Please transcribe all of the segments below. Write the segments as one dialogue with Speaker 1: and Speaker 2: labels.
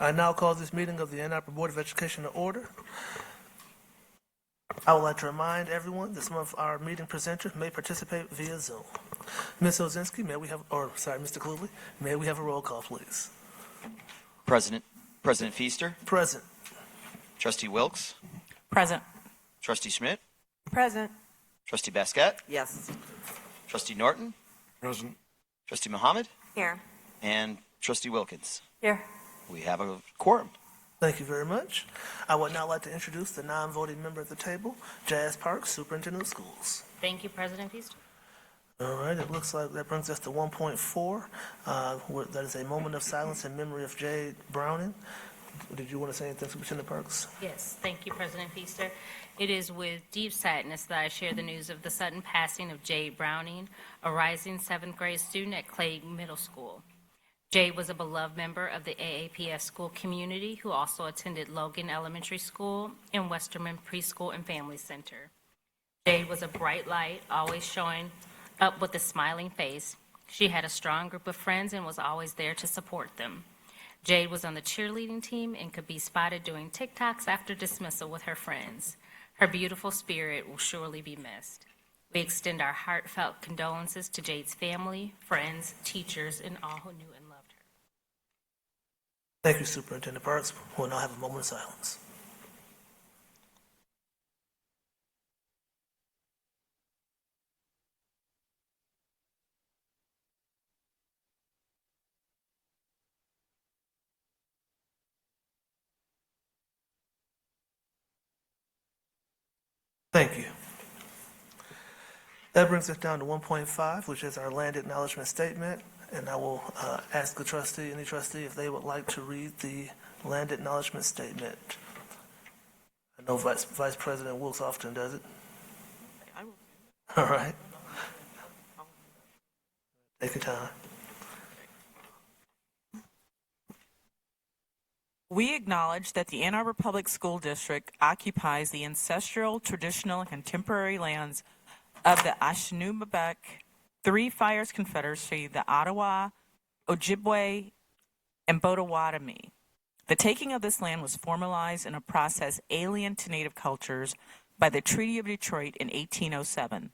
Speaker 1: I now call this meeting of the Ann Arbor Board of Education to order. I would like to remind everyone that some of our meeting presenters may participate via Zoom. Ms. Ozinski, Mr. Cluley, may we have a roll call, please?
Speaker 2: President Feaster,
Speaker 1: Present.
Speaker 2: Trustee Wilkes,
Speaker 3: Present.
Speaker 2: Trustee Schmidt,
Speaker 3: Present.
Speaker 2: Trustee Basquette,
Speaker 3: Yes.
Speaker 2: Trustee Norton,
Speaker 4: Present.
Speaker 2: Trustee Muhammad,
Speaker 3: Here.
Speaker 2: and Trustee Wilkins.
Speaker 3: Here.
Speaker 2: We have a quorum.
Speaker 1: Thank you very much. I would now like to introduce the non-voting member at the table, Jazz Parks, Superintendent of Schools.
Speaker 5: Thank you, President Feaster.
Speaker 1: All right, it looks like that brings us to 1.4. That is a moment of silence in memory of Jade Browning. Did you want to say anything, Superintendent Parks?
Speaker 5: Yes, thank you, President Feaster. It is with deep sadness that I share the news of the sudden passing of Jade Browning, a rising seventh grade student at Clay Middle School. Jade was a beloved member of the AAPS school community who also attended Logan Elementary School and Westerman Preschool and Family Center. Jade was a bright light, always showing up with a smiling face. She had a strong group of friends and was always there to support them. Jade was on the cheerleading team and could be spotted doing TikToks after dismissal with her friends. Her beautiful spirit will surely be missed. We extend our heartfelt condolences to Jade's family, friends, teachers, and all who knew and loved her.
Speaker 1: Thank you, Superintendent Parks. We'll now have a moment of silence. Thank you. That brings us down to 1.5, which is our land acknowledgement statement. And I will ask any trustee, if they would like to read the land acknowledgement statement. I know Vice President Wilkes often does it. All right. Take your time.
Speaker 3: We acknowledge that the Ann Arbor Public School District occupies the ancestral, traditional, and contemporary lands of the Anishinaabe, Three Fires Confederacy, the Ottawa, Ojibwe, and Potawatomi. The taking of this land was formalized in a process alien to Native cultures by the Treaty of Detroit in 1807.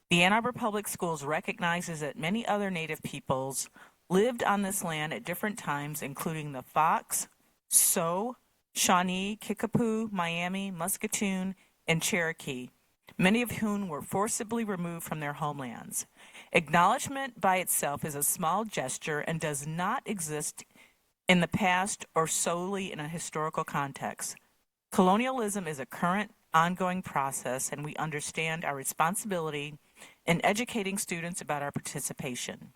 Speaker 3: The Ann Arbor Public Schools recognizes that many other Native peoples lived on this land at different times, including the Fox, Sioux, Shawnee, Kickapoo, Miami, Muscatoon, and Cherokee, many of whom were forcibly removed from their homelands. Acknowledgement by itself is a small gesture and does not exist in the past or solely in a historical context. Colonialism is a current, ongoing process, and we understand our responsibility in educating students about our participation.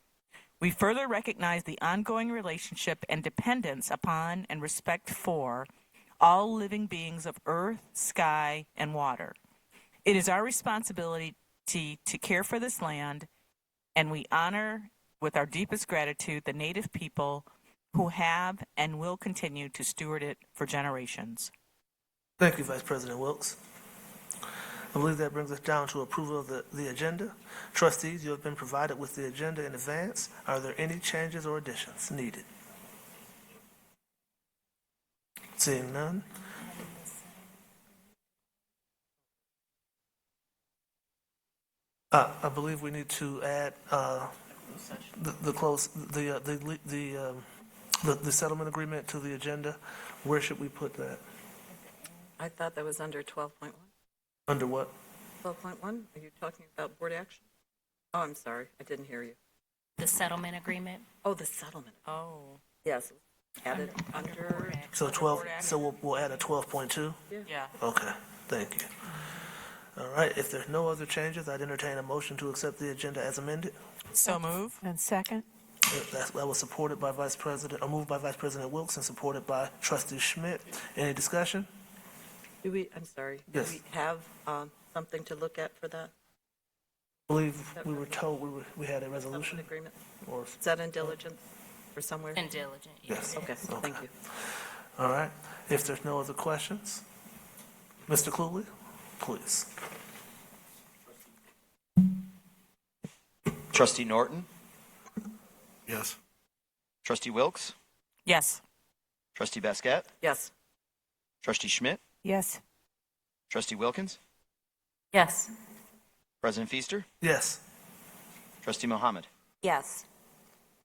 Speaker 3: We further recognize the ongoing relationship and dependence upon and respect for all living beings of earth, sky, and water. It is our responsibility to care for this land, and we honor with our deepest gratitude the Native people who have and will continue to steward it for generations.
Speaker 1: Thank you, Vice President Wilkes. I believe that brings us down to approval of the agenda. Trustees, you have been provided with the agenda in advance. Are there any changes or additions needed? Seeing none. I believe we need to add the settlement agreement to the agenda. Where should we put that?
Speaker 6: I thought that was under 12.1.
Speaker 1: Under what?
Speaker 6: 12.1? Are you talking about board action? Oh, I'm sorry. I didn't hear you.
Speaker 5: The settlement agreement.
Speaker 6: Oh, the settlement.
Speaker 3: Oh.
Speaker 6: Yes. Added under.
Speaker 1: So 12. So we'll add a 12.2.
Speaker 3: Yeah.
Speaker 1: Okay. Thank you. All right. If there's no other changes, I'd entertain a motion to accept the agenda as amended.
Speaker 3: So move.
Speaker 7: And second?
Speaker 1: That was supported by Vice President, or moved by Vice President Wilkes and supported by Trustee Schmidt. Any discussion?
Speaker 6: I'm sorry.
Speaker 1: Yes.
Speaker 6: Do we have something to look at for that?
Speaker 1: I believe we were told we had a resolution.
Speaker 6: Settlement agreement?
Speaker 1: Or,
Speaker 6: Is that in diligence or somewhere?
Speaker 5: And diligent,
Speaker 1: yes.
Speaker 6: Okay, thank you.
Speaker 1: All right. If there's no other questions, Mr. Cluley, please.
Speaker 2: Trustee Norton,
Speaker 4: Yes.
Speaker 2: Trustee Wilkes,
Speaker 3: Yes.
Speaker 2: Trustee Basquette,
Speaker 6: Yes.
Speaker 2: Trustee Schmidt,
Speaker 3: Yes.
Speaker 2: Trustee Wilkins,
Speaker 5: Yes.
Speaker 2: President Feaster,
Speaker 1: Yes.
Speaker 2: Trustee Mohammed.
Speaker 6: Yes.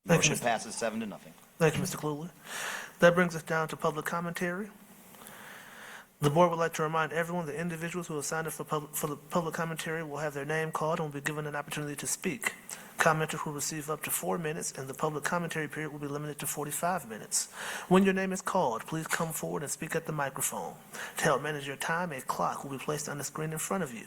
Speaker 1: Thank you,
Speaker 2: Motion
Speaker 1: Mr.
Speaker 2: passes 7-0.
Speaker 1: Thank you, Mr. Cluley. That brings us down to public commentary. The board would like to remind everyone that individuals who have signed up for the public commentary will have their name called and will be given an opportunity to speak. Commenters will receive up to 4 minutes, and the public commentary period will be limited to 45 minutes. When your name is called, please come forward and speak at the microphone. To help manage your time, a clock will be placed on the screen in front of you.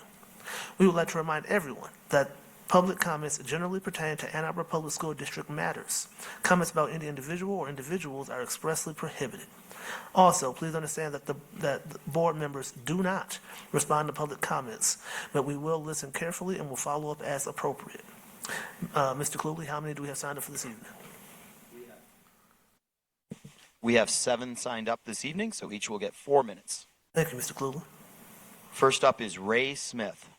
Speaker 1: We would like to remind everyone that public comments generally pertain to Ann Arbor Public School District matters. Comments about any individual or individuals are expressly prohibited. Also, please understand that the board members do not respond to public comments, but we will listen carefully and will follow up as appropriate. Mr. Cluley, how many do we have signed up for this evening?
Speaker 2: We have 7 signed up this evening, so each will get 4 minutes.
Speaker 1: Thank you, Mr. Cluley.
Speaker 2: First up is Ray Smith.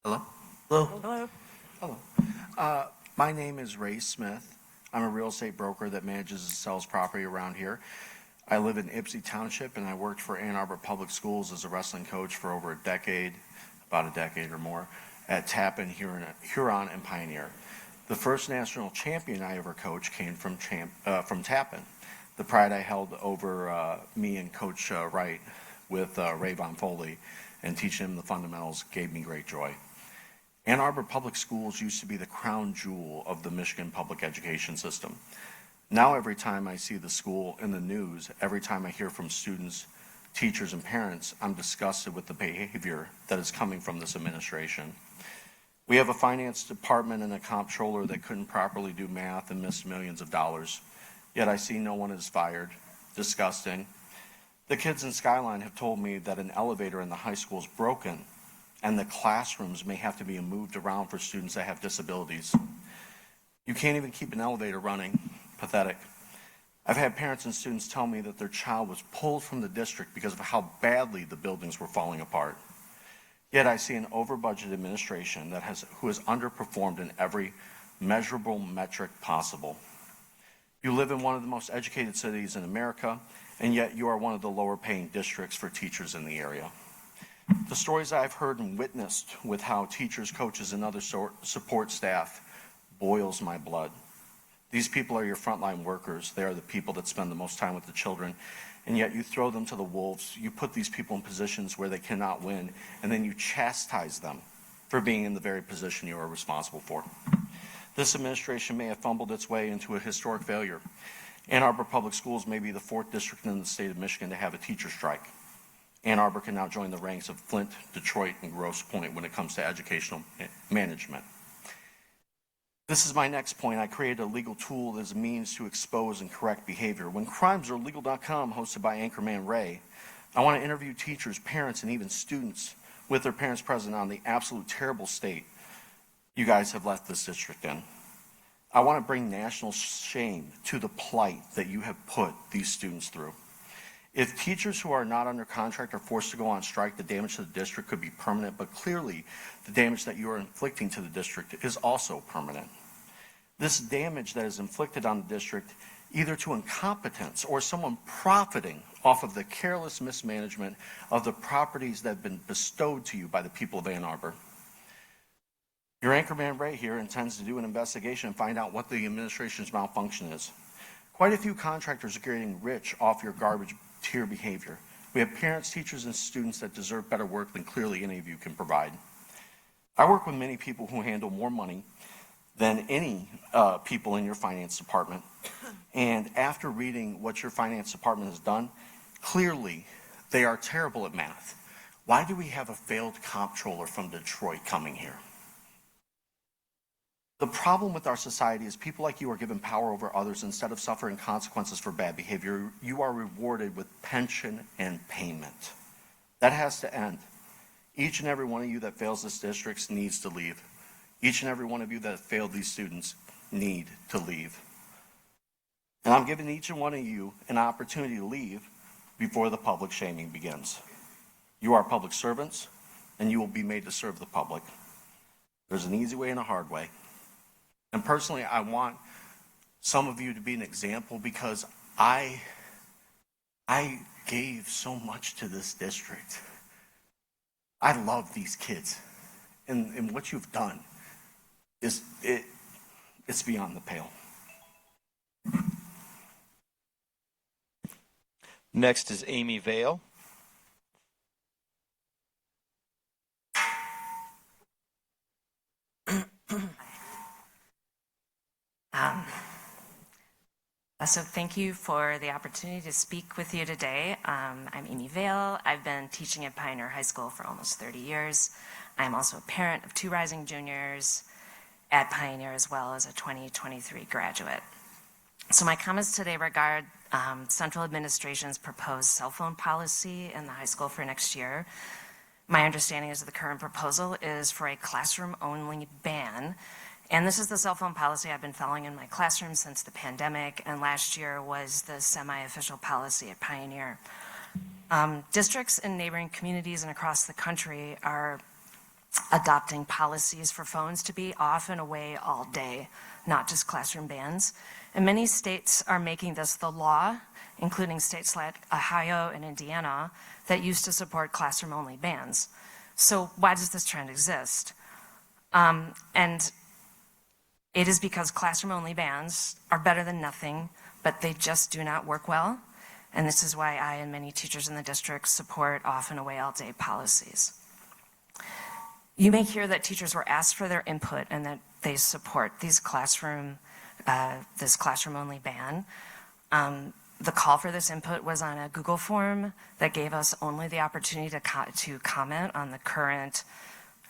Speaker 4: Hello?
Speaker 1: Hello?
Speaker 3: Hello.
Speaker 4: My name is Ray Smith. I'm a real estate broker that manages and sells property around here. I live in Ypsi Township, and I worked for Ann Arbor Public Schools as a wrestling coach for over a decade, about a decade or more, at Tappan, Huron, and Pioneer. The first national champion I ever coached came from Tappan. The pride I held over me and Coach Wright with Ray Von Foley and teaching him the fundamentals gave me great joy. Ann Arbor Public Schools used to be the crown jewel of the Michigan public education system. Now every time I see the school in the news, every time I hear from students, teachers, and parents, I'm disgusted with the behavior that is coming from this administration. We have a finance department and a comptroller that couldn't properly do math and missed millions of dollars. Yet I see no one is fired. Disgusting. The kids in Skyline have told me that an elevator in the high school is broken and the classrooms may have to be moved around for students that have disabilities. You can't even keep an elevator running. Pathetic. I've had parents and students tell me that their child was pulled from the district because of how badly the buildings were falling apart. Yet I see an over-budget administration who has underperformed in every measurable metric possible. You live in one of the most educated cities in America, and yet you are one of the lower-paying districts for teachers in the area. The stories I've heard and witnessed with how teachers, coaches, and other support staff boils my blood. These people are your frontline workers. They are the people that spend the most time with the children, and yet you throw them to the wolves. You put these people in positions where they cannot win, and then you chastise them for being in the very position you are responsible for. This administration may have fumbled its way into a historic failure. Ann Arbor Public Schools may be the 4th district in the state of Michigan to have a teacher strike. Ann Arbor can now join the ranks of Flint, Detroit, and Grosse Pointe when it comes to educational management. This is my next point. I created a legal tool as a means to expose and correct behavior. When Crimes Are Legal.com, hosted by Anchorman Ray, I want to interview teachers, parents, and even students with their parents present on the absolute terrible state you guys have left this district in. I want to bring national shame to the plight that you have put these students through. If teachers who are not under contract are forced to go on strike, the damage to the district could be permanent, but clearly the damage that you are inflicting to the district is also permanent. This damage that is inflicted on the district, either to incompetence or someone profiting off of the careless mismanagement of the properties that have been bestowed to you by the people of Ann Arbor. Your anchorman Ray here intends to do an investigation and find out what the administration's malfunction is. Quite a few contractors are getting rich off your garbage tier behavior. We have parents, teachers, and students that deserve better work than clearly any of you can provide. I work with many people who handle more money than any people in your finance department. And after reading what your finance department has done, clearly they are terrible at math. Why do we have a failed comptroller from Detroit coming here? The problem with our society is people like you are given power over others instead of suffering consequences for bad behavior. You are rewarded with pension and payment. That has to end. Each and every one of you that fails this district needs to leave. Each and every one of you that have failed these students need to leave. And I'm giving each and one of you an opportunity to leave before the public shaming begins. You are public servants, and you will be made to serve the public. There's an easy way and a hard way. And personally, I want some of you to be an example because I gave so much to this district. I love these kids. And what you've done it's beyond the pale.
Speaker 2: Next is Amy Vale.
Speaker 7: So thank you for the opportunity to speak with you today. I'm Amy Vale. I've been teaching at Pioneer High School for almost 30 years. I'm also a parent of 2 rising juniors at Pioneer, as well as a 2023 graduate. So my comments today regard Central Administration's proposed cell phone policy in the high school for next year. My understanding is that the current proposal is for a classroom-only ban. And this is the cell phone policy I've been following in my classroom since the pandemic, and last year was the semi-official policy at Pioneer. Districts in neighboring communities and across the country are adopting policies for phones to be off and away all day, not just classroom bans. And many states are making this the law, including states like Ohio and Indiana that used to support classroom-only bans. So why does this trend exist? And it is because classroom-only bans are better than nothing, but they just do not work well. And this is why I and many teachers in the district support off and away all day policies. You may hear that teachers were asked for their input and that they support this classroom-only ban. The call for this input was on a Google form that gave us only the opportunity to comment on the current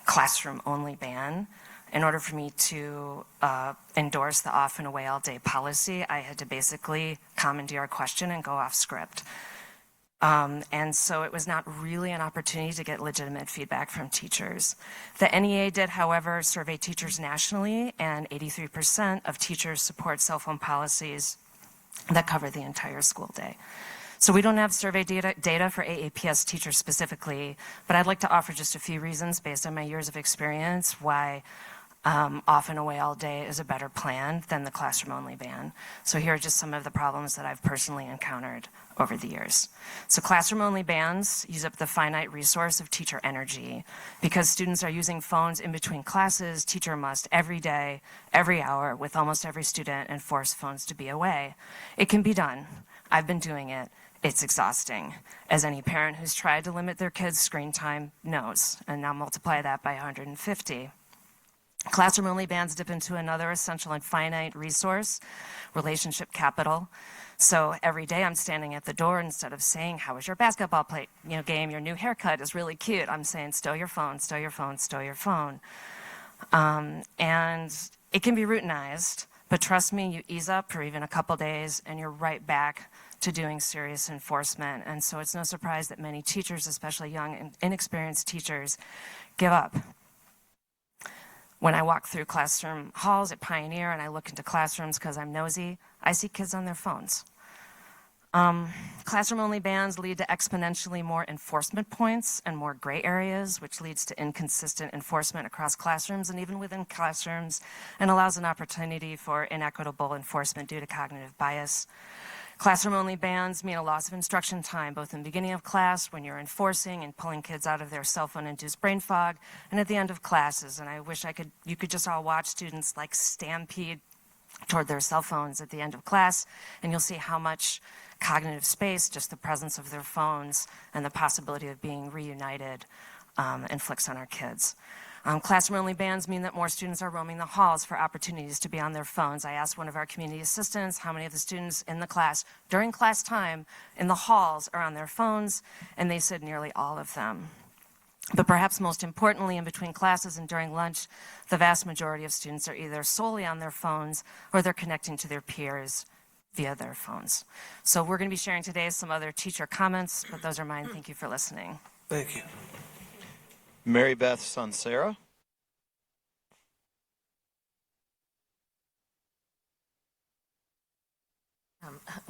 Speaker 7: classroom-only ban. In order for me to endorse the off and away all day policy, I had to basically commandeer a question and go off script. And so it was not really an opportunity to get legitimate feedback from teachers. The NEA did, however, survey teachers nationally, and 83% of teachers support cell phone policies that cover the entire school day. So we don't have survey data for AAPS teachers specifically, but I'd like to offer just a few reasons based on my years of experience why off and away all day is a better plan than the classroom-only ban. So here are just some of the problems that I've personally encountered over the years. So classroom-only bans use up the finite resource of teacher energy. Because students are using phones in between classes, teacher must every day, every hour, with almost every student, enforce phones to be away. It can be done. I've been doing it. It's exhausting, as any parent who's tried to limit their kids' screen time knows, and now multiply that by 150. Classroom-only bans dip into another essential and finite resource, relationship capital. So every day I'm standing at the door, instead of saying, how was your basketball game, your new haircut is really cute, I'm saying, stow your phone, stow your phone, stow your phone. And it can be routinized, but trust me, you ease up for even a couple days and you're right back to doing serious enforcement. And so it's no surprise that many teachers, especially young and inexperienced teachers, give up. When I walk through classroom halls at Pioneer and I look into classrooms because I'm nosy, I see kids on their phones. Classroom-only bans lead to exponentially more enforcement points and more gray areas, which leads to inconsistent enforcement across classrooms and even within classrooms, and allows an opportunity for inequitable enforcement due to cognitive bias. Classroom-only bans mean a loss of instruction time, both in the beginning of class, when you're enforcing and pulling kids out of their cell phone-induced brain fog, and at the end of classes. And I wish you could just all watch students like stampede toward their cell phones at the end of class, and you'll see how much cognitive space just the presence of their phones and the possibility of being reunited inflicts on our kids. Classroom-only bans mean that more students are roaming the halls for opportunities to be on their phones. I asked one of our community assistants how many of the students in the class during class time in the halls are on their phones, and they said nearly all of them. But perhaps most importantly, in between classes and during lunch, the vast majority of students are either solely on their phones or they're connecting to their peers via their phones. So we're going to be sharing today some other teacher comments, but those are mine. Thank you for listening.
Speaker 1: Thank you.
Speaker 2: Mary Beth Sunsera.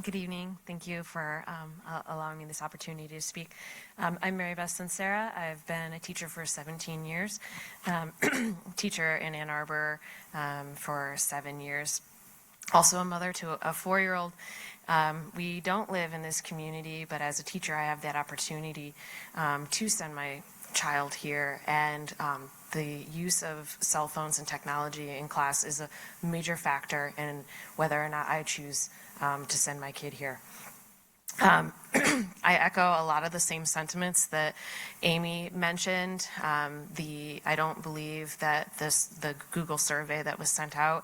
Speaker 8: Good evening. Thank you for allowing me this opportunity to speak. I'm Mary Beth Sincera. I've been a teacher for 17 years, teacher in Ann Arbor for 7 years, also a mother to a 4-year-old. We don't live in this community, but as a teacher, I have that opportunity to send my child here, and the use of cell phones and technology in class is a major factor in whether or not I choose to send my kid here. I echo a lot of the same sentiments that Amy mentioned. I don't believe that the Google survey that was sent out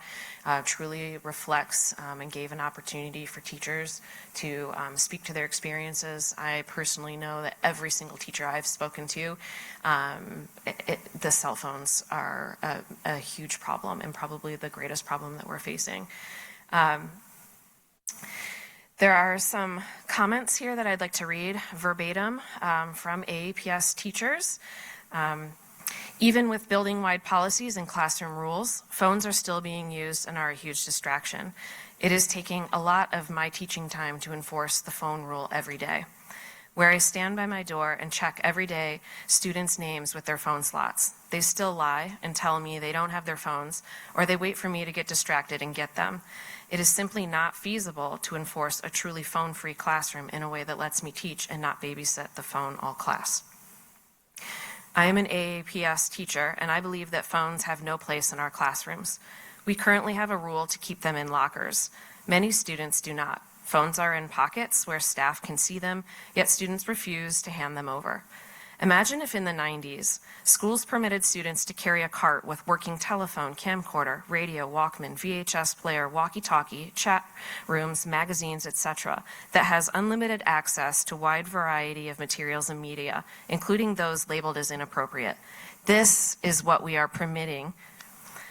Speaker 8: truly reflects and gave an opportunity for teachers to speak to their experiences. I personally know that every single teacher I've spoken to, the cell phones are a huge problem and probably the greatest problem that we're facing. There are some comments here that I'd like to read verbatim from AAPS teachers. Even with building-wide policies and classroom rules, phones are still being used and are a huge distraction. It is taking a lot of my teaching time to enforce the phone rule every day. Where I stand by my door and check every day students' names with their phone slots, they still lie and tell me they don't have their phones, or they wait for me to get distracted and get them. It is simply not feasible to enforce a truly phone-free classroom in a way that lets me teach and not babysit the phone all class. I am an AAPS teacher, and I believe that phones have no place in our classrooms. We currently have a rule to keep them in lockers. Many students do not. Phones are in pockets where staff can see them, yet students refuse to hand them over. Imagine if in the 90s, schools permitted students to carry a cart with working telephone, camcorder, radio, Walkman, VHS player, walkie-talkie, chat rooms, magazines, etc., that has unlimited access to a wide variety of materials and media, including those labeled as inappropriate. This is what we are permitting.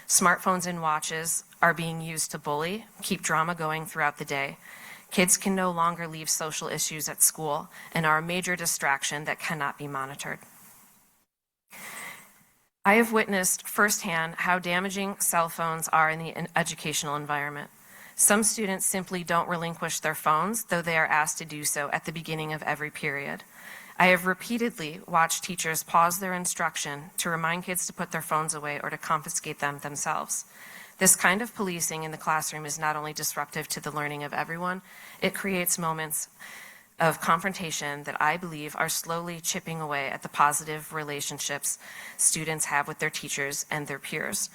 Speaker 8: Smartphones and watches are being used to bully, keep drama going throughout the day. Kids can no longer leave social issues at school and are a major distraction that cannot be monitored. I have witnessed firsthand how damaging cell phones are in the educational environment. Some students simply don't relinquish their phones, though they are asked to do so at the beginning of every period. I have repeatedly watched teachers pause their instruction to remind kids to put their phones away or to confiscate them themselves. This kind of policing in the classroom is not only disruptive to the learning of everyone, it creates moments of confrontation that I believe are slowly chipping away at the positive relationships students have with their teachers and their peers.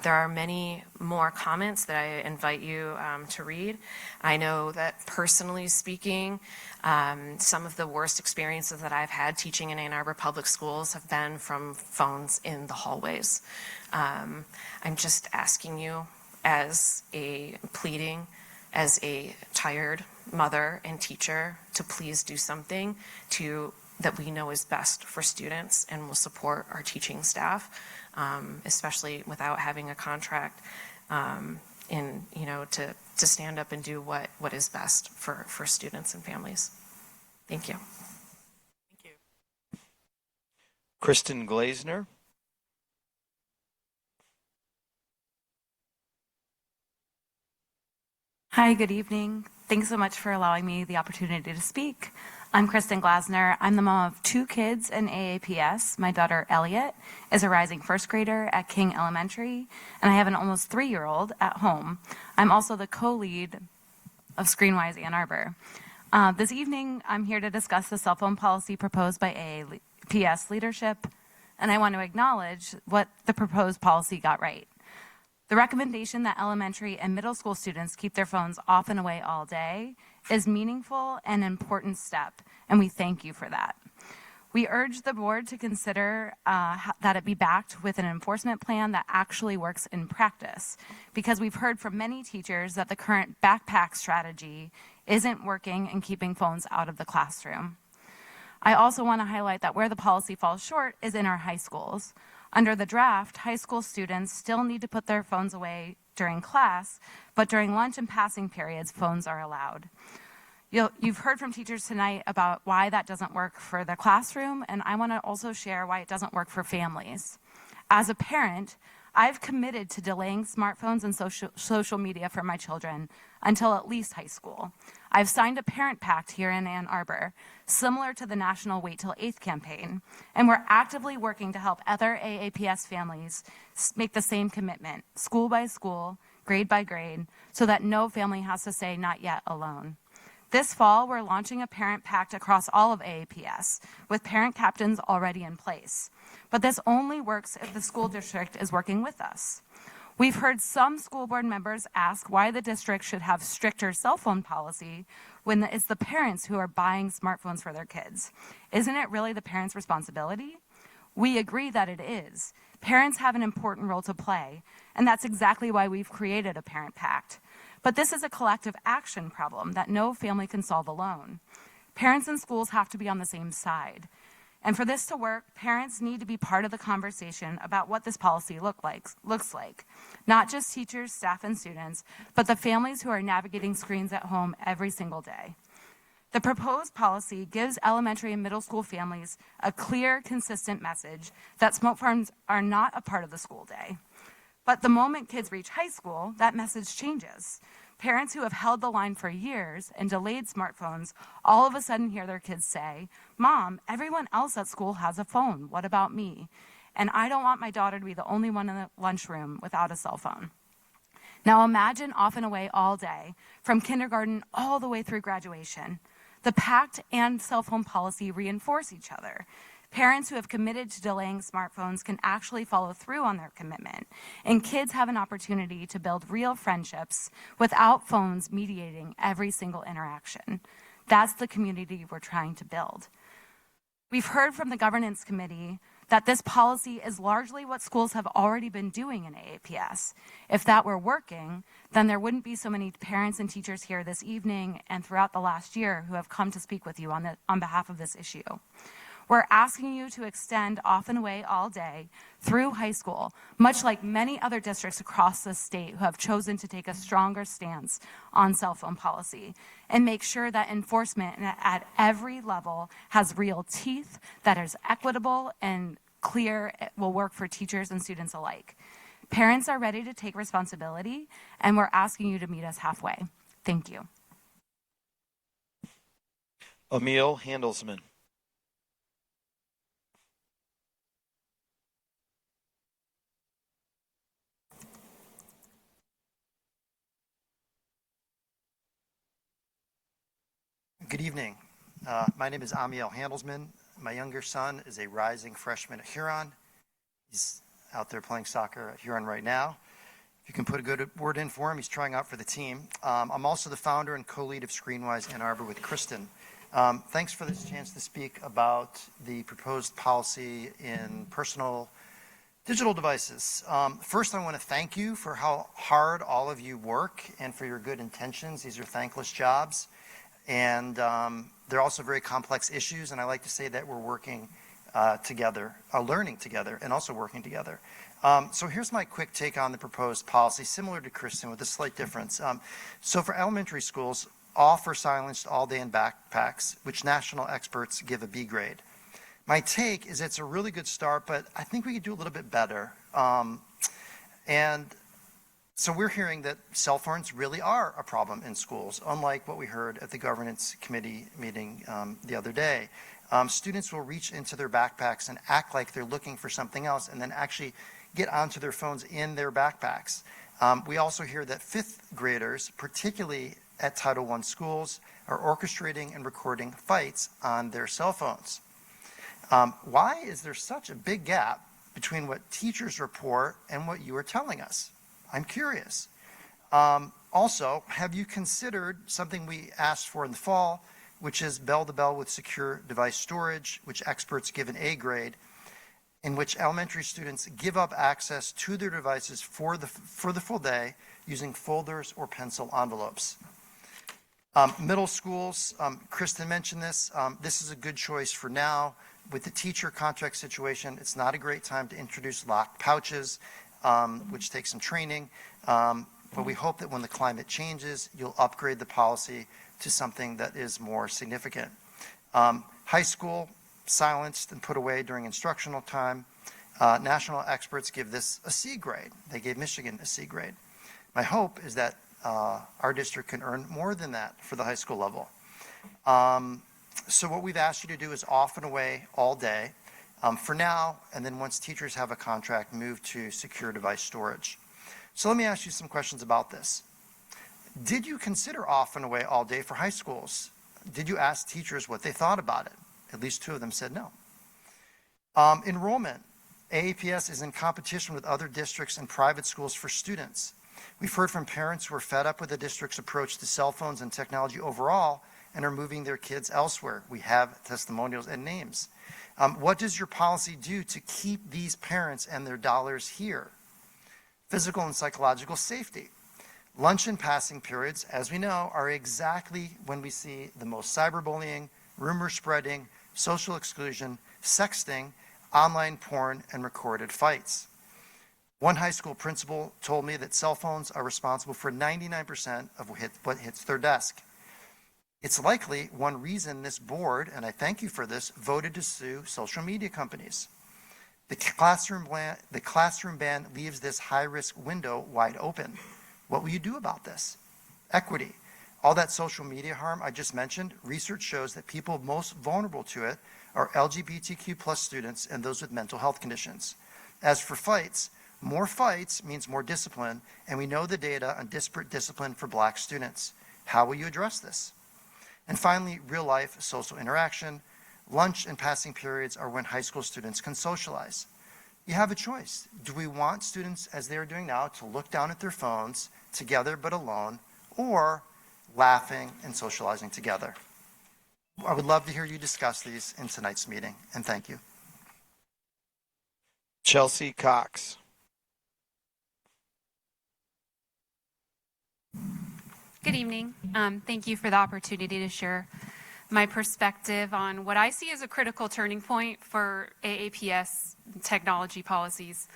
Speaker 8: There are many more comments that I invite you to read. I know that personally speaking, some of the worst experiences that I've had teaching in Ann Arbor Public Schools have been from phones in the hallways. I'm just asking you as a tired mother and teacher to please do something that we know is best for students and will support our teaching staff, especially without having a contract, to stand up and do what is best for students and families. Thank you.
Speaker 3: Thank you.
Speaker 2: Kristen Glazner.
Speaker 9: Hi, good evening. Thanks so much for allowing me the opportunity to speak. I'm Kristen Glasner. I'm the mom of 2 kids in AAPS. My daughter, Elliot, is a rising first grader at King Elementary, and I have an almost 3-year-old at home. I'm also the co-lead of Screenwise Ann Arbor. This evening, I'm here to discuss the cell phone policy proposed by AAPS leadership, and I want to acknowledge what the proposed policy got right. The recommendation that elementary and middle school students keep their phones off and away all day is meaningful and an important step, and we thank you for that. We urge the board to consider that it be backed with an enforcement plan that actually works in practice, because we've heard from many teachers that the current backpack strategy isn't working in keeping phones out of the classroom. I also want to highlight that where the policy falls short is in our high schools. Under the draft, high school students still need to put their phones away during class, but during lunch and passing periods, phones are allowed. You've heard from teachers tonight about why that doesn't work for the classroom, and I want to also share why it doesn't work for families. As a parent, I've committed to delaying smartphones and social media for my children until at least high school. I've signed a parent pact here in Ann Arbor, similar to the National Wait Till 8th campaign, and we're actively working to help other AAPS families make the same commitment, school by school, grade by grade, so that no family has to say not yet alone. This fall, we're launching a parent pact across all of AAPS, with parent captains already in place. But this only works if the school district is working with us. We've heard some school board members ask why the district should have stricter cell phone policy when it's the parents who are buying smartphones for their kids. Isn't it really the parents' responsibility? We agree that it is. Parents have an important role to play, and that's exactly why we've created a parent pact. But this is a collective action problem that no family can solve alone. Parents and schools have to be on the same side. And for this to work, parents need to be part of the conversation about what this policy looks like. Not just teachers, staff, and students, but the families who are navigating screens at home every single day. The proposed policy gives elementary and middle school families a clear, consistent message that smoke phones are not a part of the school day. But the moment kids reach high school, that message changes. Parents who have held the line for years and delayed smartphones all of a sudden hear their kids say, "Mom, everyone else at school has a phone. What about me? And I don't want my daughter to be the only one in the lunchroom without a cell phone." Now imagine off and away all day, from kindergarten all the way through graduation. The pact and cell phone policy reinforce each other. Parents who have committed to delaying smartphones can actually follow through on their commitment, and kids have an opportunity to build real friendships without phones mediating every single interaction. That's the community we're trying to build. We've heard from the governance committee that this policy is largely what schools have already been doing in AAPS. If that were working, then there wouldn't be so many parents and teachers here this evening and throughout the last year who have come to speak with you on behalf of this issue. We're asking you to extend off and away all day through high school, much like many other districts across the state who have chosen to take a stronger stance on cell phone policy, and make sure that enforcement at every level has real teeth, that is equitable and clear, will work for teachers and students alike. Parents are ready to take responsibility, and we're asking you to meet us halfway. Thank you.
Speaker 2: Emil Handelsman.
Speaker 10: Good evening. My name is Amiel Handelsman. My younger son is a rising freshman at Huron. He's out there playing soccer at Huron right now. If you can put a good word in for him, he's trying out for the team. I'm also the founder and co-lead of Screenwise Ann Arbor with Kristen. Thanks for this chance to speak about the proposed policy in personal digital devices. First, I want to thank you for how hard all of you work and for your good intentions. These are thankless jobs. And they're also very complex issues, and I like to say that we're working together, learning together, and also working together. So here's my quick take on the proposed policy, similar to Kristen, with a slight difference. So for elementary schools, off or silenced all day in backpacks, which national experts give a B grade. My take is it's a really good start, but I think we could do a little bit better. So we're hearing that cell phones really are a problem in schools, unlike what we heard at the governance committee meeting the other day. Students will reach into their backpacks and act like they're looking for something else and then actually get onto their phones in their backpacks. We also hear that fifth graders, particularly at Title I schools, are orchestrating and recording fights on their cell phones. Why is there such a big gap between what teachers report and what you are telling us? I'm curious. Also, have you considered something we asked for in the fall, which is bell-to-bell with secure device storage, which experts give an A grade, in which elementary students give up access to their devices for the full day using folders or pencil envelopes? Middle schools, Kristen mentioned this. This is a good choice for now. With the teacher contract situation, it's not a great time to introduce locked pouches, which takes some training, but we hope that when the climate changes, you'll upgrade the policy to something that is more significant. High school, silenced and put away during instructional time. National experts give this a C grade. They gave Michigan a C grade. My hope is that our district can earn more than that for the high school level. So what we've asked you to do is off and away all day for now, and then once teachers have a contract, move to secure device storage. So let me ask you some questions about this. Did you consider off and away all day for high schools? Did you ask teachers what they thought about it? At least 2 of them said no. Enrollment. AAPS is in competition with other districts and private schools for students. We've heard from parents who are fed up with the district's approach to cell phones and technology overall and are moving their kids elsewhere. We have testimonials and names. What does your policy do to keep these parents and their dollars here? Physical and psychological safety. Lunch and passing periods, as we know, are exactly when we see the most cyberbullying, rumor spreading, social exclusion, sexting, online porn, and recorded fights. One high school principal told me that cell phones are responsible for 99% of what hits their desk. It's likely one reason this board, and I thank you for this, voted to sue social media companies. The classroom ban leaves this high-risk window wide open. What will you do about this? Equity. All that social media harm I just mentioned, research shows that people most vulnerable to it are LGBTQ plus students and those with mental health conditions. As for fights, more fights means more discipline, and we know the data on disparate discipline for Black students. How will you address this? And finally, real-life social interaction. Lunch and passing periods are when high school students can socialize. You have a choice. Do we want students, as they are doing now, to look down at their phones together but alone, or laughing and socializing together? I would love to hear you discuss these in tonight's meeting, and thank you.
Speaker 2: Chelsea Cox.
Speaker 9: Good evening. Thank you for the opportunity to share my perspective on what I see as a critical turning point for AAPS technology policies.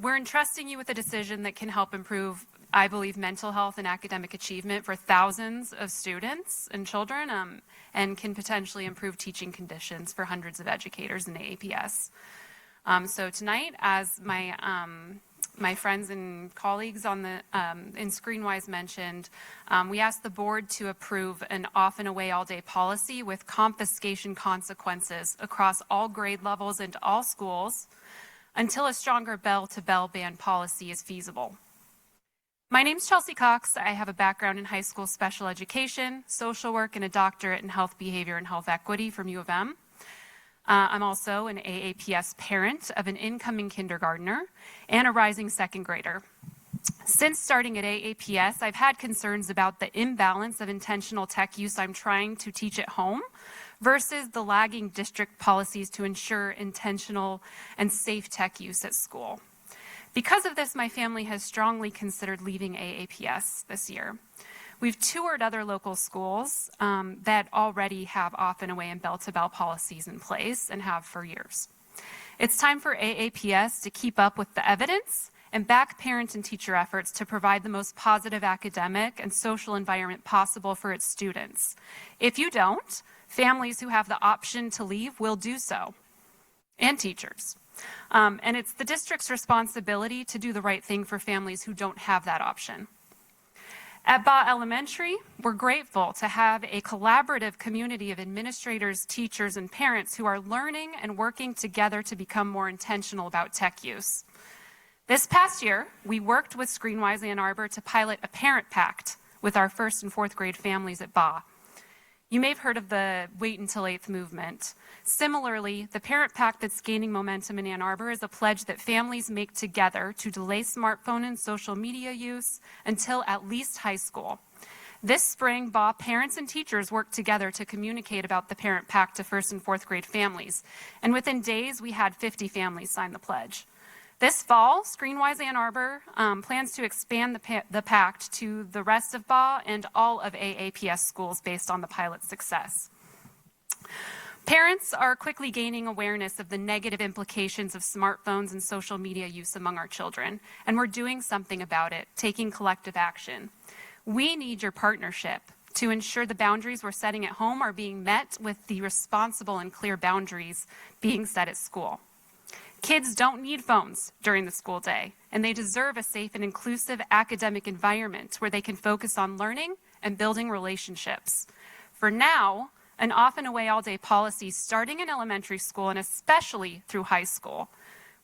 Speaker 9: We're entrusting you with a decision that can help improve, I believe, mental health and academic achievement for thousands of students and children, and can potentially improve teaching conditions for hundreds of educators in AAPS. So tonight, as my friends and colleagues on the in Screenwise mentioned, we asked the board to approve an off and away all day policy with confiscation consequences across all grade levels and all schools until a stronger bell-to-bell ban policy is feasible. My name's Chelsea Cox. I have a background in high school special education, social work, and a doctorate in health behavior and health equity from U of M. I'm also an AAPS parent of an incoming kindergartner and a rising second grader. Since starting at AAPS, I've had concerns about the imbalance of intentional tech use I'm trying to teach at home versus the lagging district policies to ensure intentional and safe tech use at school. Because of this, my family has strongly considered leaving AAPS this year. We've toured other local schools that already have off and away and bell-to-bell policies in place and have for years. It's time for AAPS to keep up with the evidence and back parent and teacher efforts to provide the most positive academic and social environment possible for its students. If you don't, families who have the option to leave will do so, and teachers. And it's the district's responsibility to do the right thing for families who don't have that option. At Baugh Elementary, we're grateful to have a collaborative community of administrators, teachers, and parents who are learning and working together to become more intentional about tech use. This past year, we worked with Screenwise Ann Arbor to pilot a parent pact with our 1st and 4th grade families at Baugh. You may have heard of the Wait Until 8th movement. Similarly, the parent pact that's gaining momentum in Ann Arbor is a pledge that families make together to delay smartphone and social media use until at least high school. This spring, Baugh parents and teachers worked together to communicate about the parent pact to 1st and 4th grade families. And within days, we had 50 families sign the pledge. This fall, Screenwise Ann Arbor plans to expand the pact to the rest of Baugh and all of AAPS schools based on the pilot's success. Parents are quickly gaining awareness of the negative implications of smartphones and social media use among our children, and we're doing something about it, taking collective action. We need your partnership to ensure the boundaries we're setting at home are being met with the responsible and clear boundaries being set at school.
Speaker 11: Kids don't need phones during the school day, and they deserve a safe and inclusive academic environment where they can focus on learning and building relationships. For now, an off and away all day policy starting in elementary school and especially through high school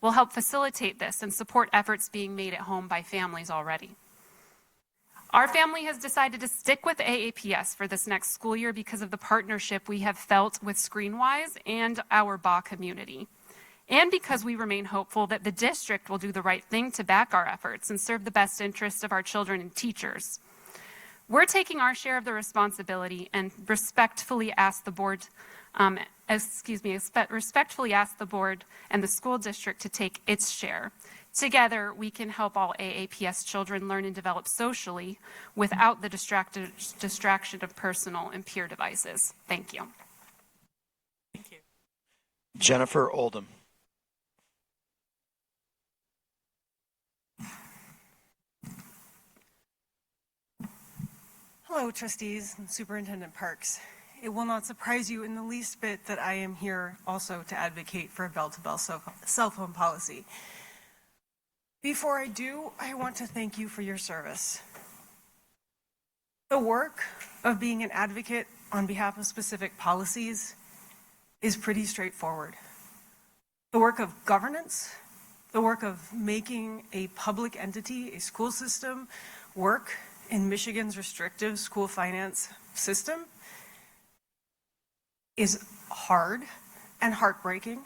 Speaker 11: will help facilitate this and support efforts being made at home by families already. Our family has decided to stick with AAPS for this next school year because of the partnership we have felt with Screenwise and our BA community, and because we remain hopeful that the district will do the right thing to back our efforts and serve the best interests of our children and teachers. We're taking our share of the responsibility and respectfully ask the board, respectfully ask the board and the school district to take its share. Together, we can help all AAPS children learn and develop socially without the distraction of personal and peer devices. Thank you.
Speaker 3: Thank you.
Speaker 2: Jennifer Oldham.
Speaker 12: Hello, trustees and Superintendent Parks. It will not surprise you in the least bit that I am here also to advocate for a bell-to-bell cell phone policy. Before I do, I want to thank you for your service. The work of being an advocate on behalf of specific policies is pretty straightforward. The work of governance, the work of making a public entity, a school system, work in Michigan's restrictive school finance system is hard and heartbreaking.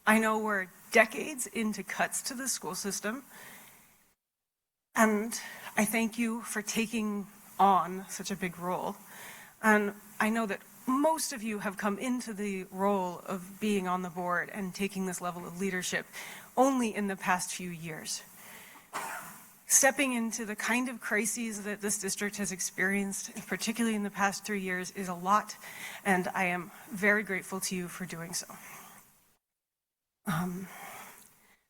Speaker 12: I know we're decades into cuts to the school system, and I thank you for taking on such a big role. And I know that most of you have come into the role of being on the board and taking this level of leadership only in the past few years. Stepping into the kind of crises that this district has experienced, particularly in the past 3 years, is a lot, and I am very grateful to you for doing so.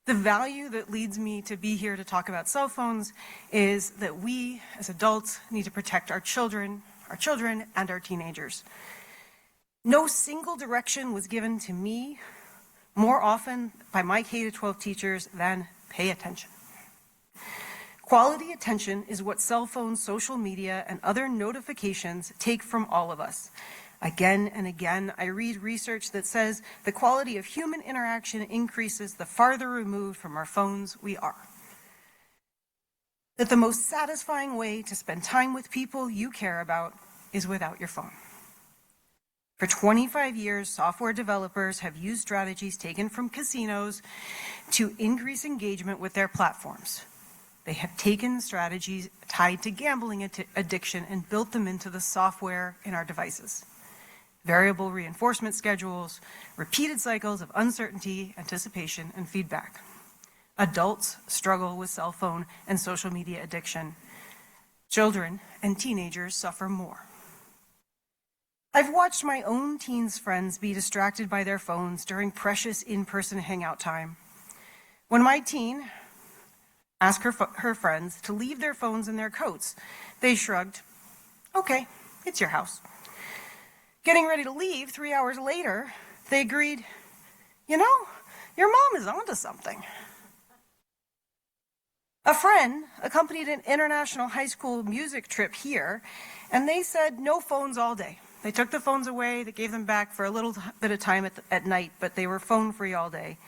Speaker 12: The value that leads me to be here to talk about cell phones is that we, as adults, need to protect our children and our teenagers. No single direction was given to me more often by my K-12 teachers than pay attention. Quality attention is what cell phones, social media, and other notifications take from all of us. Again and again, I read research that says the quality of human interaction increases the farther removed from our phones we are. That the most satisfying way to spend time with people you care about is without your phone. For 25 years, software developers have used strategies taken from casinos to increase engagement with their platforms. They have taken strategies tied to gambling addiction and built them into the software in our devices. Variable reinforcement schedules, repeated cycles of uncertainty, anticipation, and feedback. Adults struggle with cell phone and social media addiction. Children and teenagers suffer more. I've watched my own teens' friends be distracted by their phones during precious in-person hangout time. When my teen asked her friends to leave their phones in their coats, they shrugged, "Okay, it's your house." Getting ready to leave 3 hours later, they agreed, "You know, your mom is onto something." A friend accompanied an international high school music trip here, and they said no phones all day. They took the phones away, they gave them back for a little bit of time at night, but they were phone-free all day.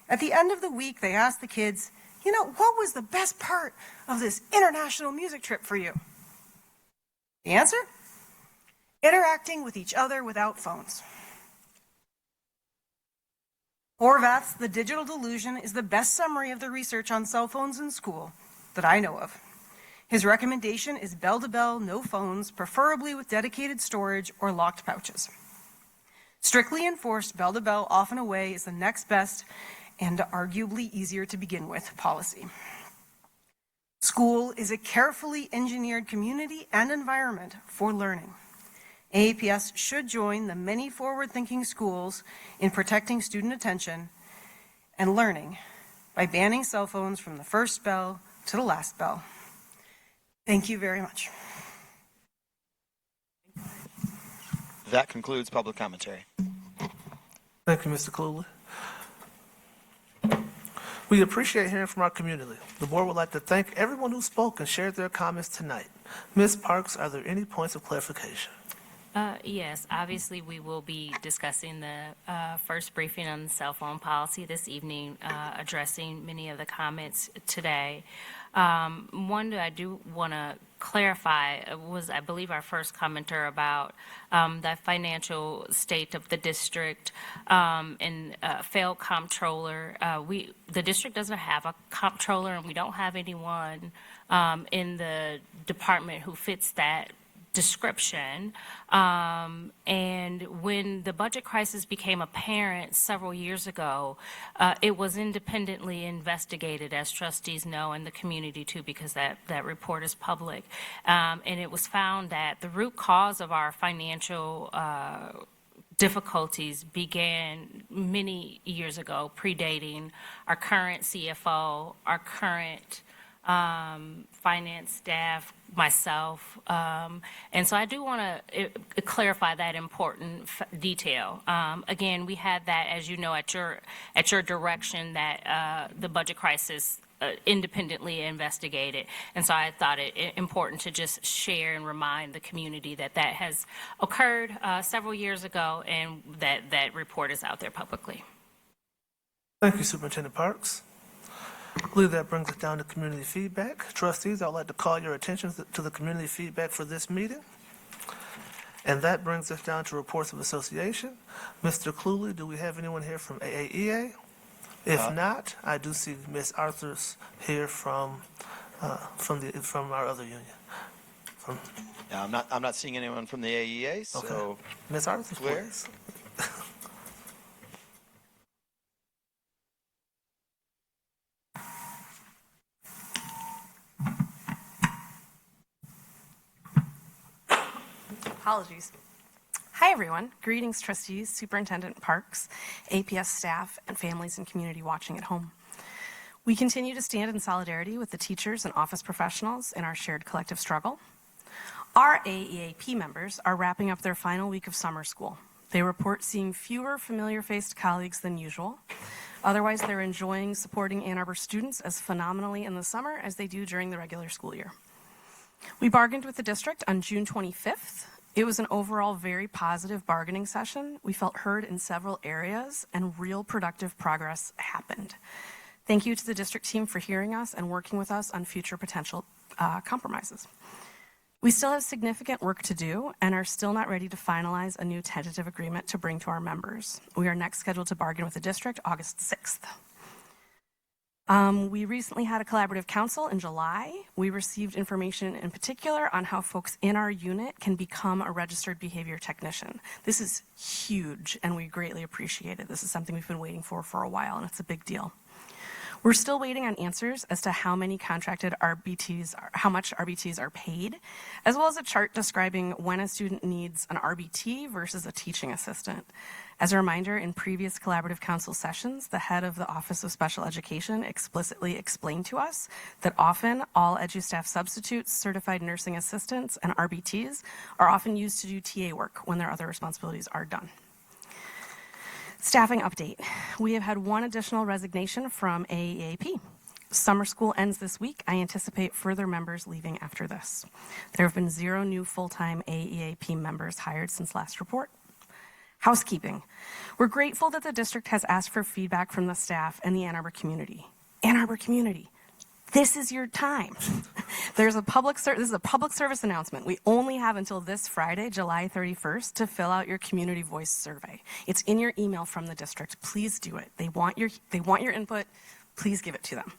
Speaker 12: At the end of the week, they asked the kids, "You know, what was the best part of this international music trip for you?" The answer? Interacting with each other without phones. Horvath's The Digital Delusion is the best summary of the research on cell phones in school that I know of. His recommendation is bell-to-bell, no phones, preferably with dedicated storage or locked pouches. Strictly enforced bell-to-bell off and away is the next best and arguably easier to begin with policy. School is a carefully engineered community and environment for learning. AAPS should join the many forward-thinking schools in protecting student attention and learning by banning cell phones from the first bell to the last bell. Thank you very much.
Speaker 2: That concludes public commentary.
Speaker 1: Thank you, Mr. Cluley. We appreciate hearing from our community. The board would like to thank everyone who spoke and shared their comments tonight. Ms. Parks, are there any points of clarification?
Speaker 5: Yes, obviously, we will be discussing the first briefing on the cell phone policy this evening, addressing many of the comments today. One that I do want to clarify was, I believe, our first commenter about the financial state of the district and failed comptroller. The district doesn't have a comptroller, and we don't have anyone in the department who fits that description. And when the budget crisis became apparent several years ago, it was independently investigated, as trustees know, and the community too, because that report is public. And it was found that the root cause of our financial difficulties began many years ago, predating our current CFO, our current finance staff, myself. And so I do want to clarify that important detail. Again, we had that, as you know, at your direction, that the budget crisis independently investigated. And so I thought it important to just share and remind the community that that has occurred several years ago, and that report is out there publicly.
Speaker 1: Thank you, Superintendent Parks. I believe that brings us down to community feedback. Trustees, I would like to call your attention to the community feedback for this meeting. And that brings us down to reports of association. Mr. Cluley, do we have anyone here from AAEA? If not, I do see Ms. Arthurs here from our other union.
Speaker 2: Yeah, I'm not seeing anyone from the AEA, so.
Speaker 1: Okay. Ms. Arthurs,
Speaker 2: Where?
Speaker 1: please.
Speaker 8: Apologies. Hi, everyone. Greetings, trustees, Superintendent Parks, APS staff, and families and community watching at home. We continue to stand in solidarity with the teachers and office professionals in our shared collective struggle. Our AEAP members are wrapping up their final week of summer school. They report seeing fewer familiar-faced colleagues than usual. Otherwise, they're enjoying supporting Ann Arbor students as phenomenally in the summer as they do during the regular school year. We bargained with the district on June 25th. It was an overall very positive bargaining session. We felt heard in several areas, and real productive progress happened. Thank you to the district team for hearing us and working with us on future potential compromises. We still have significant work to do and are still not ready to finalize a new tentative agreement to bring to our members. We are next scheduled to bargain with the district August 6th. We recently had a collaborative council in July. We received information in particular on how folks in our unit can become a registered behavior technician. This is huge, and we greatly appreciate it. This is something we've been waiting for a while, and it's a big deal. We're still waiting on answers as to how many contracted RBTs, how much RBTs are paid, as well as a chart describing when a student needs an RBT versus a teaching assistant. As a reminder, in previous collaborative council sessions, the head of the Office of Special Education explicitly explained to us that often all EduStaff substitutes, certified nursing assistants, and RBTs are often used to do TA work when their other responsibilities are done. Staffing update. We have had one additional resignation from AEAP. Summer school ends this week. I anticipate further members leaving after this. There have been 0 new full-time AEAP members hired since last report. Housekeeping. We're grateful that the district has asked for feedback from the staff and the Ann Arbor community. Ann Arbor community, this is your time. This is a public service announcement. We only have until this Friday, July 31st, to fill out your community voice survey. It's in your email from the district. Please do it. They want your input. Please give it to them.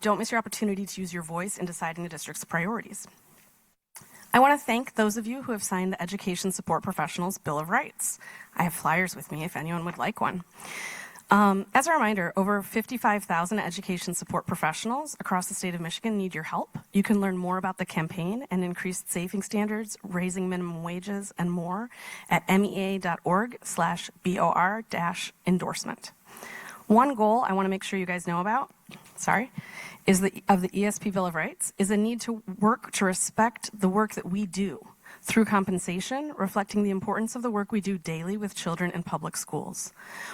Speaker 8: Don't miss your opportunity to use your voice in deciding the district's priorities. I want to thank those of you who have signed the Education Support Professionals Bill of Rights. I have flyers with me if anyone would like one. As a reminder, over 55,000 education support professionals across the state of Michigan need your help. You can learn more about the campaign and increased saving standards, raising minimum wages, and more at mea.org/BOR-endorsement. One goal I want to make sure you guys know about, of the ESP Bill of Rights is a need to work to respect the work that we do.
Speaker 13: through compensation, reflecting the importance of the work we do daily with children in public schools.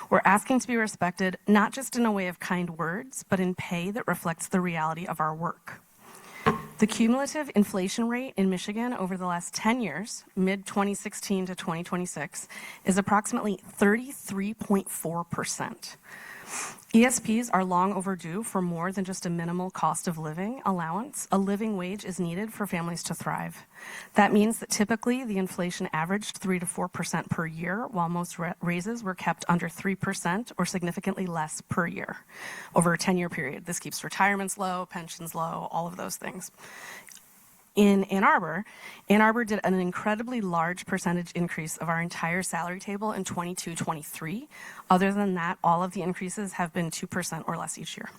Speaker 13: We're asking to be respected not just in a way of kind words, but in pay that reflects the reality of our work. The cumulative inflation rate in Michigan over the last 10 years, mid-2016 to 2026, is approximately 33.4%. ESPs are long overdue for more than just a minimal cost of living allowance. A living wage is needed for families to thrive. That means that typically the inflation averaged 3 to 4% per year, while most raises were kept under 3% or significantly less per year over a 10-year period. This keeps retirements low, pensions low, all of those things. In Ann Arbor did an incredibly large percentage increase of our entire salary table in 22-23. Other than that, all of the increases have been 2% or less each year.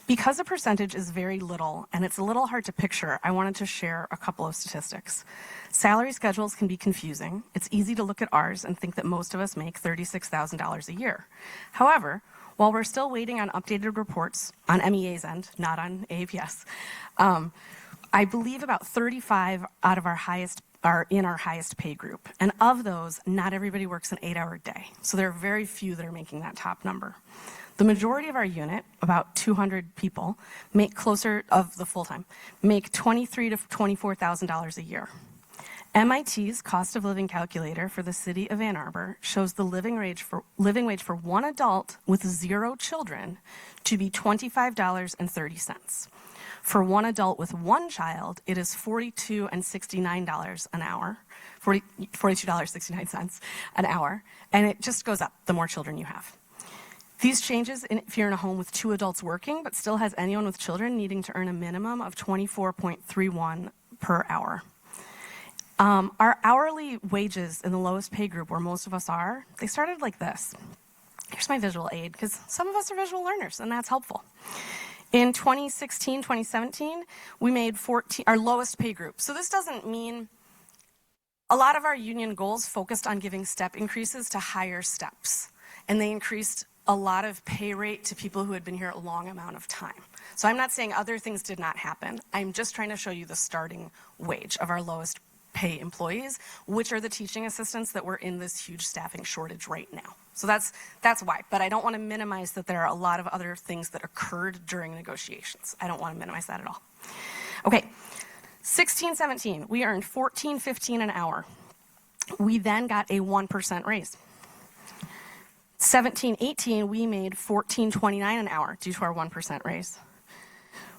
Speaker 13: Because a percentage is very little and it's a little hard to picture, I wanted to share a couple of statistics. Salary schedules can be confusing. It's easy to look at ours and think that most of us make $36,000 a year. However, while we're still waiting on updated reports on MEA's end, not on AAPS, I believe about 35 out of our highest are in our highest pay group. And of those, not everybody works an 8-hour day. So there are very few that are making that top number. The majority of our unit, about 200 people, make closer of the full-time, make $23,000 to $24,000 a year. MIT's cost of living calculator for the city of Ann Arbor shows the living wage for one adult with 0 children to be $25.30. For one adult with 1 child, it is $42 and $69 an hour, $42.69 an hour, and it just goes up the more children you have. These changes if you're in a home with 2 adults working, but still has anyone with children needing to earn a minimum of $24.31 per hour. Our hourly wages in the lowest pay group, where most of us are, they started like this. Here's my visual aid, because some of us are visual learners, and that's helpful. In 2016, 2017, we made our lowest pay group. So this doesn't mean a lot of our union goals focused on giving step increases to higher steps. And they increased a lot of pay rate to people who had been here a long amount of time. So I'm not saying other things did not happen. I'm just trying to show you the starting wage of our lowest pay employees, which are the teaching assistants that we're in this huge staffing shortage right now. So that's why. But I don't want to minimize that there are a lot of other things that occurred during negotiations. I don't want to minimize that at all. Okay, 16-17, we earned $14.15 an hour. We then got a 1% raise. 17-18, we made $14.29 an hour due to our 1% raise.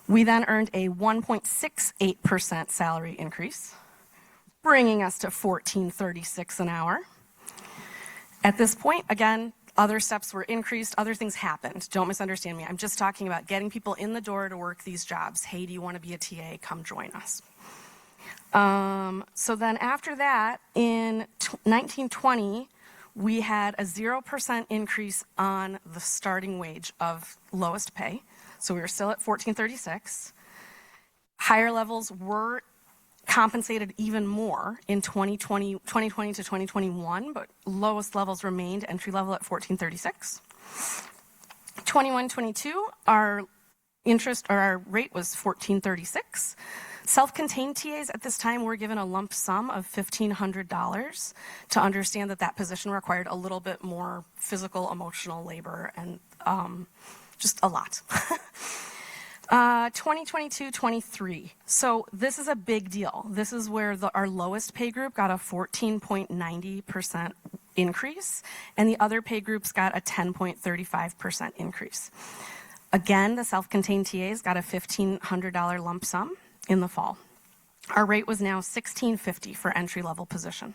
Speaker 13: We then earned a 1.68% salary increase, bringing us to $14.36 an hour. At this point, again, other steps were increased, other things happened. Don't misunderstand me. I'm just talking about getting people in the door to work these jobs. Hey, do you want to be a TA? Come join us. So then after that, in 1920, we had a 0% increase on the starting wage of lowest pay. So we were still at $14.36. Higher levels were compensated even more in 2020 to 2021, but lowest levels remained entry level at $14.36. 21-22, our rate was $14.36. Self-contained TAs at this time were given a lump sum of $1,500 to understand that position required a little bit more physical, emotional labor, and just a lot. 2022-23. So this is a big deal. This is where our lowest pay group got a 14.90% increase, and the other pay groups got a 10.35% increase. Again, the self-contained TAs got a $1,500 lump sum in the fall. Our rate was now $1,650 for entry-level position.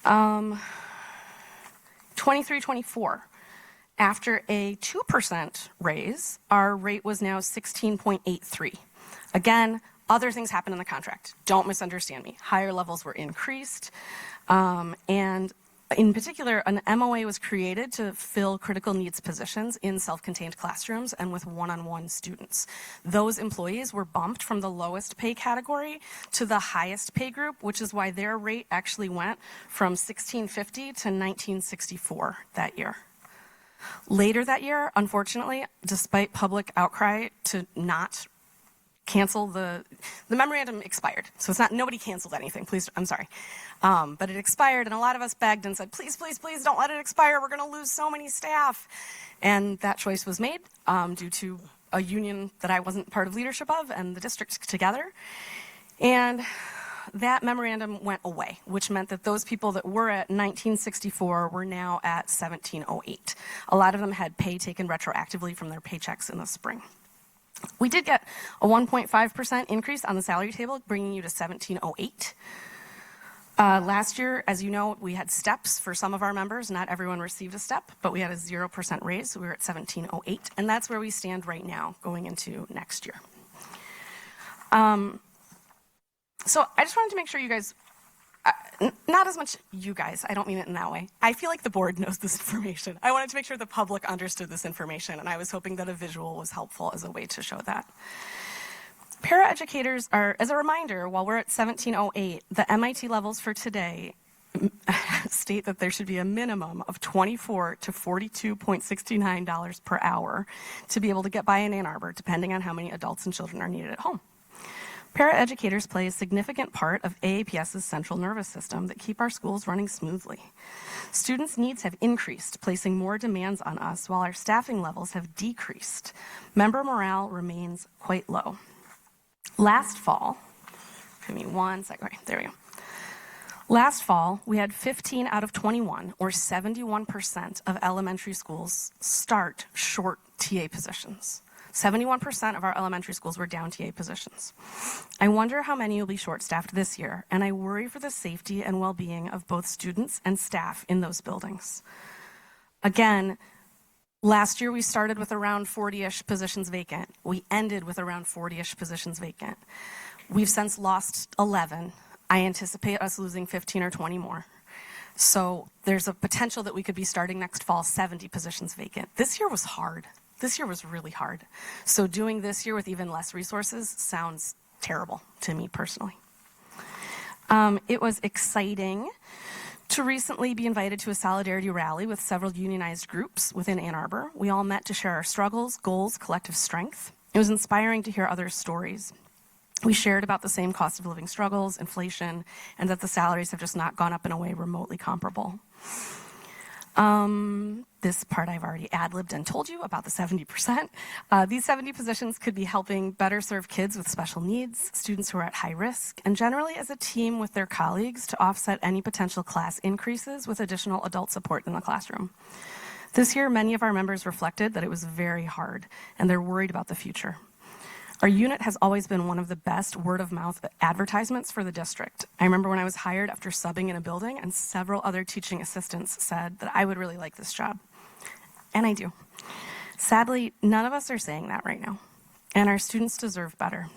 Speaker 13: 23-24. After a 2% raise, our rate was now 16.83. Again, other things happened in the contract. Don't misunderstand me. Higher levels were increased. And in particular, an MOA was created to fill critical needs positions in self-contained classrooms and with one-on-one students. Those employees were bumped from the lowest pay category to the highest pay group, which is why their rate actually went from $1,650 to $1,964 that year. Later that year, unfortunately, despite public outcry to not cancel the memorandum expired. So it's not, nobody canceled anything. Please, I'm sorry. But it expired, and a lot of us begged and said, please, please, please don't let it expire. We're going to lose so many staff. And that choice was made due to a union that I wasn't part of leadership of and the district together. And that memorandum went away, which meant that those people that were at 1964 were now at 1708. A lot of them had pay taken retroactively from their paychecks in the spring. We did get a 1.5% increase on the salary table, bringing you to 1708. Last year, as you know, we had steps for some of our members. Not everyone received a step, but we had a 0% raise, so we were at 1708, and that's where we stand right now going into next year. So I just wanted to make sure you guys, not as much you guys, I don't mean it in that way. I feel like the board knows this information. I wanted to make sure the public understood this information, and I was hoping that a visual was helpful as a way to show that. Paraeducators are, as a reminder, while we're at 1708, the MIT levels for today state that there should be a minimum of $24 to $42.69 per hour to be able to get by in Ann Arbor, depending on how many adults and children are needed at home. Paraeducators play a significant part of AAPS's central nervous system that keep our schools running smoothly. Students' needs have increased, placing more demands on us, while our staffing levels have decreased. Member morale remains quite low. Last fall, give me 1 second, okay, there we go. Last fall, we had 15 out of 21, or 71% of elementary schools start short TA positions. 71% of our elementary schools were down TA positions. I wonder how many will be short-staffed this year, and I worry for the safety and well-being of both students and staff in those buildings. Again, last year we started with around 40-ish positions vacant. We ended with around 40-ish positions vacant. We've since lost 11. I anticipate us losing 15 or 20 more. So there's a potential that we could be starting next fall 70 positions vacant. This year was hard. This year was really hard. So doing this year with even less resources sounds terrible to me personally. It was exciting to recently be invited to a solidarity rally with several unionized groups within Ann Arbor. We all met to share our struggles, goals, collective strength. It was inspiring to hear others' stories. We shared about the same cost of living struggles, inflation, and that the salaries have just not gone up in a way remotely comparable. This part I've already ad-libbed and told you about the 70%. These 70 positions could be helping better serve kids with special needs, students who are at high risk, and generally as a team with their colleagues to offset any potential class increases with additional adult support in the classroom. This year, many of our members reflected that it was very hard, and they're worried about the future. Our unit has always been one of the best word-of-mouth advertisements for the district. I remember when I was hired after subbing in a building and several other teaching assistants said that I would really like this job. And I do. Sadly, none of us are saying that right now, and our students deserve better.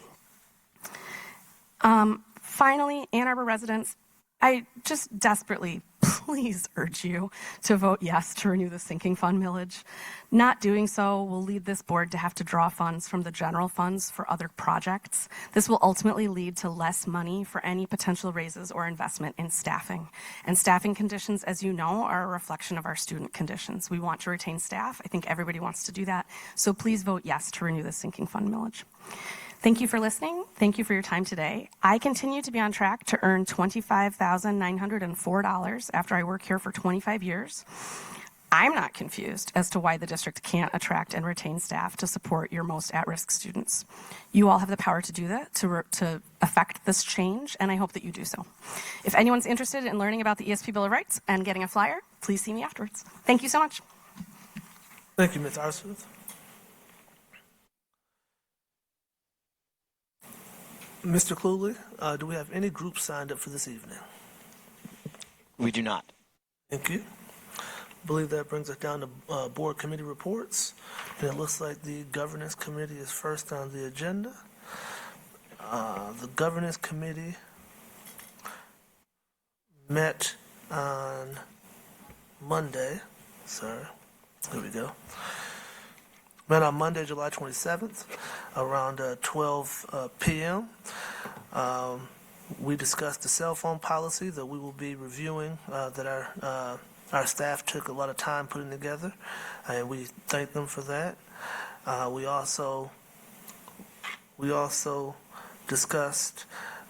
Speaker 13: Finally, Ann Arbor residents, I just desperately please urge you to vote yes to renew the sinking fund millage. Not doing so will lead this board to have to draw funds from the general funds for other projects. This will ultimately lead to less money for any potential raises or investment in staffing. And staffing conditions, as you know, are a reflection of our student conditions. We want to retain staff. I think everybody wants to do that. So please vote yes to renew the sinking fund millage. Thank you for listening. Thank you for your time today. I continue to be on track to earn $25,904 after I work here for 25 years. I'm not confused as to why the district can't attract and retain staff to support your most at-risk students. You all have the power to do that, to affect this change, and I hope that you do so. If anyone's interested in learning about the ESP Bill of Rights and getting a flyer, please see me afterwards. Thank you so much.
Speaker 1: Thank you, Ms. Arsworth. Mr. Cluley, do we have any groups signed up for this evening?
Speaker 2: We do not.
Speaker 1: Thank you. I believe that brings us down to board committee reports. And it looks like the governance committee is first on the agenda. The governance committee met on Monday. Sorry. Here we go. Met on Monday, July 27th, around 12 p.m. We discussed the cell phone policy that we will be reviewing, that our staff took a lot of time putting together, and we thank them for that. We also We also discussed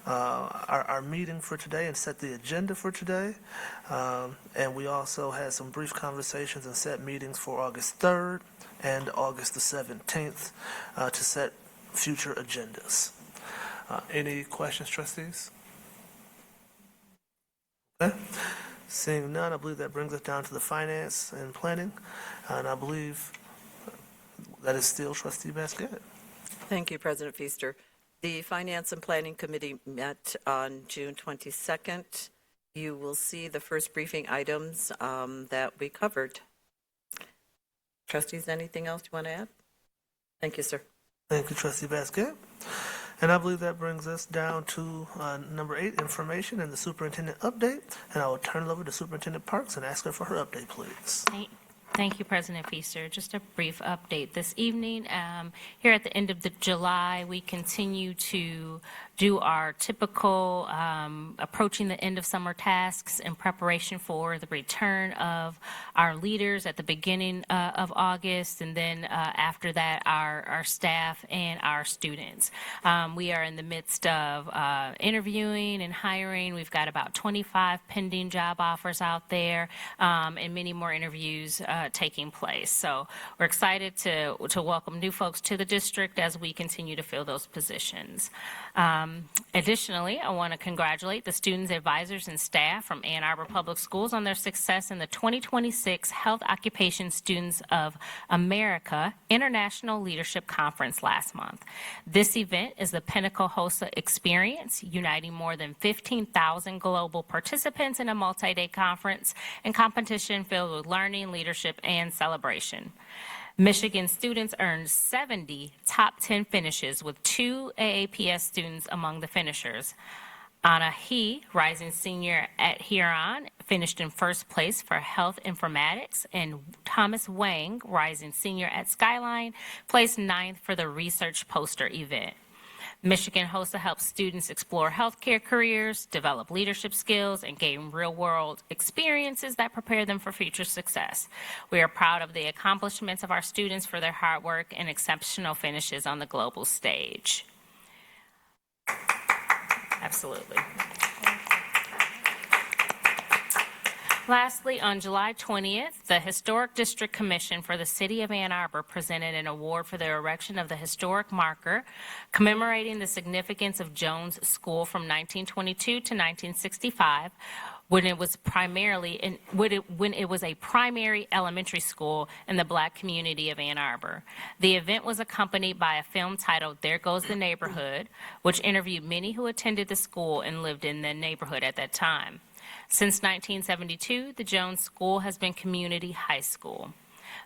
Speaker 1: our meeting for today and set the agenda for today. And we also had some brief conversations and set meetings for August 3rd and August the 17th to set future agendas. Any questions, trustees? Okay. Seeing none, I believe that brings us down to the finance and planning. And I believe that is still Trustee Basket.
Speaker 6: Thank you, President Feaster. The Finance and Planning Committee met on June 22nd. You will see the first briefing items that we covered. Trustees, anything else you want to add? Thank you, sir.
Speaker 1: Thank you, Trustee Basket. And I believe that brings us down to number 8, information and the superintendent update. And I will turn it over to Superintendent Parks and ask her for her update, please.
Speaker 5: Thank you, President Feaster. Just a brief update this evening. Here at the end of July, we continue to do our typical approaching the end of summer tasks in preparation for the return of our leaders at the beginning of August, and then after that, our staff and our students. We are in the midst of interviewing and hiring. We've got about 25 pending job offers out there, and many more interviews taking place. So we're excited to welcome new folks to the district as we continue to fill those positions. Additionally, I want to congratulate the students, advisors, and staff from Ann Arbor Public Schools on their success in the 2026 Health Occupation Students of America International Leadership Conference last month. This event is the Pinnacle HOSA experience, uniting more than 15,000 global participants in a multi-day conference and competition filled with learning, leadership, and celebration. Michigan students earned 70 top 10 finishes, with 2 AAPS students among the finishers. Anna He, rising senior at Huron, finished in first place for health informatics, and Thomas Wang, rising senior at Skyline, placed 9th for the research poster event. Michigan HOSA helps students explore healthcare careers, develop leadership skills, and gain real-world experiences that prepare them for future success. We are proud of the accomplishments of our students for their hard work and exceptional finishes on the global stage. Absolutely. Lastly, on July 20th, the Historic District Commission for the City of Ann Arbor presented an award for the erection of the historic marker commemorating the significance of Jones School from 1922 to 1965, when it was a primary elementary school in the Black community of Ann Arbor. The event was accompanied by a film titled There Goes the Neighborhood, which interviewed many who attended the school and lived in the neighborhood at that time. Since 1972, the Jones School has been community high school.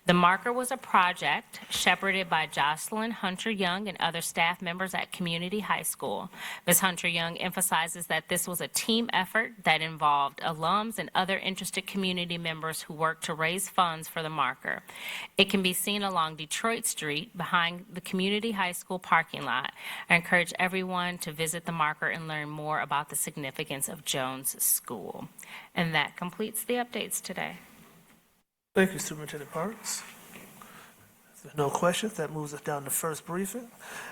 Speaker 5: The marker was a project shepherded by Jocelyn Hunter Young and other staff members at Community High School. Ms. Hunter Young emphasizes that this was a team effort that involved alums and other interested community members who worked to raise funds for the marker. It can be seen along Detroit Street behind the Community High School parking lot. I encourage everyone to visit the marker and learn more about the significance of Jones School. And that completes the updates today.
Speaker 1: Thank you, Superintendent Parks. If there's no questions, that moves us down to first briefing.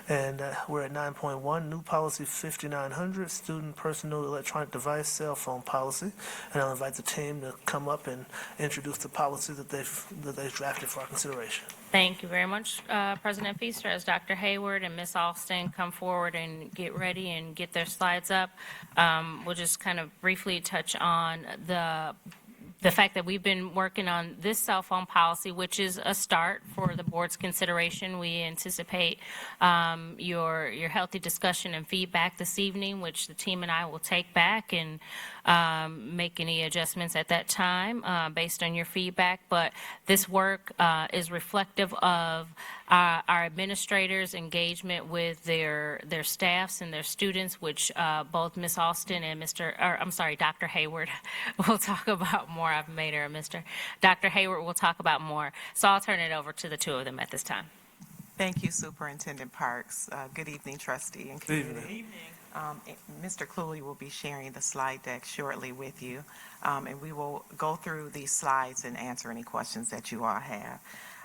Speaker 1: And we're at 9.1, new policy 5900, student personal electronic device cell phone policy. And I'll invite the team to come up and introduce the policy that they've drafted for our consideration.
Speaker 5: Thank you very much, President Feaster. As Dr. Hayward and Ms. Alston come forward and get ready and get their slides up, we'll just kind of briefly touch on the fact that we've been working on this cell phone policy, which is a start for the board's consideration. We anticipate your healthy discussion and feedback this evening, which the team and I will take back and make any adjustments at that time based on your feedback. But this work is reflective of our administrators' engagement with their staffs and their students, which both Ms. Alston and Dr. Hayward will talk about more. I've made her a Mr. Dr. Hayward will talk about more. So I'll turn it over to the two of them at this time.
Speaker 14: Thank you, Superintendent Parks. Good evening, trustee and community. Mr. Cluley will be sharing the slide deck shortly with you, and we will go through these slides and answer any questions that you all have.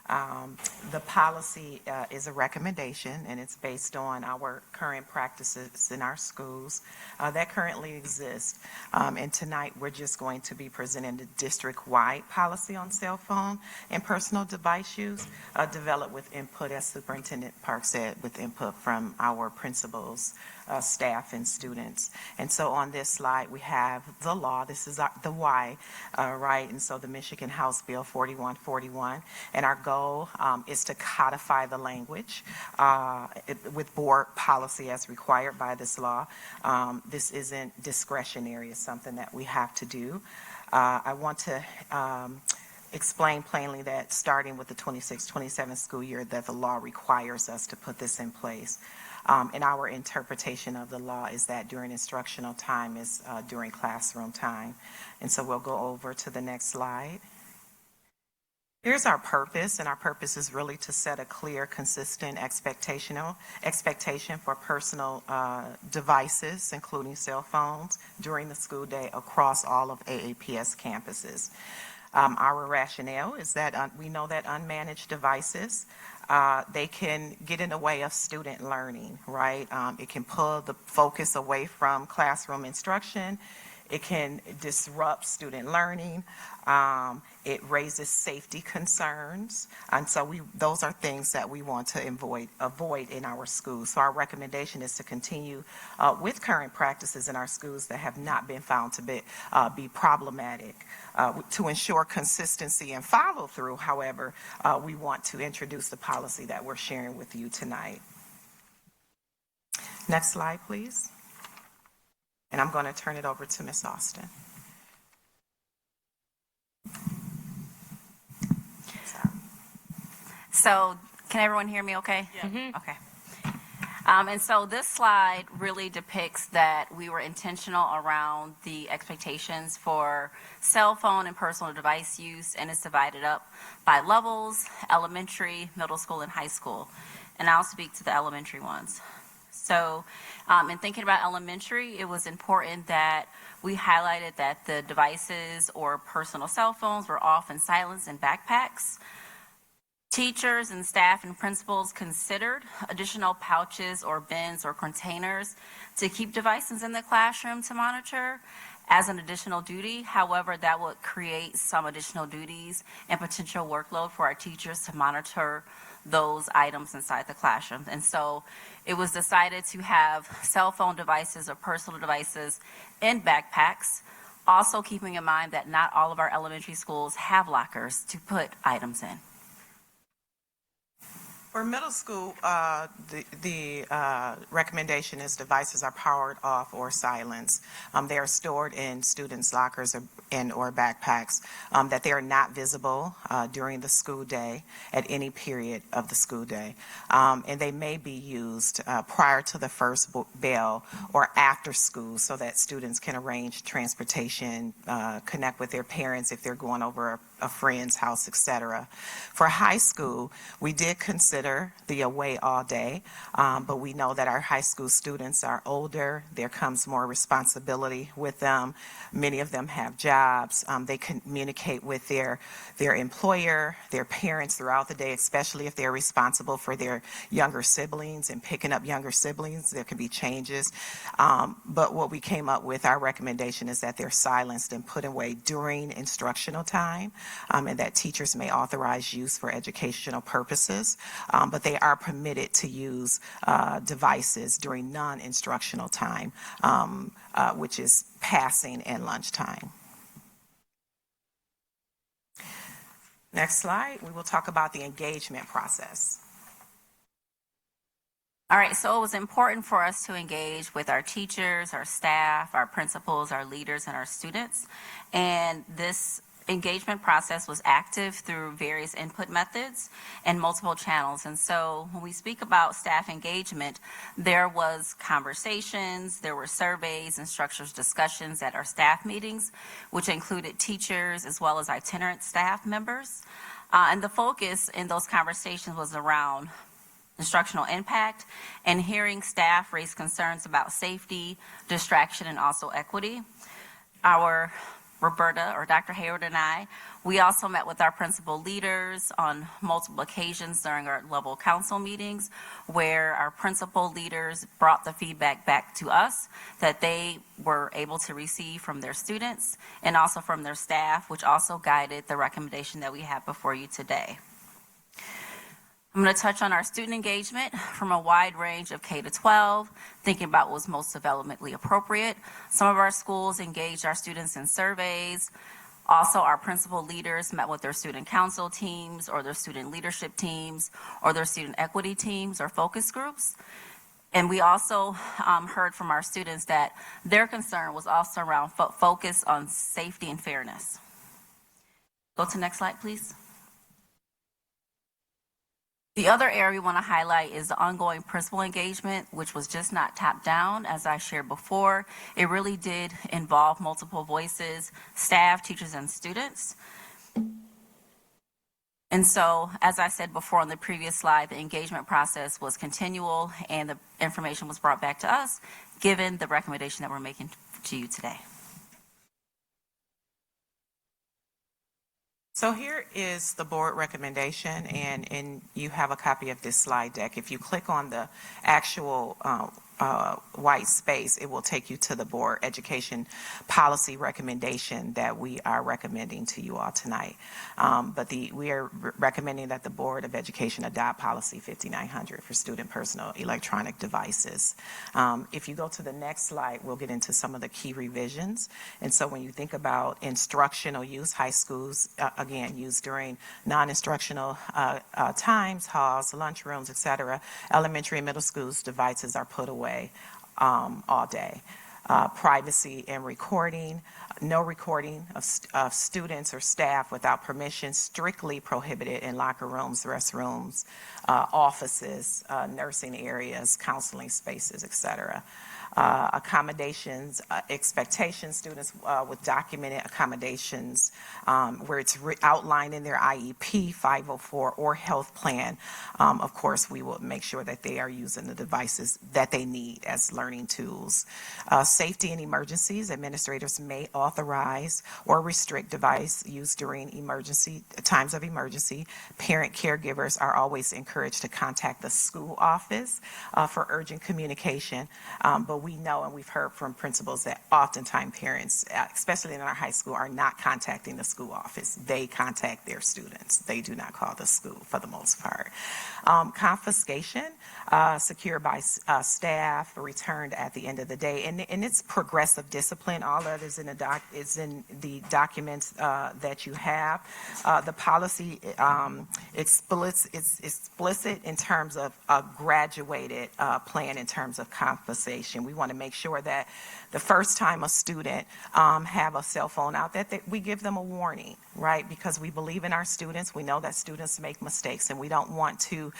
Speaker 14: The policy is a recommendation, and it's based on our current practices in our schools that currently exist. And tonight, we're just going to be presenting the district-wide policy on cell phone and personal device use, developed with input, as Superintendent Park said, with input from our principals, staff, and students. And so on this slide, we have the law. This is the Y, right? And so the Michigan House Bill 4141. And our goal is to codify the language with board policy as required by this law. This isn't discretionary. It's something that we have to do. I want to explain plainly that starting with the 26-27 school year, that the law requires us to put this in place. And our interpretation of the law is that during instructional time is during classroom time. And so we'll go over to the next slide. Here's our purpose, and our purpose is really to set a clear, consistent expectation for personal devices, including cell phones, during the school day across all of AAPS campuses. Our rationale is that we know that unmanaged devices, they can get in the way of student learning, right? It can pull the focus away from classroom instruction. It can disrupt student learning. It raises safety concerns. And so those are things that we want to avoid in our schools. So our recommendation is to continue with current practices in our schools that have not been found to be problematic. To ensure consistency and follow through, however, we want to introduce the policy that we're sharing with you tonight. Next slide, please. And I'm going to turn it over to Ms. Austin.
Speaker 15: So, can everyone hear me okay? Yeah. Okay. And so this slide really depicts that we were intentional around the expectations for cell phone and personal device use, and it's divided up by levels: elementary, middle school, and high school. And I'll speak to the elementary ones. So in thinking about elementary, it was important that we highlighted that the devices or personal cell phones were off and silenced in backpacks. Teachers and staff and principals considered additional pouches or bins or containers to keep devices in the classroom to monitor as an additional duty. However, that would create some additional duties and potential workload for our teachers to monitor those items inside the classroom. And so it was decided to have cell phone devices or personal devices in backpacks, also keeping in mind that not all of our elementary schools have lockers to put items in.
Speaker 14: For middle school, the recommendation is devices are powered off or silenced. They are stored in students' lockers or backpacks, that they are not visible during the school day at any period of the school day. And they may be used prior to the first bell or after school so that students can arrange transportation, connect with their parents if they're going over a friend's house, etc. For high school, we did consider the away all day, but we know that our high school students are older. There comes more responsibility with them. Many of them have jobs. They communicate with their employer, their parents throughout the day, especially if they're responsible for their younger siblings and picking up younger siblings. There can be changes. But what we came up with, our recommendation is that they're silenced and put away during instructional time, and that teachers may authorize use for educational purposes, but they are permitted to use devices during non-instructional time, which is passing and lunchtime. Next slide, we will talk about the engagement process.
Speaker 15: All right, so it was important for us to engage with our teachers, our staff, our principals, our leaders, and our students. And this engagement process was active through various input methods and multiple channels. And so when we speak about staff engagement, there was conversations, there were surveys and structured discussions at our staff meetings, which included teachers as well as itinerant staff members. And the focus in those conversations was around instructional impact and hearing staff raise concerns about safety, distraction, and also equity. Our Roberta or Dr. Hayward and I. We also met with our principal leaders on multiple occasions during our level council meetings, where our principal leaders brought the feedback back to us that they were able to receive from their students and also from their staff, which also guided the recommendation that we have before you today. I'm going to touch on our student engagement from a wide range of K to 12, thinking about what was most developmentally appropriate. Some of our schools engaged our students in surveys. Also, our principal leaders met with their student council teams or their student leadership teams or their student equity teams or focus groups. And we also heard from our students that their concern was also around focus on safety and fairness. Go to the next slide, please. The other area we want to highlight is the ongoing principal engagement, which was just not top down, as I shared before. It really did involve multiple voices, staff, teachers, and students. And so, as I said before on the previous slide, the engagement process was continual and the information was brought back to us, given the recommendation that we're making to you today.
Speaker 14: So here is the board recommendation, and you have a copy of this slide deck. If you click on the actual white space, it will take you to the board education policy recommendation that we are recommending to you all tonight. We are recommending that the Board of Education adopt policy 5900 for student personal electronic devices. If you go to the next slide, we'll get into some of the key revisions. And so when you think about instructional use, high schools, again, used during non-instructional times, halls, lunchrooms, et cetera. Elementary and middle schools, devices are put away all day. Privacy and recording, no recording of students or staff without permission, strictly prohibited in locker rooms, restrooms, offices, nursing areas, counseling spaces, et cetera. Accommodations, expectations, students with documented accommodations where it's outlined in their IEP, 504, or health plan. Of course, we will make sure that they are using the devices that they need as learning tools. Safety and emergencies, administrators may authorize or restrict device use during times of emergency. Parent caregivers are always encouraged to contact the school office for urgent communication, but we know and we've heard from principals that oftentimes parents, especially in our high school, are not contacting the school office. They contact their students. They do not call the school for the most part. Confiscation, secured by staff, returned at the end of the day. And it's progressive discipline. All that is in the documents that you have. The policy explicit in terms of a graduated plan in terms of compensation. We want to make sure that the first time a student have a cell phone out, that we give them a warning, right? Because we believe in our students. We know that students make mistakes, and we don't want to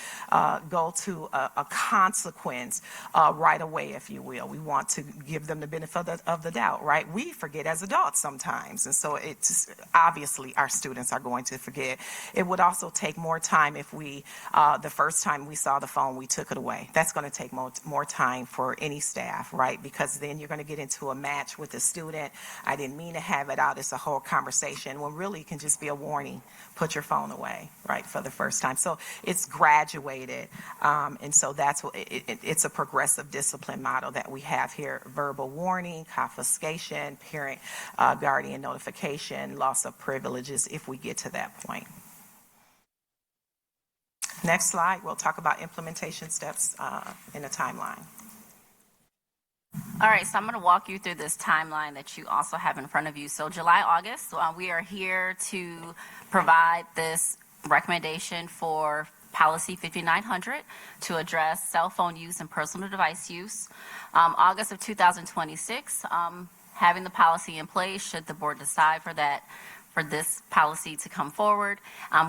Speaker 14: go to a consequence right away, if you will. We want to give them the benefit of the doubt, right? We forget as adults sometimes, and so it's obviously our students are going to forget. It would also take more time if we, the first time we saw the phone, we took it away. That's going to take more time for any staff, right? Because then you're going to get into a match with the student. I didn't mean to have it out. It's a whole conversation. When really it can just be a warning. Put your phone away, right, for the first time. So it's graduated, and so that's what it's a progressive discipline model that we have here: verbal warning, confiscation, parent guardian notification, loss of privileges if we get to that point. Next slide, we'll talk about implementation steps in a timeline.
Speaker 15: All right, so I'm going to walk you through this timeline that you also have in front of you. So July, August, we are here to provide this recommendation for Policy 5900 to address cell phone use and personal device use. August of 2026, having the policy in place, should the board decide for this policy to come forward.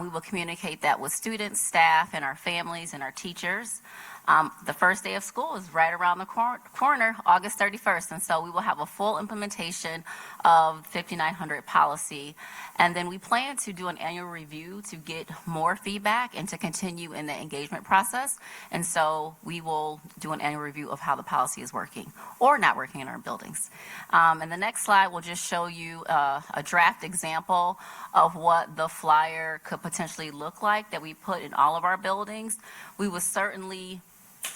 Speaker 15: We will communicate that with students, staff, and our families and our teachers. The first day of school is right around the corner, August 31st, and so we will have a full implementation of 5900 policy. And then we plan to do an annual review to get more feedback and to continue in the engagement process. And so we will do an annual review of how the policy is working or not working in our buildings. And the next slide will just show you a draft example of what the flyer could potentially look like that we put in all of our buildings. We will certainly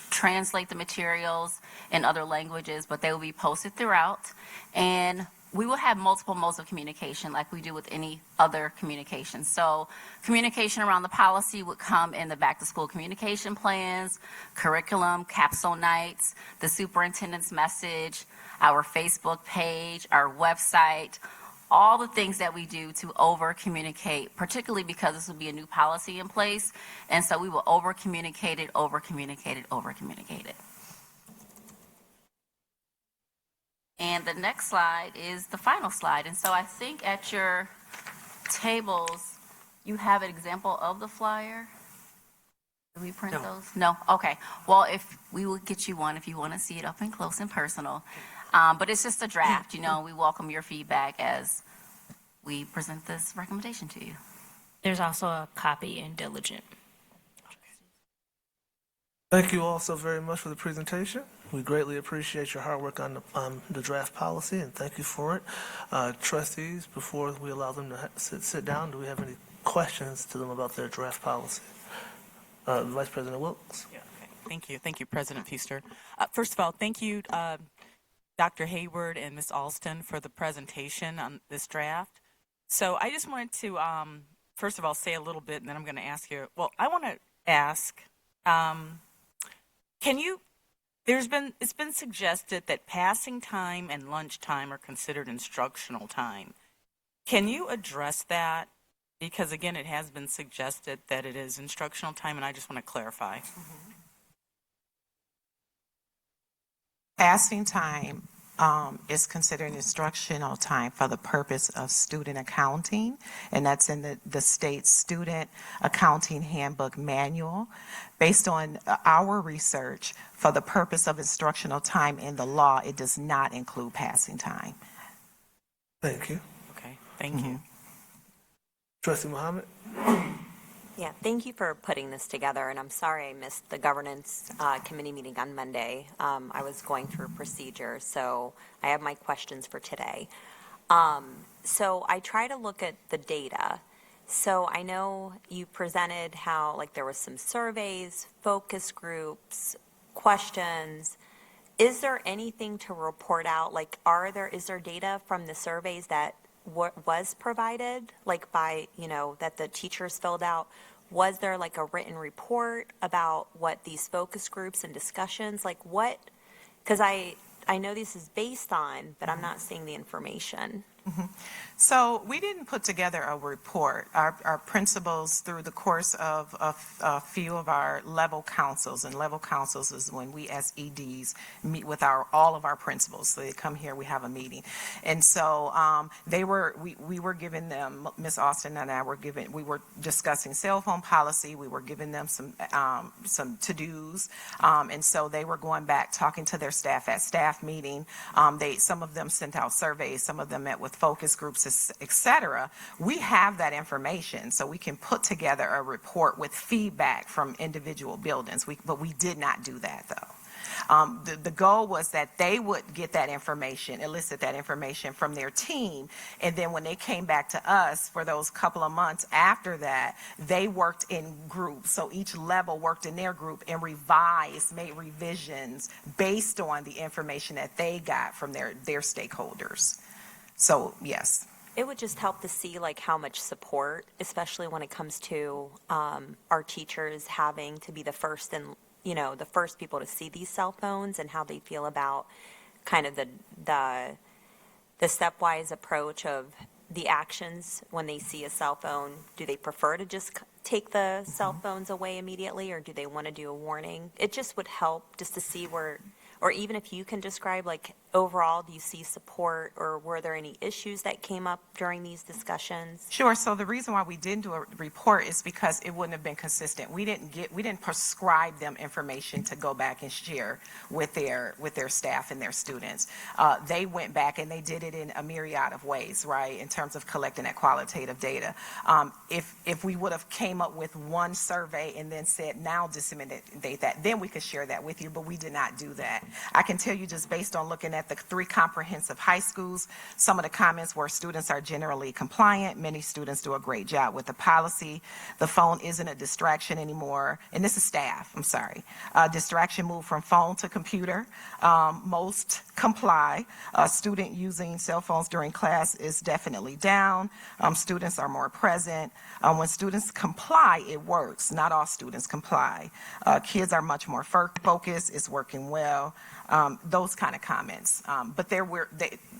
Speaker 15: translate the materials in other languages, but they will be posted throughout. And we will have multiple modes of communication like we do with any other communication. So communication around the policy would come in the back to school communication plans, curriculum, capsule nights, the superintendent's message, our Facebook page, our website, all the things that we do to over communicate, particularly because this will be a new policy in place. And so we will over communicate it, over communicate it, over communicate it. And the next slide is the final slide. And so I think at your tables, you have an example of the flyer. Did we print those? No? Okay. Well, if we will get you one if you want to see it up and close and personal. But it's just a draft, you know, we welcome your feedback as we present this recommendation to you.
Speaker 5: There's also a copy in Diligent.
Speaker 1: Thank you all so very much for the presentation. We greatly appreciate your hard work on the draft policy, and thank you for it. Trustees, before we allow them to sit down, do we have any questions to them about their draft policy? Vice President Wilkes.
Speaker 3: Yeah, okay. Thank you, President Feaster. First of all, thank you, Dr. Hayward and Ms. Alston for the presentation on this draft. So I just wanted to, first of all, say a little bit, and then I'm going to ask you, well, I want to ask, it's been suggested that passing time and lunch time are considered instructional time. Can you address that? Because again, it has been suggested that it is instructional time, and I just want to clarify.
Speaker 14: Passing time is considered instructional time for the purpose of student accounting, and that's in the state student accounting handbook manual. Based on our research, for the purpose of instructional time in the law, it does not include passing time.
Speaker 1: Thank you.
Speaker 3: Okay, thank you.
Speaker 1: Trustee Muhammad?
Speaker 16: Yeah, thank you for putting this together, and I'm sorry I missed the governance committee meeting on Monday. I was going through procedure, so I have my questions for today. So I try to look at the data. So I know you presented how, like, there was some surveys, focus groups, questions. Is there anything to report out? Like, is there data from the surveys that was provided, like by, that the teachers filled out? Was there like a written report about what these focus groups and discussions, like what, because I know this is based on, but I'm not seeing the information.
Speaker 14: So we didn't put together a report. Our principals, through the course of a few of our level councils, and level councils is when we as EDs meet with all of our principals. So they come here, we have a meeting. And so we were giving them, Ms. Austin and I we were discussing cell phone policy. We were giving them some to-dos. And so they were going back, talking to their staff at staff meeting. Some of them sent out surveys, some of them met with focus groups, etc. We have that information, so we can put together a report with feedback from individual buildings. But we did not do that, though. The goal was that they would get that information, elicit that information from their team, and then when they came back to us for those couple of months after that, they worked in groups. So each level worked in their group and made revisions based on the information that they got from their stakeholders. So, yes.
Speaker 16: It would just help to see like how much support, especially when it comes to our teachers having to be the first the first people to see these cell phones, and how they feel about kind of the stepwise approach of the actions when they see a cell phone. Do they prefer to just take the cell phones away immediately, or do they want to do a warning? It just would help just to see where, or even if you can describe like overall, do you see support, or were there any issues that came up during these discussions?
Speaker 14: Sure. So the reason why we didn't do a report is because it wouldn't have been consistent. We didn't prescribe them information to go back and share with their staff and their students. They went back and they did it in a myriad of ways, right, in terms of collecting that qualitative data. If we would have came up with one survey and then said, now disseminate that, then we could share that with you, but we did not do that. I can tell you, just based on looking at the 3 comprehensive high schools, some of the comments were students are generally compliant. Many students do a great job with the policy. The phone isn't a distraction anymore. And this is staff, I'm sorry. Distraction moved from phone to computer. Most comply. Student using cell phones during class is definitely down. Students are more present. When students comply, it works. Not all students comply. Kids are much more focused. It's working well. Those kind of comments. But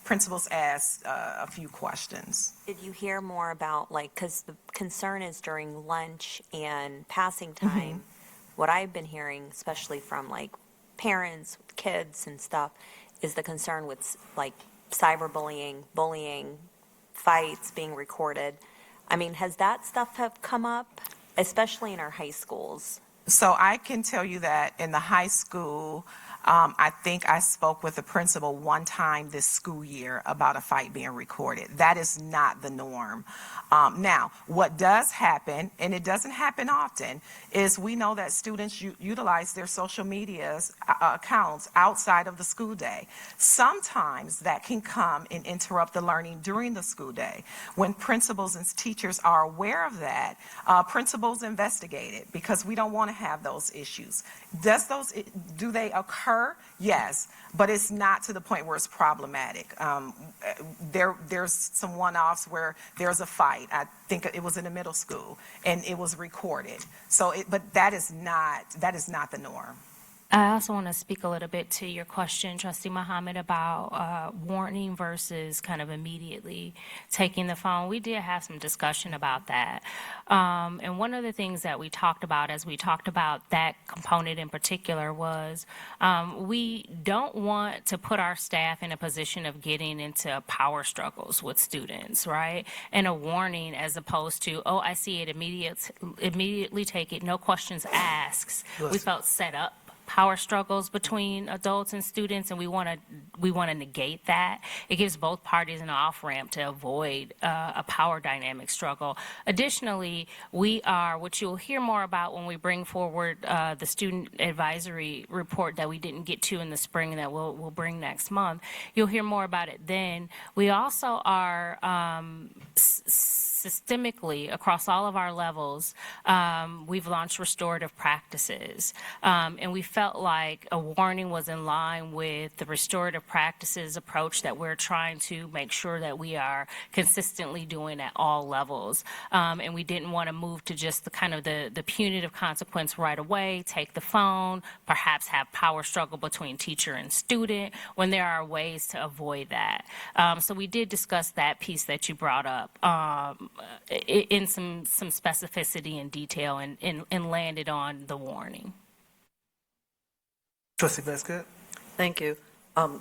Speaker 14: principals asked a few questions.
Speaker 16: Did you hear more about, like, because the concern is during lunch and passing time, what I've been hearing, especially from, like, parents, kids and stuff, is the concern with, like, cyberbullying, bullying, fights being recorded. I mean, has that stuff have come up, especially in our high schools?
Speaker 14: So I can tell you that in the high school, I think I spoke with the principal one time this school year about a fight being recorded. That is not the norm. Now, what does happen, and it doesn't happen often, is we know that students utilize their social media accounts outside of the school day. Sometimes that can come and interrupt the learning during the school day. When principals and teachers are aware of that, principals investigate it because we don't want to have those issues. Do they occur? Yes, but it's not to the point where it's problematic. There's some one-offs where there's a fight. I think it was in a middle school, and it was recorded. But that is not the norm.
Speaker 5: I also want to speak a little bit to your question, Trustee Muhammad, about warning versus kind of immediately taking the phone. We did have some discussion about that. And one of the things that we talked about as we talked about that component in particular was we don't want to put our staff in a position of getting into power struggles with students, right? And a warning as opposed to, oh, I see it, immediately take it, no questions asked. We felt set up power struggles between adults and students, and we want to negate that. It gives both parties an off-ramp to avoid a power dynamic struggle. Additionally, what you'll hear more about when we bring forward the student advisory report that we didn't get to in the spring that we'll bring next month. You'll hear more about it then. We also are systemically across all of our levels, we've launched restorative practices, and we felt like a warning was in line with the restorative practices approach that we're trying to make sure that we are consistently doing at all levels. And we didn't want to move to just the punitive consequence right away, take the phone, perhaps have power struggle between teacher and student when there are ways to avoid that. So we did discuss that piece that you brought up in some specificity and detail and landed on the warning.
Speaker 1: Trustee Basket?
Speaker 6: Thank you.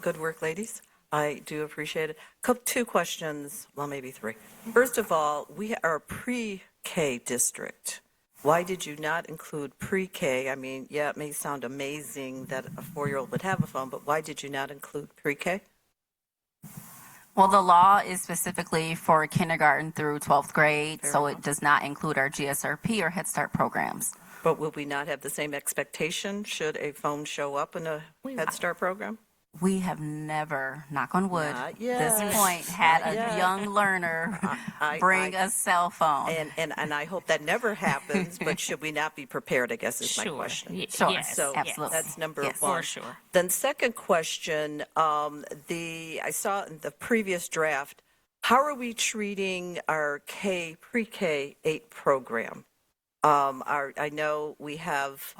Speaker 6: Good work, ladies. I do appreciate it. 2 questions, well, maybe 3. First of all, we are a pre-K district. Why did you not include pre-K? I mean, yeah, it may sound amazing that a 4-year-old would have a phone, but why did you not include pre-K?
Speaker 15: Well, the law is specifically for kindergarten through 12th grade, so it does not include our GSRP or Head Start programs.
Speaker 6: But will we not have the same expectation should a phone show up in a Head Start program?
Speaker 15: We have never, knock on wood,
Speaker 6: Not
Speaker 15: at
Speaker 6: yet.
Speaker 15: this point, had
Speaker 6: Not
Speaker 15: a
Speaker 6: yet.
Speaker 15: young learner bring a cell phone.
Speaker 6: And I hope that never happens, but should we not be prepared, I guess is my question.
Speaker 15: Sure,
Speaker 6: Yes, so
Speaker 15: absolutely.
Speaker 6: that's number
Speaker 15: Yes.
Speaker 6: 1.
Speaker 5: For sure.
Speaker 6: Then second question, I saw in the previous draft, how are we treating our pre-K 8 program? I know we have,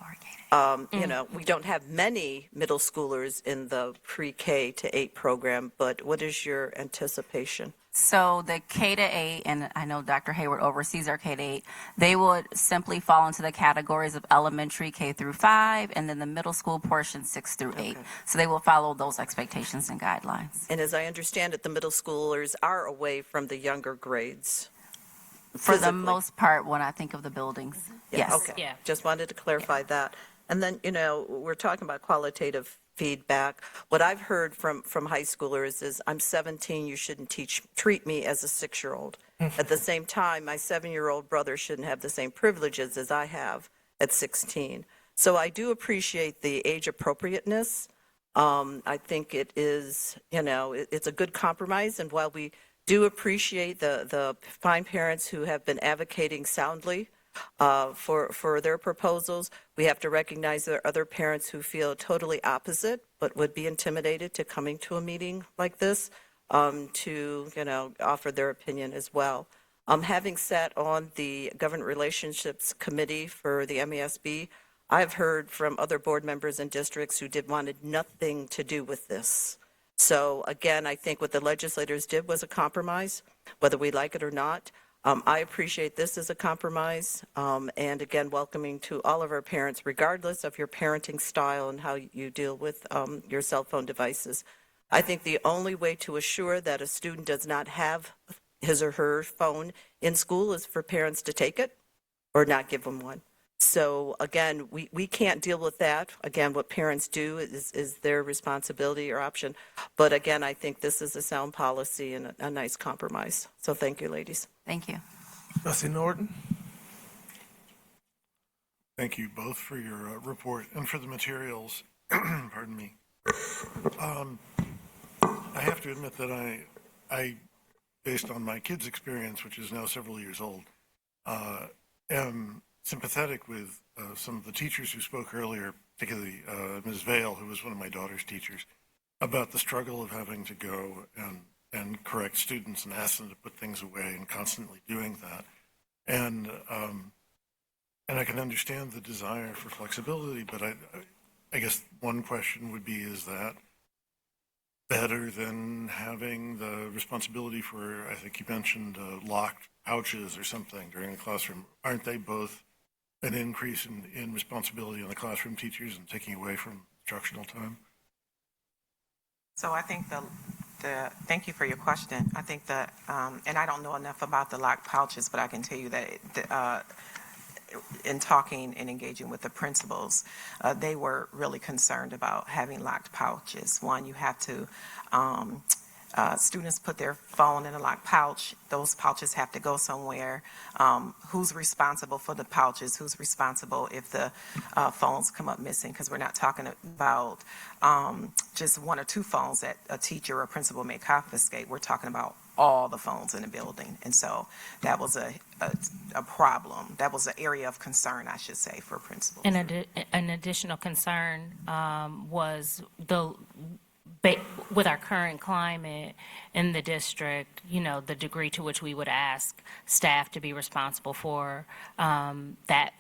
Speaker 6: we don't have many middle schoolers in the pre-K to 8 program, but what is your anticipation?
Speaker 15: So the K to 8, and I know Dr. Hayward oversees our K to 8, they would simply fall into the categories of elementary K through 5, and then the middle school portion 6 through 8. So they will follow those expectations and guidelines.
Speaker 6: And as I understand it, the middle schoolers are away from the younger grades.
Speaker 15: For the
Speaker 6: physically.
Speaker 15: most part, when I think of the buildings, yes.
Speaker 6: Okay.
Speaker 5: Yeah.
Speaker 6: Just wanted to clarify that. And then, we're talking about qualitative feedback. What I've heard from high schoolers is, I'm 17, you shouldn't treat me as a 6-year-old. At the same time, my 7-year-old brother shouldn't have the same privileges as I have at 16. So I do appreciate the age appropriateness. I think it is, it's a good compromise. And while we do appreciate the fine parents who have been advocating soundly for their proposals, we have to recognize there are other parents who feel totally opposite, but would be intimidated to coming to a meeting like this to, offer their opinion as well. Having sat on the Government Relationships Committee for the MESB, I've heard from other board members and districts who wanted nothing to do with this. So again, I think what the legislators did was a compromise, whether we like it or not. I appreciate this as a compromise, and again, welcoming to all of our parents, regardless of your parenting style and how you deal with your cell phone devices. I think the only way to assure that a student does not have his or her phone in school is for parents to take it or not give them one. So again, we can't deal with that. Again, what parents do is their responsibility or option. But again, I think this is a sound policy and a nice compromise. So thank you, ladies.
Speaker 15: Thank you.
Speaker 1: Trustee Norton?
Speaker 17: Thank you both for your report and for the materials. Pardon me. I have to admit that I, based on my kids' experience, which is now several years old, am sympathetic with some of the teachers who spoke earlier, particularly Ms. Vale, who was one of my daughter's teachers, about the struggle of having to go and correct students and ask them to put things away and constantly doing that. And I can understand the desire for flexibility, but I guess one question would be, is that better than having the responsibility for, I think you mentioned, locked pouches or something during the classroom? Aren't they both an increase in responsibility on the classroom teachers and taking away from instructional time?
Speaker 14: So I think thank you for your question. I think that, and I don't know enough about the locked pouches, but I can tell you that in talking and engaging with the principals, they were really concerned about having locked pouches. One, you have to, students put their phone in a locked pouch. Those pouches have to go somewhere. Who's responsible for the pouches? Who's responsible if the phones come up missing? Because we're not talking about just one or two phones that a teacher or a principal may confiscate. We're talking about all the phones in the building. And so that was a problem. That was an area of concern, I should say, for principals.
Speaker 5: And an additional concern was with our current climate in the district, the degree to which we would ask staff to be responsible for that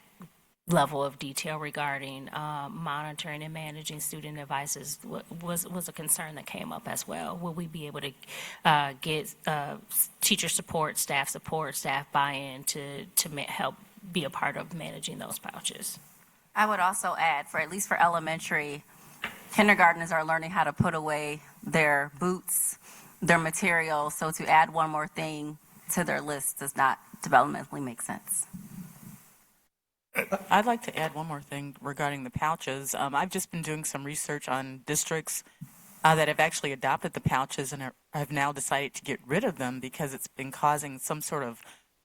Speaker 5: level of detail regarding monitoring and managing student devices was a concern that came up as well. Will we be able to get teacher support, staff buy-in to help be a part of managing those pouches?
Speaker 15: I would also add, at least for elementary, kindergartners are learning how to put away their boots, their materials. So to add one more thing to their list does not developmentally make sense.
Speaker 3: I'd like to add one more thing regarding the pouches. I've just been doing some research on districts that have actually adopted the pouches and have now decided to get rid of them because it's been causing some sort of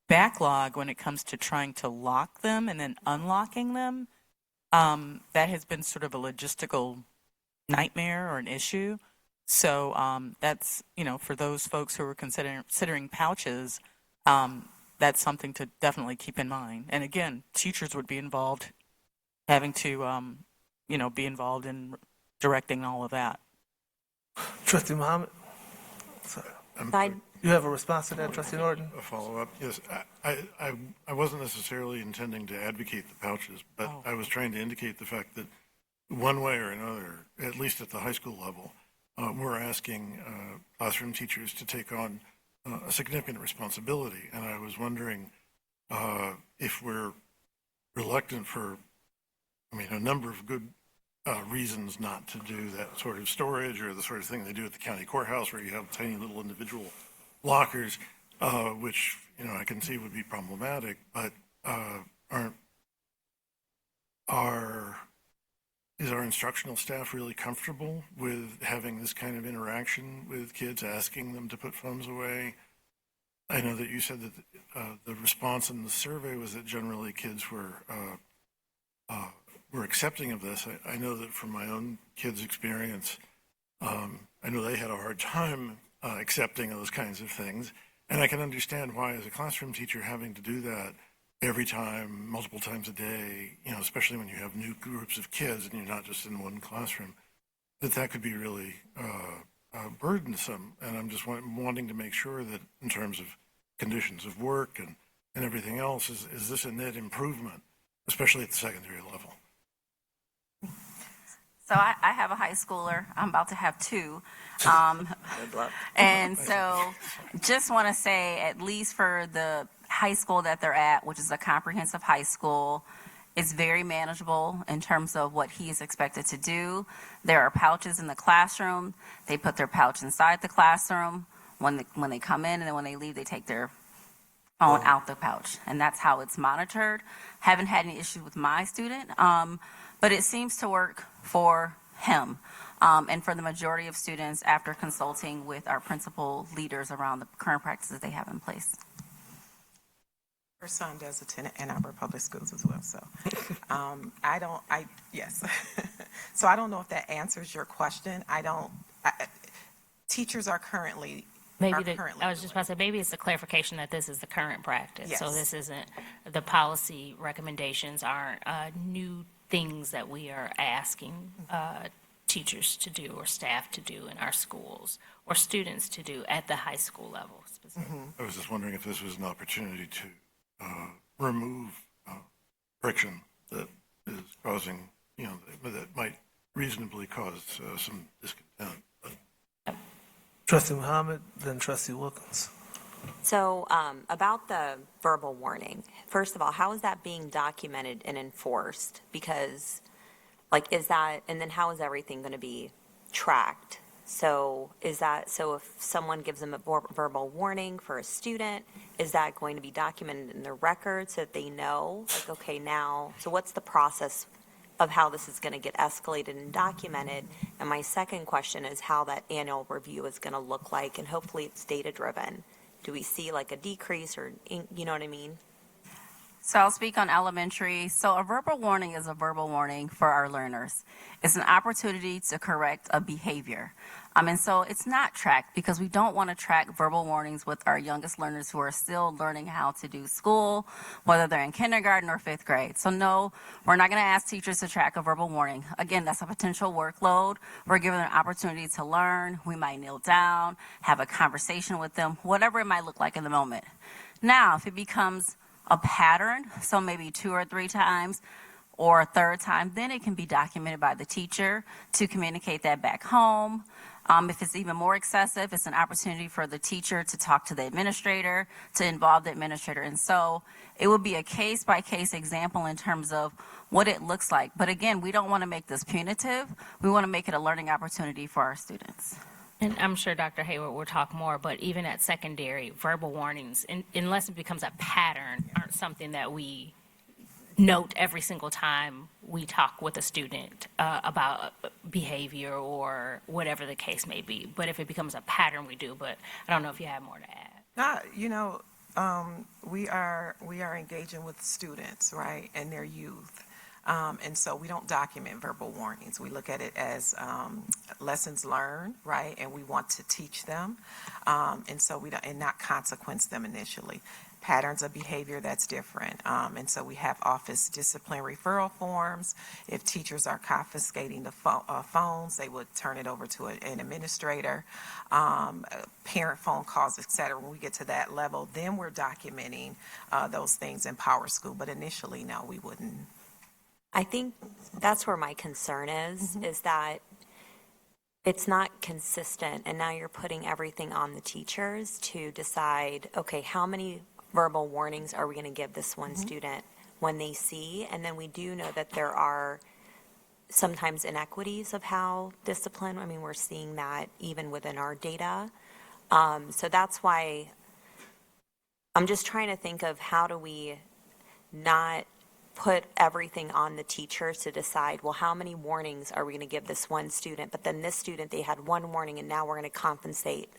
Speaker 3: backlog when it comes to trying to lock them and then unlocking them. That has been sort of a logistical nightmare or an issue. So that's, for those folks who are considering pouches, that's something to definitely keep in mind. And again, teachers would be involved, having to, be involved in directing all of that.
Speaker 1: Trustee Muhammad? You have a response to that, Trustee Norton?
Speaker 17: A follow-up, yes. I wasn't necessarily intending to advocate the pouches, but I was trying to indicate the fact that one way or another, at least at the high school level, we're asking classroom teachers to take on a significant responsibility. And I was wondering if we're reluctant for, a number of good reasons not to do that sort of storage or the sort of thing they do at the county courthouse where you have tiny little individual lockers, which, I can see would be problematic, but is our instructional staff really comfortable with having this kind of interaction with kids, asking them to put phones away? I know that you said that the response in the survey was that generally kids were accepting of this. I know that from my own kids' experience, I know they had a hard time accepting those kinds of things. And I can understand why, as a classroom teacher, having to do that every time, multiple times a day, especially when you have new groups of kids and you're not just in one classroom, that could be really burdensome. And I'm just wanting to make sure that in terms of conditions of work and everything else, is this a net improvement, especially at the secondary level?
Speaker 15: So I have a high schooler. I'm about to have two. And so just want to say, at least for the high school that they're at, which is a comprehensive high school, it's very manageable in terms of what he is expected to do. There are pouches in the classroom. They put their pouch inside the classroom. When they come in, and then when they leave, they take their phone out the pouch. And that's how it's monitored. Haven't had any issue with my student, but it seems to work for him. And for the majority of students, after consulting with our principal leaders around the current practices they have in place.
Speaker 14: Her son does attend Ann Arbor Public Schools as well, so yes. So I don't know if that answers your question. Teachers are currently
Speaker 5: I was just about to say, maybe it's a clarification that this is the current practice.
Speaker 14: Yes.
Speaker 5: So this isn't, the policy recommendations aren't new things that we are asking teachers to do or staff to do in our schools or students to do at the high school level specifically.
Speaker 17: I was just wondering if this was an opportunity to remove friction that is causing, that might reasonably cause some discontent.
Speaker 1: Trustee Muhammad, then Trustee Wilkins.
Speaker 16: So about the verbal warning, first of all, how is that being documented and enforced? Because, is that, and then how is everything going to be tracked? So if someone gives them a verbal warning for a student, is that going to be documented in their records so that they know, okay, now, so what's the process of how this is going to get escalated and documented? And my second question is how that annual review is going to look like, and hopefully it's data-driven. Do we see a decrease or, you know what I mean?
Speaker 15: So I'll speak on elementary. So a verbal warning is a verbal warning for our learners. It's an opportunity to correct a behavior. And so it's not tracked because we don't want to track verbal warnings with our youngest learners who are still learning how to do school, whether they're in kindergarten or fifth grade. So no, we're not going to ask teachers to track a verbal warning. Again, that's a potential workload. We're giving them an opportunity to learn. We might kneel down, have a conversation with them, whatever it might look like in the moment. Now, if it becomes a pattern, so maybe 2 or 3 times, or a third time, then it can be documented by the teacher to communicate that back home. If it's even more excessive, it's an opportunity for the teacher to talk to the administrator, to involve the administrator. And so it would be a case-by-case example in terms of what it looks like. But again, we don't want to make this punitive. We want to make it a learning opportunity for our students.
Speaker 5: And I'm sure Dr. Hayward will talk more, but even at secondary, verbal warnings, unless it becomes a pattern, aren't something that we note every single time we talk with a student about behavior or whatever the case may be. But if it becomes a pattern, we do. But I don't know if you have more to add.
Speaker 14: We are engaging with students, right, and their youth. And so we don't document verbal warnings. We look at it as lessons learned, right, and we want to teach them. And so we don't, and not consequence them initially. Patterns of behavior, that's different. And so we have office discipline referral forms. If teachers are confiscating the phones, they would turn it over to an administrator. Parent phone calls, et cetera. When we get to that level, then we're documenting those things in PowerSchool. But initially, no, we wouldn't.
Speaker 16: I think that's where my concern is that it's not consistent, and now you're putting everything on the teachers to decide, okay, how many verbal warnings are we going to give this one student when they see? And then we do know that there are sometimes inequities of how discipline, I mean, we're seeing that even within our data. So that's why I'm just trying to think of how do we not put everything on the teachers to decide, well, how many warnings are we going to give this one student? But then this student, they had one warning and now we're going to compensate,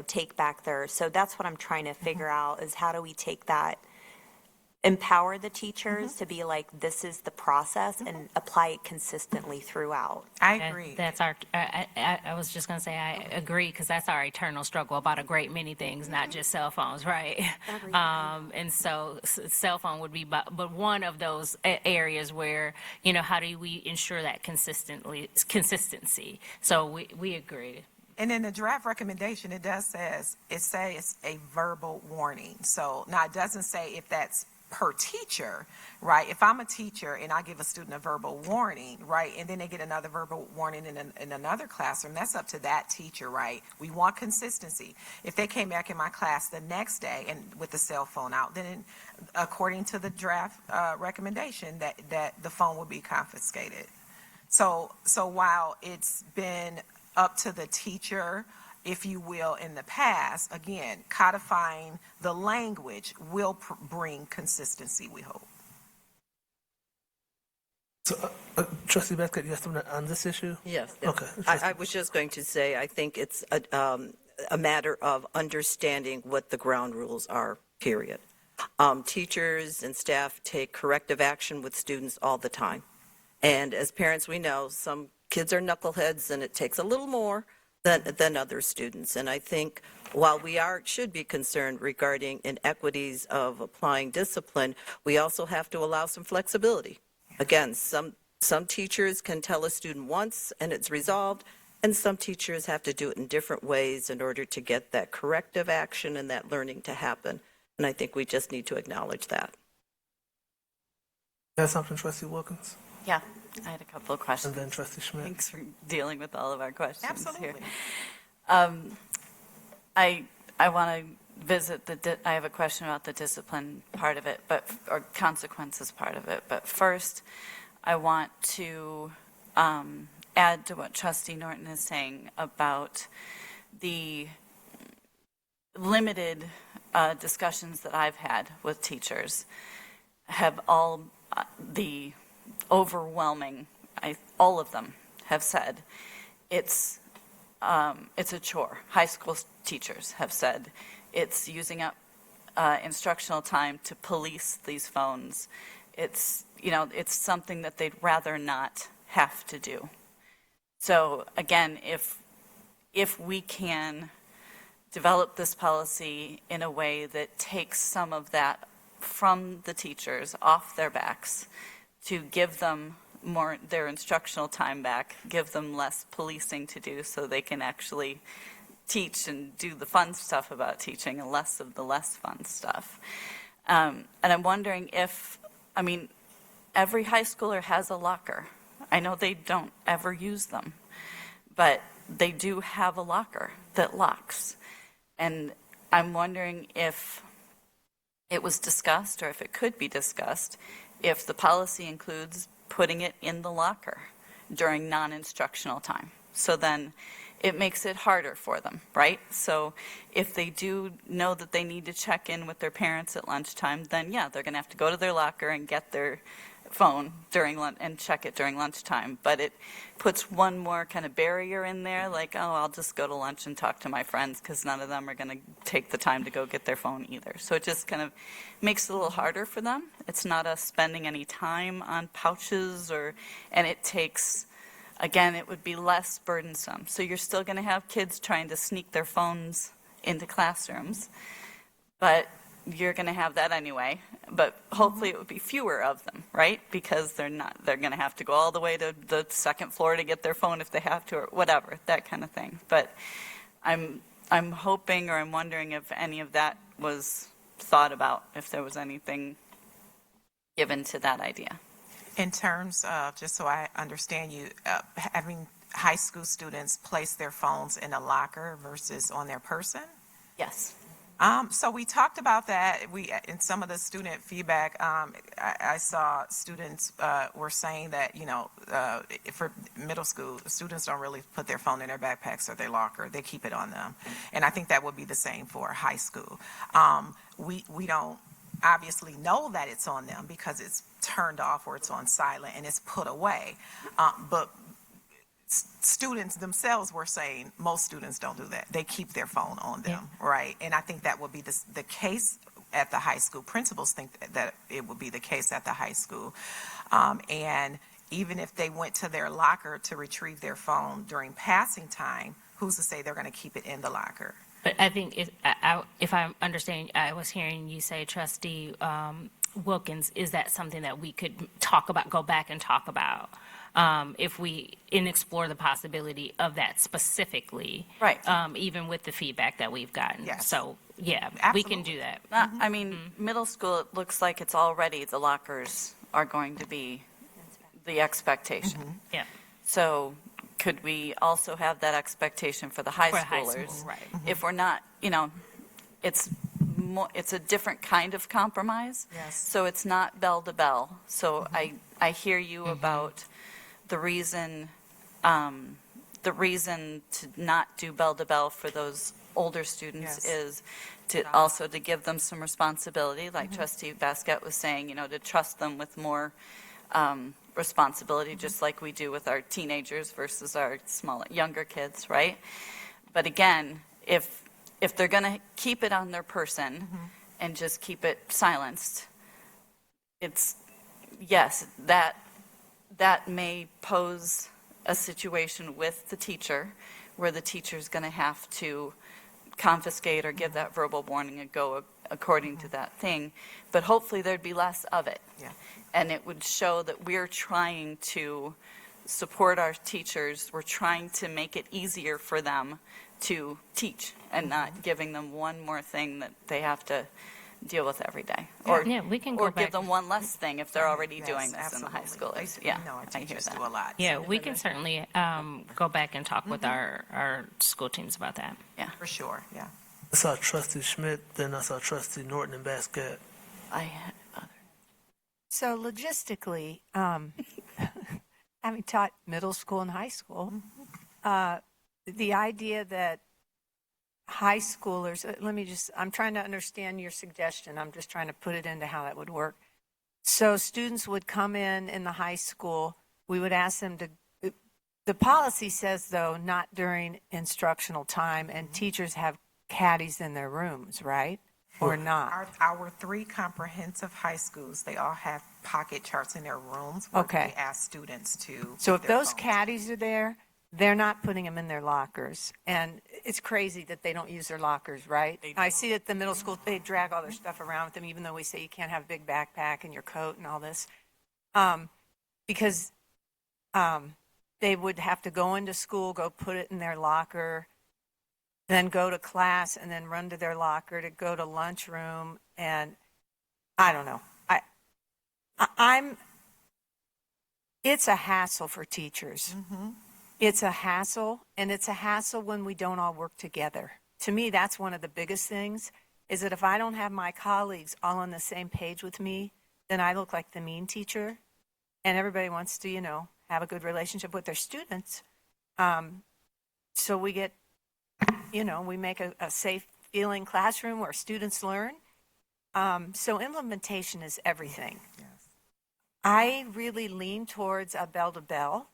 Speaker 16: take back their, so that's what I'm trying to figure out is how do we take that, empower the teachers to be like, this is the process and apply it consistently throughout.
Speaker 14: I agree.
Speaker 5: That's our, I was just going to say, I agree, because that's our eternal struggle about a great many things, not just cell phones, right? And so cell phone would be, but one of those areas where, how do we ensure that consistency? So we agree.
Speaker 14: And in the draft recommendation, it says a verbal warning. So now it doesn't say if that's per teacher, right? If I'm a teacher and I give a student a verbal warning, right, and then they get another verbal warning in another classroom, that's up to that teacher, right? We want consistency. If they came back in my class the next day and with the cell phone out, then according to the draft recommendation, that the phone will be confiscated. So while it's been up to the teacher, if you will, in the past, again, codifying the language will bring consistency, we hope.
Speaker 1: So, Trustee Beckett, you have something on this issue?
Speaker 6: Yes.
Speaker 1: Okay.
Speaker 6: I was just going to say, I think it's a matter of understanding what the ground rules are, period. Teachers and staff take corrective action with students all the time. And as parents, we know some kids are knuckleheads and it takes a little more than other students. And I think while we should be concerned regarding inequities of applying discipline, we also have to allow some flexibility. Again, some teachers can tell a student once and it's resolved, and some teachers have to do it in different ways in order to get that corrective action and that learning to happen. And I think we just need to acknowledge that.
Speaker 1: That's something, Trustee Wilkins?
Speaker 18: Yeah, I had a couple of questions.
Speaker 1: And then Trustee Schmidt.
Speaker 18: Thanks for dealing with all of our questions
Speaker 14: Absolutely.
Speaker 18: here. I want to visit I have a question about the discipline part of it, or consequences part of it. But first, I want to add to what Trustee Norton is saying about the limited discussions that I've had with teachers have all the overwhelming, all of them have said it's a chore. High school teachers have said it's using up instructional time to police these phones. It's something that they'd rather not have to do. So again, if we can develop this policy in a way that takes some of that from the teachers off their backs to give them more their instructional time back, give them less policing to do so they can actually teach and do the fun stuff about teaching and less of the less fun stuff. And I'm wondering every high schooler has a locker. I know they don't ever use them, but they do have a locker that locks. And I'm wondering if it was discussed, or if it could be discussed, if the policy includes putting it in the locker during non-instructional time. So then it makes it harder for them, right? So if they do know that they need to check in with their parents at lunchtime, then yeah, they're going to have to go to their locker and get their phone during lunch and check it during lunchtime. But it puts one more kind of barrier in there, like, oh, I'll just go to lunch and talk to my friends because none of them are going to take the time to go get their phone either. So it just kind of makes it a little harder for them. It's not us spending any time on pouches and it takes, again, it would be less burdensome. So you're still going to have kids trying to sneak their phones into classrooms, but you're going to have that anyway, but hopefully it would be fewer of them, right? Because they're going to have to go all the way to the second floor to get their phone if they have to, or whatever, that kind of thing. But I'm hoping, or I'm wondering if any of that was thought about, if there was anything given to that idea.
Speaker 14: In terms of, just so I understand you, having high school students place their phones in a locker versus on their person?
Speaker 15: Yes.
Speaker 14: So we talked about that. In some of the student feedback, I saw students were saying that, for middle school, students don't really put their phone in their backpacks or their locker. They keep it on them. And I think that would be the same for high school. We don't obviously know that it's on them because it's turned off or it's on silent and it's put away. But students themselves were saying most students don't do that. They keep their phone on them, right? And I think that would be the case at the high school. Principals think that it would be the case at the high school. And even if they went to their locker to retrieve their phone during passing time, who's to say they're going to keep it in the locker?
Speaker 5: But I think if I understand, I was hearing you say, Trustee Wilkins, is that something that we could talk about, go back and talk about? If we explore the possibility of that specifically,
Speaker 18: Right.
Speaker 5: Even with the feedback that we've gotten.
Speaker 14: Yes.
Speaker 5: So, yeah, we can do that.
Speaker 18: I mean, middle school, it looks like it's already, the lockers are going to be the expectation.
Speaker 5: Yeah.
Speaker 18: So could we also have that expectation for the high
Speaker 5: For high
Speaker 18: schoolers?
Speaker 5: school, right.
Speaker 18: If we're not, it's a different kind of compromise.
Speaker 14: Yes.
Speaker 18: So it's not bell to bell. So I hear you about the reason to not do bell to bell for those older students
Speaker 14: Yes.
Speaker 18: is to give them some responsibility, like Trustee Basket was saying, to trust them with more responsibility, just like we do with our teenagers versus our younger kids, right? But again, if they're going to keep it on their person and just keep it silenced, that may pose a situation with the teacher where the teacher's going to have to confiscate or give that verbal warning and go according to that thing. But hopefully there'd be less of it.
Speaker 14: Yeah.
Speaker 18: And it would show that we're trying to support our teachers. We're trying to make it easier for them to teach and not giving them one more thing that they have to deal with every day. Or,
Speaker 5: Yeah, we can go
Speaker 18: or
Speaker 5: back.
Speaker 18: give them one less thing if they're already
Speaker 14: Yes,
Speaker 18: doing this in the high school.
Speaker 14: absolutely.
Speaker 18: Yeah,
Speaker 14: Our
Speaker 18: I hear
Speaker 14: teachers
Speaker 18: that.
Speaker 14: do a lot.
Speaker 5: Yeah, we can certainly go back and talk with our school teams about that.
Speaker 18: Yeah.
Speaker 14: For sure, yeah.
Speaker 1: I saw Trustee Schmidt, then I saw Trustee Norton and Basket.
Speaker 19: So logistically, having taught middle school and high school, the idea that high schoolers, I'm trying to understand your suggestion. I'm just trying to put it into how that would work. So students would come in the high school, we would ask them the policy says though, not during instructional time, and teachers have caddies in their rooms, right? Or not?
Speaker 14: Our 3 comprehensive high schools, they all have pocket charts in their rooms where
Speaker 19: Okay.
Speaker 14: they ask students to.
Speaker 19: So
Speaker 14: put
Speaker 19: if
Speaker 14: their
Speaker 19: those
Speaker 14: phones.
Speaker 19: caddies are there, they're not putting them in their lockers. And it's crazy that they don't use their lockers, right? I see at the middle school, they drag all their stuff around with them, even though we say you can't have a big backpack and your coat and all this. Because they would have to go into school, go put it in their locker, then go to class, and then run to their locker to go to lunchroom. And I don't know. It's a hassle for teachers. It's a hassle, and it's a hassle when we don't all work together. To me, that's one of the biggest things, is that if I don't have my colleagues all on the same page with me, then I look like the mean teacher, and everybody wants to, have a good relationship with their students. So we get, we make a safe feeling classroom where students learn. So implementation is everything. I really lean towards a bell to bell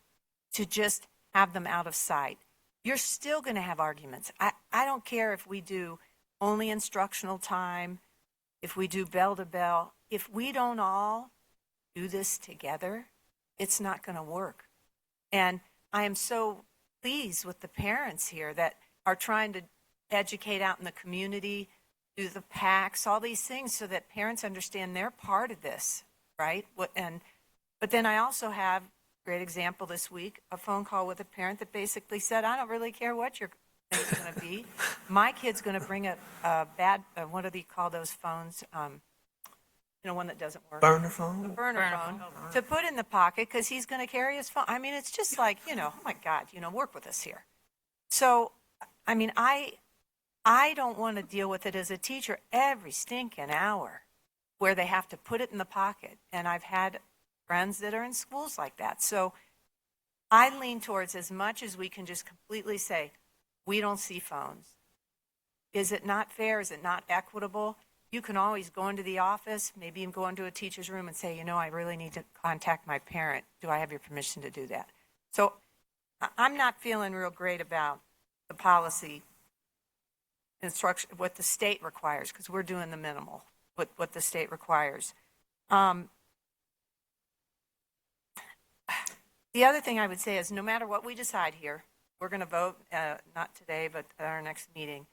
Speaker 19: to just have them out of sight. You're still going to have arguments. I don't care if we do only instructional time, if we do bell to bell. If we don't all do this together, it's not going to work. And I am so pleased with the parents here that are trying to educate out in the community, do the PACs, all these things so that parents understand they're part of this, right? But then I also have, great example this week, a phone call with a parent that basically said, I don't really care what your thing's going to be. My kid's going to bring a bad, what do they call those phones? one that doesn't work.
Speaker 1: Burner phone?
Speaker 19: Burner phone, to put in the pocket because he's going to carry his phone. I mean, it's just like, oh my God, work with us here. So, I mean, I don't want to deal with it as a teacher every stinking hour where they have to put it in the pocket. And I've had friends that are in schools like that. So I lean towards as much as we can just completely say, we don't see phones. Is it not fair? Is it not equitable? You can always go into the office, maybe even go into a teacher's room and say, I really need to contact my parent. Do I have your permission to do that? So I'm not feeling real great about the policy instruction, what the state requires, because we're doing the minimal, what the state requires. The other thing I would say is no matter what we decide here, we're going to vote, not today, but at our next meeting.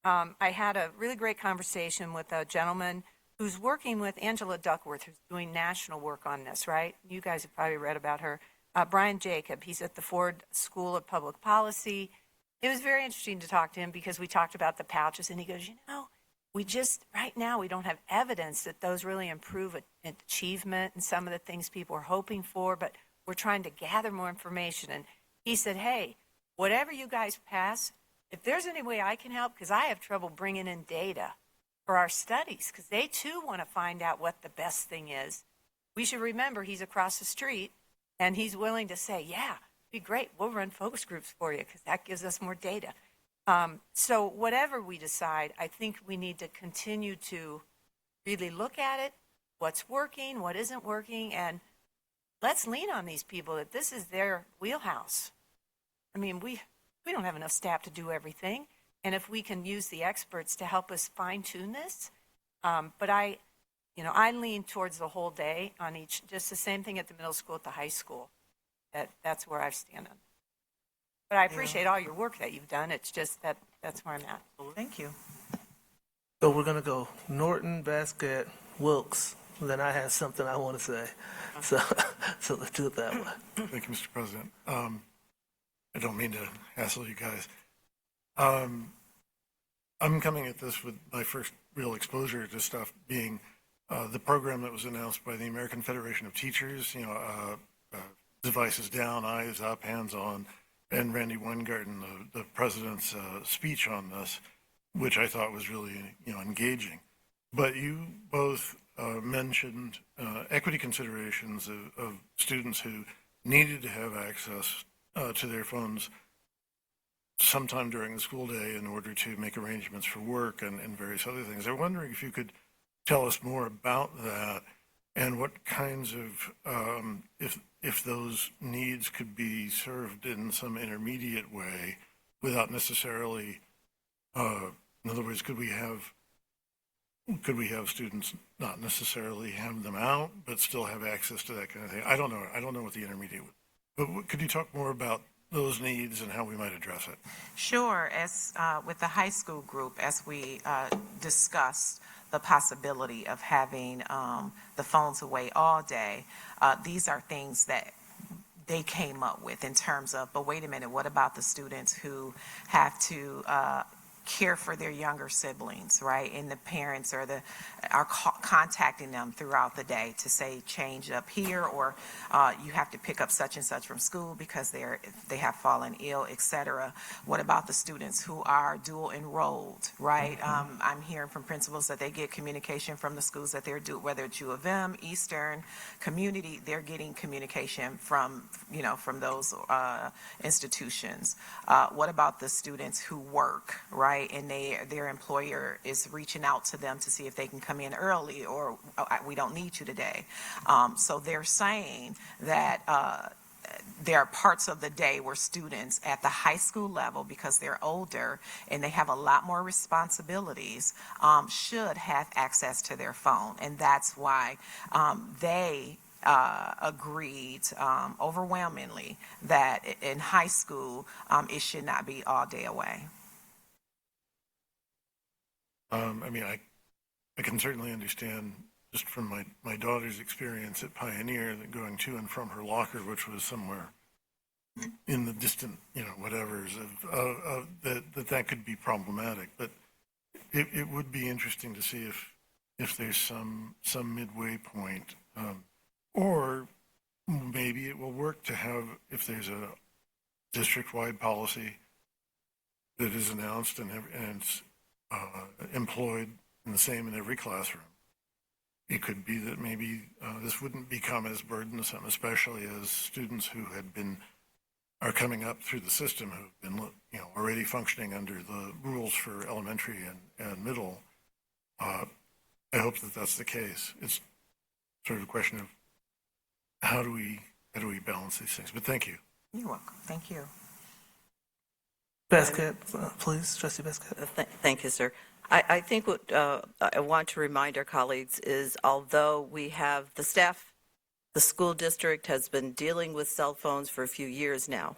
Speaker 19: I had a really great conversation with a gentleman who's working with Angela Duckworth, who's doing national work on this, right? You guys have probably read about her. Brian Jacob, he's at the Ford School of Public Policy. It was very interesting to talk to him because we talked about the pouches, and he goes, right now we don't have evidence that those really improve achievement and some of the things people are hoping for, but we're trying to gather more information. And he said, hey, whatever you guys pass, if there's any way I can help, because I have trouble bringing in data for our studies, because they too want to find out what the best thing is. We should remember he's across the street, and he's willing to say, yeah, be great, we'll run focus groups for you, because that gives us more data. So whatever we decide, I think we need to continue to really look at it, what's working, what isn't working, and let's lean on these people that this is their wheelhouse. I mean, we don't have enough staff to do everything, and if we can use the experts to help us fine-tune this, but I lean towards the whole day on each, just the same thing at the middle school, at the high school. That's where I stand on. But I appreciate all your work that you've done. It's just that's where I'm at.
Speaker 14: Thank you.
Speaker 1: So we're going to go Norton, Basket, Wilkes. Then I have something I want to say. So let's do it that way.
Speaker 17: Thank you, Mr. President. I don't mean to hassle you guys. I'm coming at this with my first real exposure to stuff being the program that was announced by the American Federation of Teachers, devices down, eyes up, hands on, and Randy Weingarten, the president's speech on this, which I thought was really, engaging. But you both mentioned equity considerations of students who needed to have access to their phones sometime during the school day in order to make arrangements for work and various other things. I'm wondering if you could tell us more about that and what kinds of, if those needs could be served in some intermediate way without necessarily, in other words, could we have students not necessarily have them out, but still have access to that kind of thing? I don't know what the intermediate would. But could you talk more about those needs and how we might address it?
Speaker 14: Sure. As with the high school group, as we discussed the possibility of having the phones away all day, these are things that they came up with in terms of, but wait a minute, what about the students who have to care for their younger siblings, right? And the parents are contacting them throughout the day to say change up here, or you have to pick up such and such from school because they have fallen ill, etc. What about the students who are dual enrolled, right? I'm hearing from principals that they get communication from the schools that they're whether it's U of M, Eastern, Community, they're getting communication from those institutions. What about the students who work, right? And their employer is reaching out to them to see if they can come in early, or we don't need you today. So they're saying that there are parts of the day where students at the high school level, because they're older and they have a lot more responsibilities, should have access to their phone. And that's why they agreed overwhelmingly that in high school it should not be all day away.
Speaker 17: I can certainly understand, just from my daughter's experience at Pioneer, that going to and from her locker, which was somewhere in the distant, whatevers, that could be problematic. But it would be interesting to see if, if there's some midway point, or maybe it will work to have, if there's a district-wide policy that is announced and it's employed in the same in every classroom. It could be that maybe this wouldn't become as burdensome, especially as students who are coming up through the system who've been, already functioning under the rules for elementary and middle. I hope that that's the case. It's sort of a question of how do we balance these things? But thank you.
Speaker 14: You're welcome. Thank you.
Speaker 1: Basket, please, Trustee Basket.
Speaker 6: Thank you, sir. I think what I want to remind our colleagues is, although we have the staff, the school district has been dealing with cell phones for a few years now.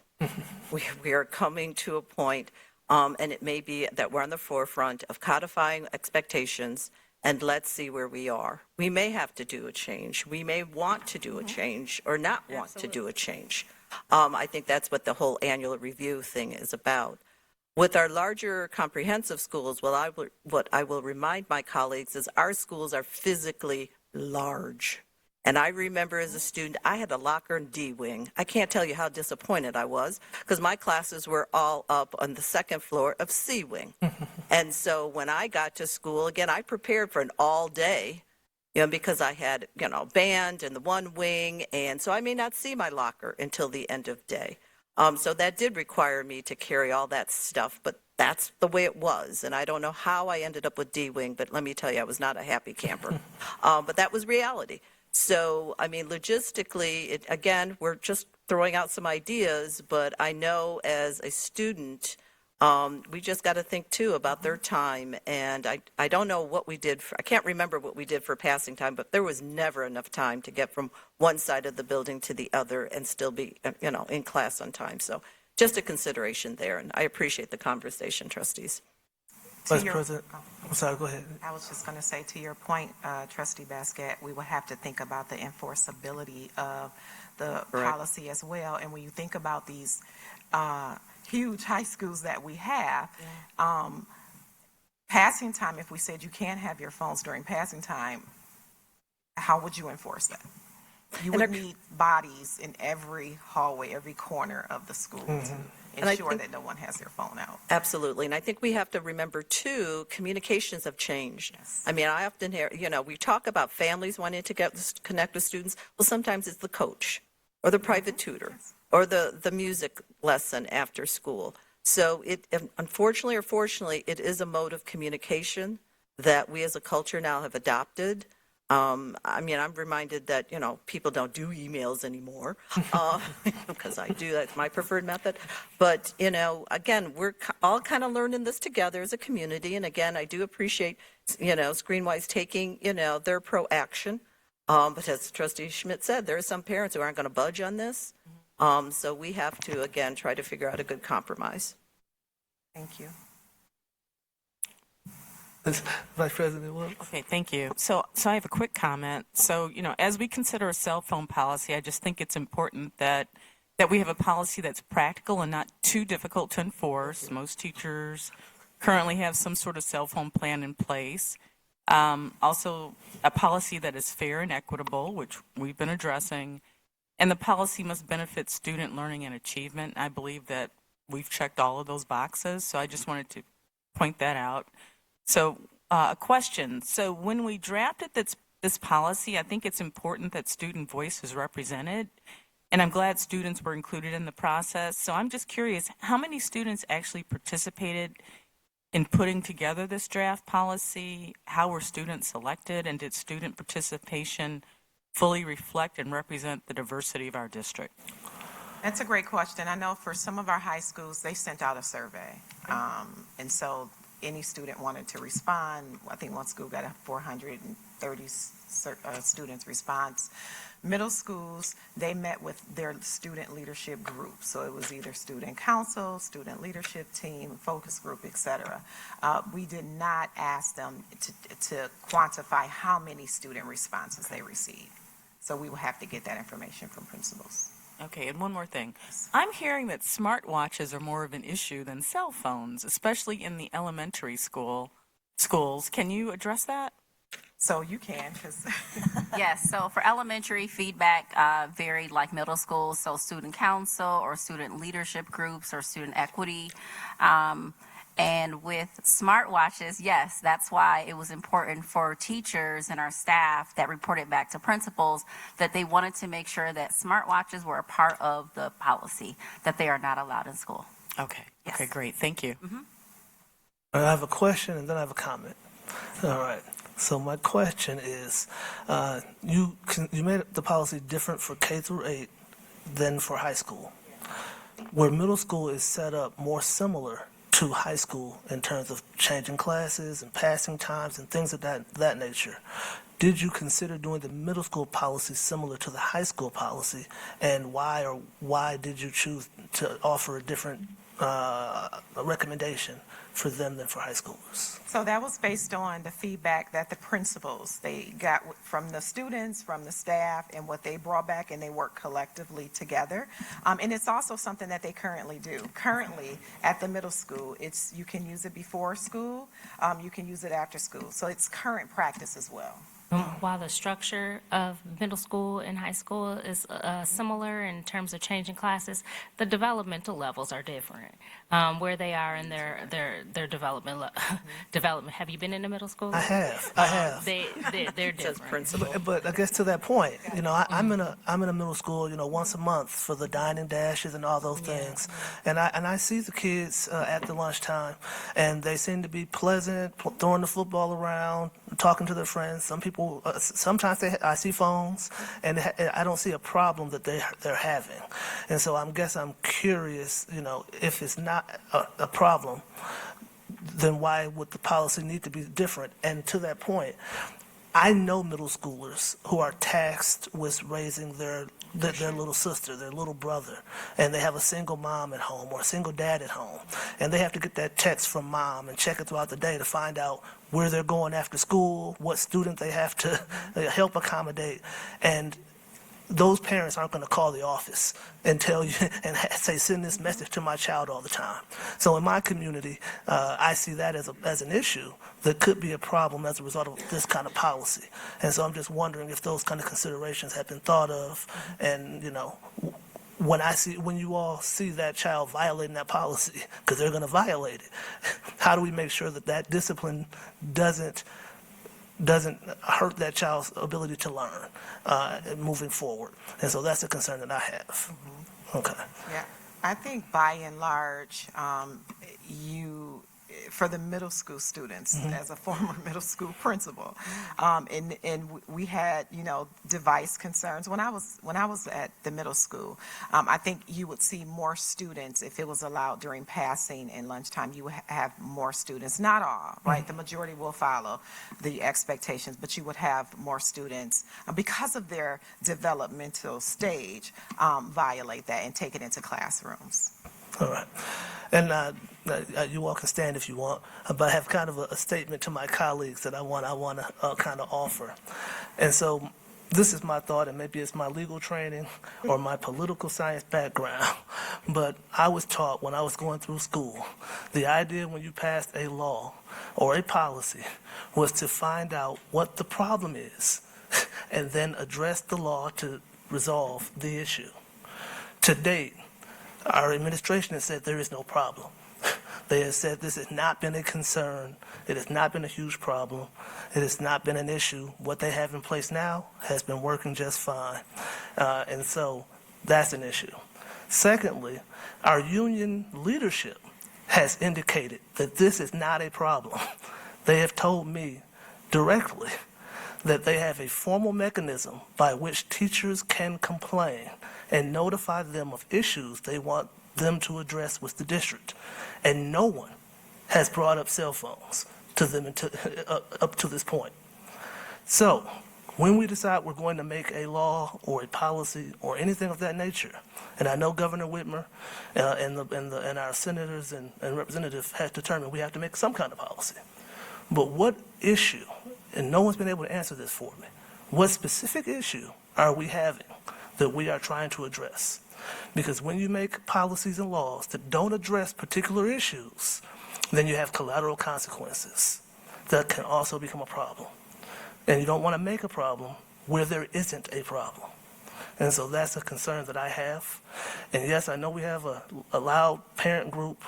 Speaker 6: We are coming to a point, and it may be that we're on the forefront of codifying expectations, and let's see where we are. We may have to do a change. We may want to do a change or not want to do a change. I think that's what the whole annual review thing is about. With our larger comprehensive schools, what I will remind my colleagues is our schools are physically large. And I remember as a student, I had a locker in D wing. I can't tell you how disappointed I was because my classes were all up on the second floor of C wing. And so when I got to school, again, I prepared for an all day, because I had, band in the one wing. And so I may not see my locker until the end of day. So that did require me to carry all that stuff, but that's the way it was. And I don't know how I ended up with D-Wing, but let me tell you, I was not a happy camper. But that was reality. So, logistically, again, we're just throwing out some ideas, but I know as a student, we just got to think, too, about their time. And I don't know what we did. I can't remember what we did for passing time, but there was never enough time to get from one side of the building to the other and still be, in class on time. So just a consideration there. And I appreciate the conversation, trustees.
Speaker 1: Vice President, I'm sorry, go ahead.
Speaker 14: I was just going to say, to your point, Trustee Basket, we will have to think about the enforceability of the policy as well. And when you think about these huge high schools that we have, passing time, if we said you can't have your phones during passing time, how would you enforce that? You would need bodies in every hallway, every corner of the school to ensure that no one has their phone out.
Speaker 6: Absolutely. And I think we have to remember, too, communications have changed.
Speaker 14: Yes.
Speaker 6: I often hear, we talk about families wanting to connect with students. Well, sometimes it's the coach or the private tutor or the music lesson after school. So unfortunately or fortunately, it is a mode of communication that we as a culture now have adopted. I'm reminded that, people don't do emails anymore because I do. That's my preferred method. But, again, we're all kind of learning this together as a community. And again, I do appreciate, Screenwise taking, their pro-action. But as Trustee Schmidt said, there are some parents who aren't going to budge on this. So we have to, again, try to figure out a good compromise.
Speaker 14: Thank you.
Speaker 1: Vice President Wilkes.
Speaker 3: Okay, thank you. So I have a quick comment. So, as we consider a cell phone policy, I just think it's important that we have a policy that's practical and not too difficult to enforce. Most teachers currently have some sort of cell phone plan in place. Also, a policy that is fair and equitable, which we've been addressing. And the policy must benefit student learning and achievement. I believe that we've checked all of those boxes. So I just wanted to point that out. So a question. So when we drafted this policy, I think it's important that student voice is represented. And I'm glad students were included in the process. So I'm just curious, how many students actually participated in putting together this draft policy? How were students selected? And did student participation fully reflect and represent the diversity of our district?
Speaker 14: That's a great question. I know for some of our high schools, they sent out a survey. And so any student wanted to respond. I think one school got a 430 students response. Middle schools, they met with their student leadership group. So it was either student council, student leadership team, focus group, et cetera. We did not ask them to quantify how many student responses they received. So we will have to get that information from principals.
Speaker 3: Okay, and one more thing. I'm hearing that smartwatches are more of an issue than cell phones, especially in the elementary schools. Can you address that?
Speaker 14: So you can, because
Speaker 15: Yes, so for elementary, feedback varied like middle school, so student council or student leadership groups or student equity. And with smartwatches, yes, that's why it was important for teachers and our staff that reported back to principals that they wanted to make sure that smartwatches were a part of the policy, that they are not allowed in school.
Speaker 6: Okay.
Speaker 15: Yes.
Speaker 6: Okay, great. Thank you.
Speaker 1: I have a question and then I have a comment. All right. So my question is, you made the policy different for K through 8 than for high school, where middle school is set up more similar to high school in terms of changing classes and passing times and things of that nature. Did you consider doing the middle school policy similar to the high school policy, and why did you choose to offer a different recommendation for them than for high schoolers?
Speaker 14: so that was based on the feedback that the principals, they got from the students, from the staff, and what they brought back, and they work collectively together. And it's also something that they currently do. Currently, at the middle school, you can use it before school, you can use it after school. So it's current practice as well.
Speaker 5: While the structure of middle school and high school is similar in terms of changing classes, the developmental levels are different. Where they are in their development. Development. Have you been in the middle school?
Speaker 1: I have.
Speaker 5: They're different.
Speaker 1: But I guess to that point, I'm in a middle school, once a month for the dining dashes and all those things, and I see the kids at the lunchtime, and they seem to be pleasant, throwing the football around, talking to their friends. Some people, sometimes I see phones, and I don't see a problem that they're having, and so I'm curious, if it's not a problem, then why would the policy need to be different? And to that point, I know middle schoolers who are tasked with raising their little sister, their little brother, and they have a single mom at home or a single dad at home, and they have to get that text from mom and check it throughout the day to find out where they're going after school, what student they have to help accommodate, and those parents aren't going to call the office and tell you and say, send this message to my child all the time. So in my community, I see that as an issue that could be a problem as a result of this kind of policy. And so I'm just wondering if those kind of considerations have been thought of. And, when you all see that child violating that policy, because they're going to violate it, how do we make sure that discipline doesn't hurt that child's ability to learn moving forward? And so that's a concern that I have. Okay.
Speaker 14: Yeah, I think by and large, for the middle school students, as a former middle school principal, and we had, device concerns. When I was at the middle school, I think you would see more students if it was allowed during passing and lunchtime. You would have more students, not all, right? The majority will follow the expectations, but you would have more students because of their developmental stage violate that and take it into classrooms.
Speaker 1: All right. And you all can stand if you want, but I have kind of a statement to my colleagues that I want to kind of offer. And so this is my thought, and maybe it's my legal training or my political science background, but I was taught when I was going through school, the idea when you passed a law or a policy was to find out what the problem is and then address the law to resolve the issue. To date, our administration has said there is no problem. They have said this has not been a concern. It has not been a huge problem. It has not been an issue. What they have in place now has been working just fine. And so that's an issue. Secondly, our union leadership has indicated that this is not a problem. They have told me directly that they have a formal mechanism by which teachers can complain and notify them of issues they want them to address with the district. And no one has brought up cell phones to them up to this point. So when we decide we're going to make a law or a policy or anything of that nature, and I know Governor Whitmer and our senators and representatives have determined we have to make some kind of policy. But what issue, and no one's been able to answer this for me, what specific issue are we having that we are trying to address? Because when you make policies and laws that don't address particular issues, then you have collateral consequences that can also become a problem. And you don't want to make a problem where there isn't a problem. And so that's a concern that I have. And yes, I know we have a loud parent group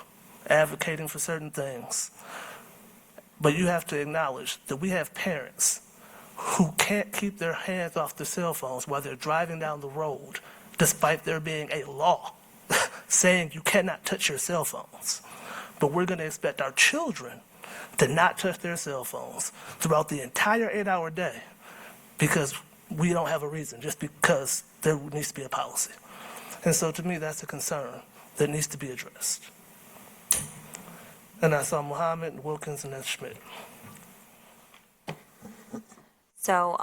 Speaker 1: advocating for certain things. But you have to acknowledge that we have parents who can't keep their hands off their cell phones while they're driving down the road, despite there being a law saying you cannot touch your cell phones. But we're going to expect our children to not touch their cell phones throughout the entire 8-hour day because we don't have a reason, just because there needs to be a policy. And so to me, that's a concern that needs to be addressed. And I saw Muhammad, Wilkins, and then Schmidt.
Speaker 16: So,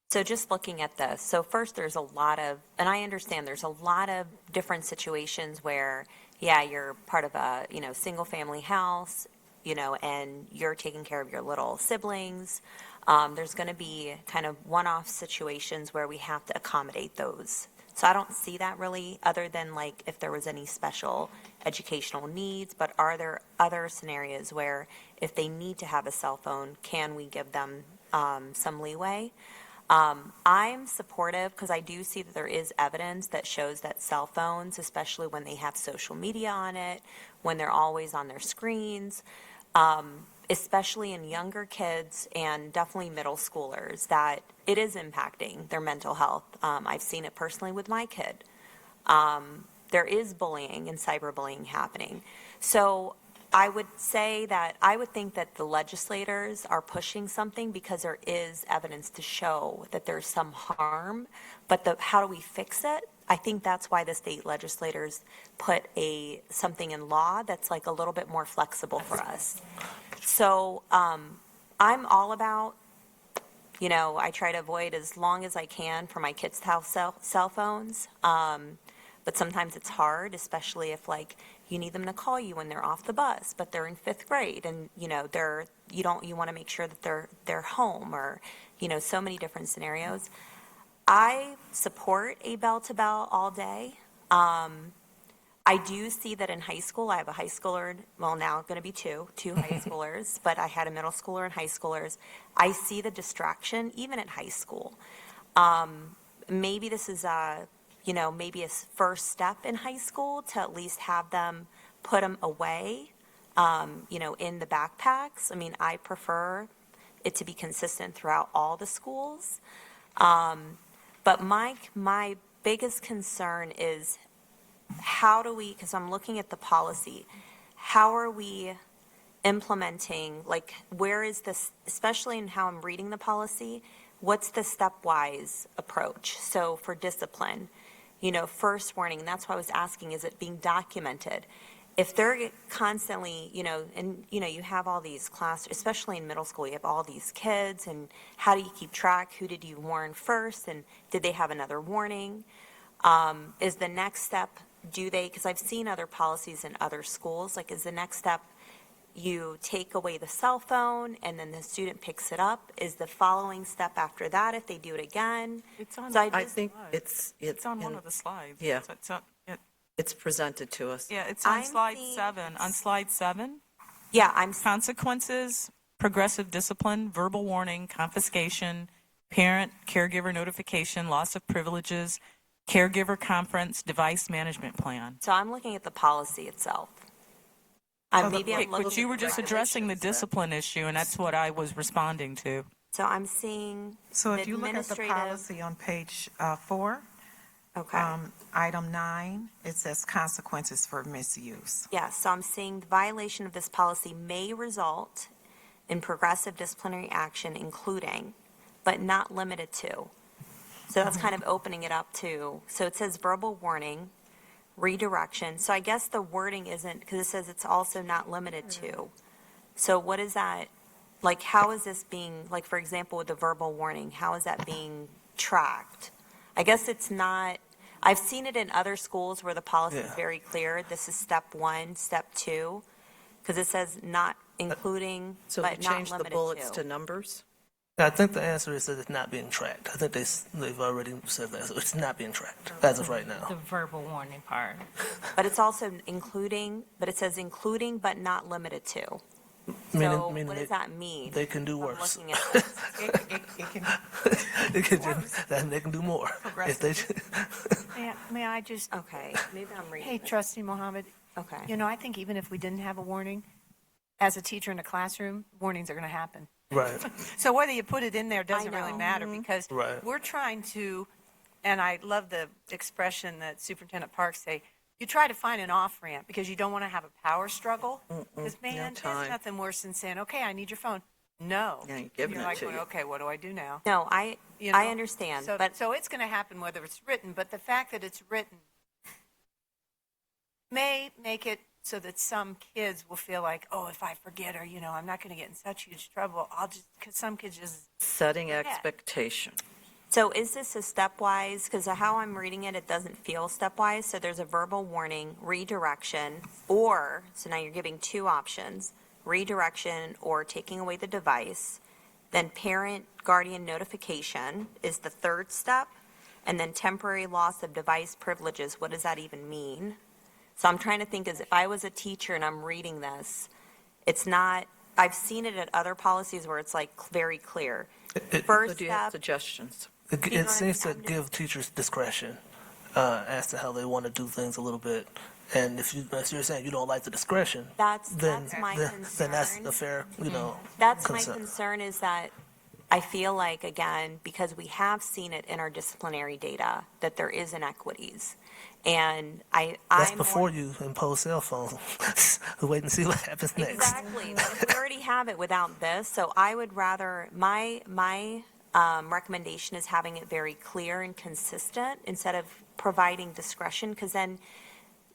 Speaker 16: so just looking at this, so first there's a lot of, and I understand there's a lot of different situations where, yeah, you're part of a, single family house, and you're taking care of your little siblings. There's going to be kind of one-off situations where we have to accommodate those. So I don't see that really, other than like if there was any special educational needs, but are there other scenarios where if they need to have a cell phone, can we give them some leeway? I'm supportive because I do see that there is evidence that shows that cell phones, especially when they have social media on it, when they're always on their screens, especially in younger kids and definitely middle schoolers, that it is impacting their mental health. I've seen it personally with my kid. There is bullying and cyberbullying happening. So I would say that I would think that the legislators are pushing something because there is evidence to show that there's some harm, but how do we fix it? I think that's why the state legislators put something in law that's like a little bit more flexible for us. So I'm all about, I try to avoid as long as I can for my kids to have cell phones. But sometimes it's hard, especially if you need them to call you when they're off the bus, but they're in 5th grade and you want to make sure that they're home, or so many different scenarios. I support a bell-to-bell all day. I do see that in high school. I have a high schooler, well, now going to be two high schoolers, but I had a middle schooler and high schoolers. I see the distraction even at high school. Maybe this is maybe a first step in high school to at least have them put them away, in the backpacks. I mean, I prefer it to be consistent throughout all the schools. But my biggest concern is how do we, because I'm looking at the policy, how are we implementing, where is this, especially in how I'm reading the policy, what's the stepwise approach? So for discipline, first warning, and that's why I was asking, is it being documented? If they're constantly, you have all these classes, especially in middle school, you have all these kids, and how do you keep track? Who did you warn first, and did they have another warning? Is the next step, because I've seen other policies in other schools, is the next step you take away the cell phone and then the student picks it up? Is the following step after that if they do it again?
Speaker 3: It's on.
Speaker 16: So
Speaker 6: I think it's
Speaker 3: on one of the slides.
Speaker 6: Yeah.
Speaker 3: It's
Speaker 6: presented to us.
Speaker 3: Yeah, it's on slide 7. On slide 7.
Speaker 16: Yeah,
Speaker 3: consequences, progressive discipline, verbal warning, confiscation, parent, caregiver notification, loss of privileges, caregiver conference, device management plan.
Speaker 16: So I'm looking at the policy itself.
Speaker 3: But you were just addressing the discipline issue, and that's what I was responding to.
Speaker 16: So I'm seeing
Speaker 14: So if you look at the policy on page 4,
Speaker 16: okay.
Speaker 14: Item 9, it says consequences for misuse.
Speaker 16: Yes, so I'm seeing the violation of this policy may result in progressive disciplinary action, including, but not limited to. So that's kind of opening it up to, so it says verbal warning, redirection. So I guess the wording isn't, because it says it's also not limited to. So what is that, how is this being, for example, with the verbal warning, how is that being tracked? I guess it's not, I've seen it in other schools where the policy is very clear. This is step 1, step 2, because it says not including,
Speaker 6: So
Speaker 16: but
Speaker 6: we
Speaker 16: not
Speaker 6: changed the
Speaker 16: limited
Speaker 6: bullets
Speaker 16: to.
Speaker 6: to numbers?
Speaker 1: I think the answer is that it's not being tracked. I think they've already said that. So it's not being tracked as of right now.
Speaker 5: The verbal warning part.
Speaker 16: But it's also including, but it says including but not limited to. So
Speaker 1: Meaning
Speaker 16: what does that mean?
Speaker 1: They can do
Speaker 16: I'm
Speaker 1: worse.
Speaker 16: looking at this.
Speaker 1: They can do more. If they,
Speaker 19: May I just,
Speaker 16: Okay, maybe I'm reading
Speaker 19: hey,
Speaker 16: this.
Speaker 19: trustee Mohammed,
Speaker 16: Okay.
Speaker 19: you know, I think even if we didn't have a warning, as a teacher in a classroom, warnings are going to happen.
Speaker 1: right.
Speaker 19: So whether you put it in there doesn't
Speaker 16: I
Speaker 19: really
Speaker 16: know.
Speaker 19: matter because
Speaker 1: Right.
Speaker 19: we're trying to, and I love the expression that Superintendent Parks say, you try to find an off-ramp because you don't want to have a power struggle. Because, man, there's
Speaker 6: time.
Speaker 19: nothing worse than saying, okay, I need your phone. No.
Speaker 6: Yeah, you're giving
Speaker 19: You're
Speaker 6: it
Speaker 19: like,
Speaker 6: to
Speaker 19: going,
Speaker 6: you.
Speaker 19: okay, what do I do now?
Speaker 16: No, I
Speaker 19: You know?
Speaker 16: understand,
Speaker 19: So,
Speaker 16: but
Speaker 19: so it's going to happen whether it's written, but the fact that it's written may make it so that some kids will feel like, oh, if I forget or, you know, I'm not going to get in such huge trouble. I'll just, because some kids just,
Speaker 6: Setting
Speaker 19: Yeah.
Speaker 6: expectation.
Speaker 16: so is this a stepwise? Because how I'm reading it, it doesn't feel stepwise. So there's a verbal warning, redirection, or, so now you're giving two options, redirection or taking away the device. Then parent guardian notification is the third step. And then temporary loss of device privileges. What does that even mean? So I'm trying to think as if I was a teacher and I'm reading this, it's not, I've seen it at other policies where it's like very clear.
Speaker 6: So
Speaker 16: First
Speaker 6: do you have
Speaker 16: step,
Speaker 6: suggestions?
Speaker 1: It,
Speaker 16: You know
Speaker 1: it
Speaker 16: what
Speaker 1: seems to
Speaker 16: I'm just-
Speaker 1: give teachers discretion as to how they want to do things a little bit. And if you're saying you don't like the discretion,
Speaker 16: that's
Speaker 1: then
Speaker 16: my
Speaker 1: then that's
Speaker 16: concern.
Speaker 1: a fair, you know,
Speaker 16: That's
Speaker 1: concern.
Speaker 16: my concern is that I feel like, again, because we have seen it in our disciplinary data, that there is inequities. And
Speaker 1: That's
Speaker 16: I'm
Speaker 1: before
Speaker 16: more,
Speaker 1: you impose cell phones. Wait and see what happens next.
Speaker 16: exactly, but if we already have it without this, so I would rather, my recommendation is having it very clear and consistent instead of providing discretion, because then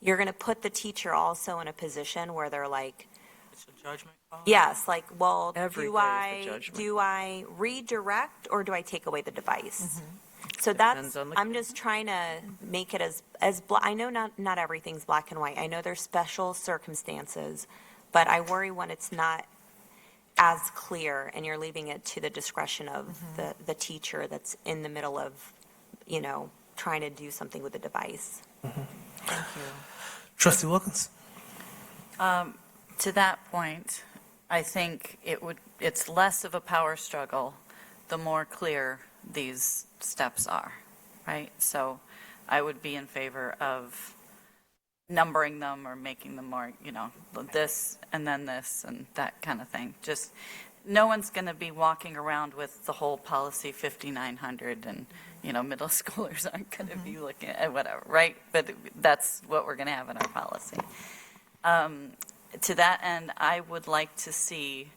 Speaker 16: you're going to put the teacher also in a position where they're like,
Speaker 3: It's a judgment call.
Speaker 16: yes, like, well,
Speaker 6: Every
Speaker 16: do
Speaker 6: day is a
Speaker 16: I
Speaker 6: judgment.
Speaker 16: redirect or do I take away the device? So
Speaker 6: Depends
Speaker 16: that's,
Speaker 6: on the
Speaker 16: I'm just trying to make it I know not everything's black and white. I know there's special circumstances, but I worry when it's not as clear and you're leaving it to the discretion of the teacher that's in the middle of, you know, trying to do something with the device.
Speaker 1: Trustee Wilkins?
Speaker 18: To that point, I think it's less of a power struggle the more clear these steps are, right? So I would be in favor of numbering them or making them more, you know, this and then this and that kind of thing. Just, no one's going to be walking around with the whole policy 5900 and, you know, middle schoolers aren't going to be looking at whatever, right? But that's what we're going to have in our policy. To that end, I would like to see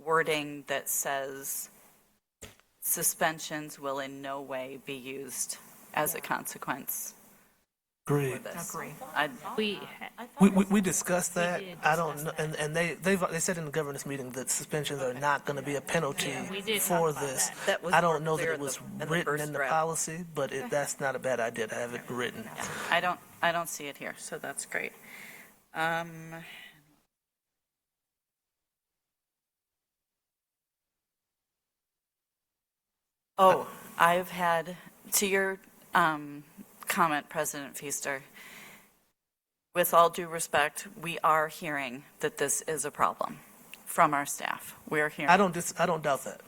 Speaker 18: wording that says suspensions will in no way be used as a consequence
Speaker 1: Agreed.
Speaker 18: for this.
Speaker 19: Agree.
Speaker 1: We discussed that.
Speaker 5: did
Speaker 1: I don't know, and they said in the governance meeting that suspensions are not going to be a penalty
Speaker 5: Yeah, we did
Speaker 1: for
Speaker 5: talk about
Speaker 1: this.
Speaker 5: that.
Speaker 6: That was
Speaker 1: I
Speaker 6: more
Speaker 1: don't know that
Speaker 6: clear
Speaker 1: it was
Speaker 6: in the
Speaker 1: written
Speaker 6: first
Speaker 1: in the
Speaker 6: draft.
Speaker 1: policy, but that's not a bad idea to have it written.
Speaker 18: I don't see it here, so that's great. Oh, I've had, to your comment, President Feaster, with all due respect, we are hearing that this is a problem from our staff. We are hearing.
Speaker 1: I don't doubt that.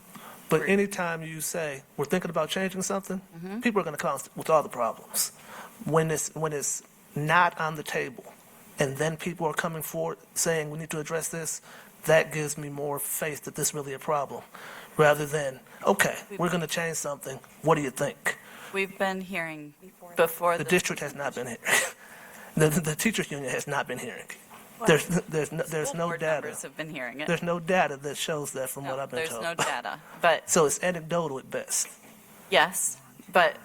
Speaker 1: But anytime you say we're thinking about changing something, people are going to come with all the problems. When it's not on the table, and then people are coming forward saying we need to address this, that gives me more faith that this is really a problem, rather than okay, we're going to change something. What do you think?
Speaker 18: We've been hearing before
Speaker 1: The
Speaker 18: this.
Speaker 1: district has not been hearing. The teachers union has not been hearing. There's no
Speaker 18: Board
Speaker 1: data.
Speaker 18: members have been hearing it.
Speaker 1: There's no data that shows that from what I've been
Speaker 18: There's
Speaker 1: told.
Speaker 18: no data, but
Speaker 1: So it's anecdotal at best.
Speaker 18: yes, but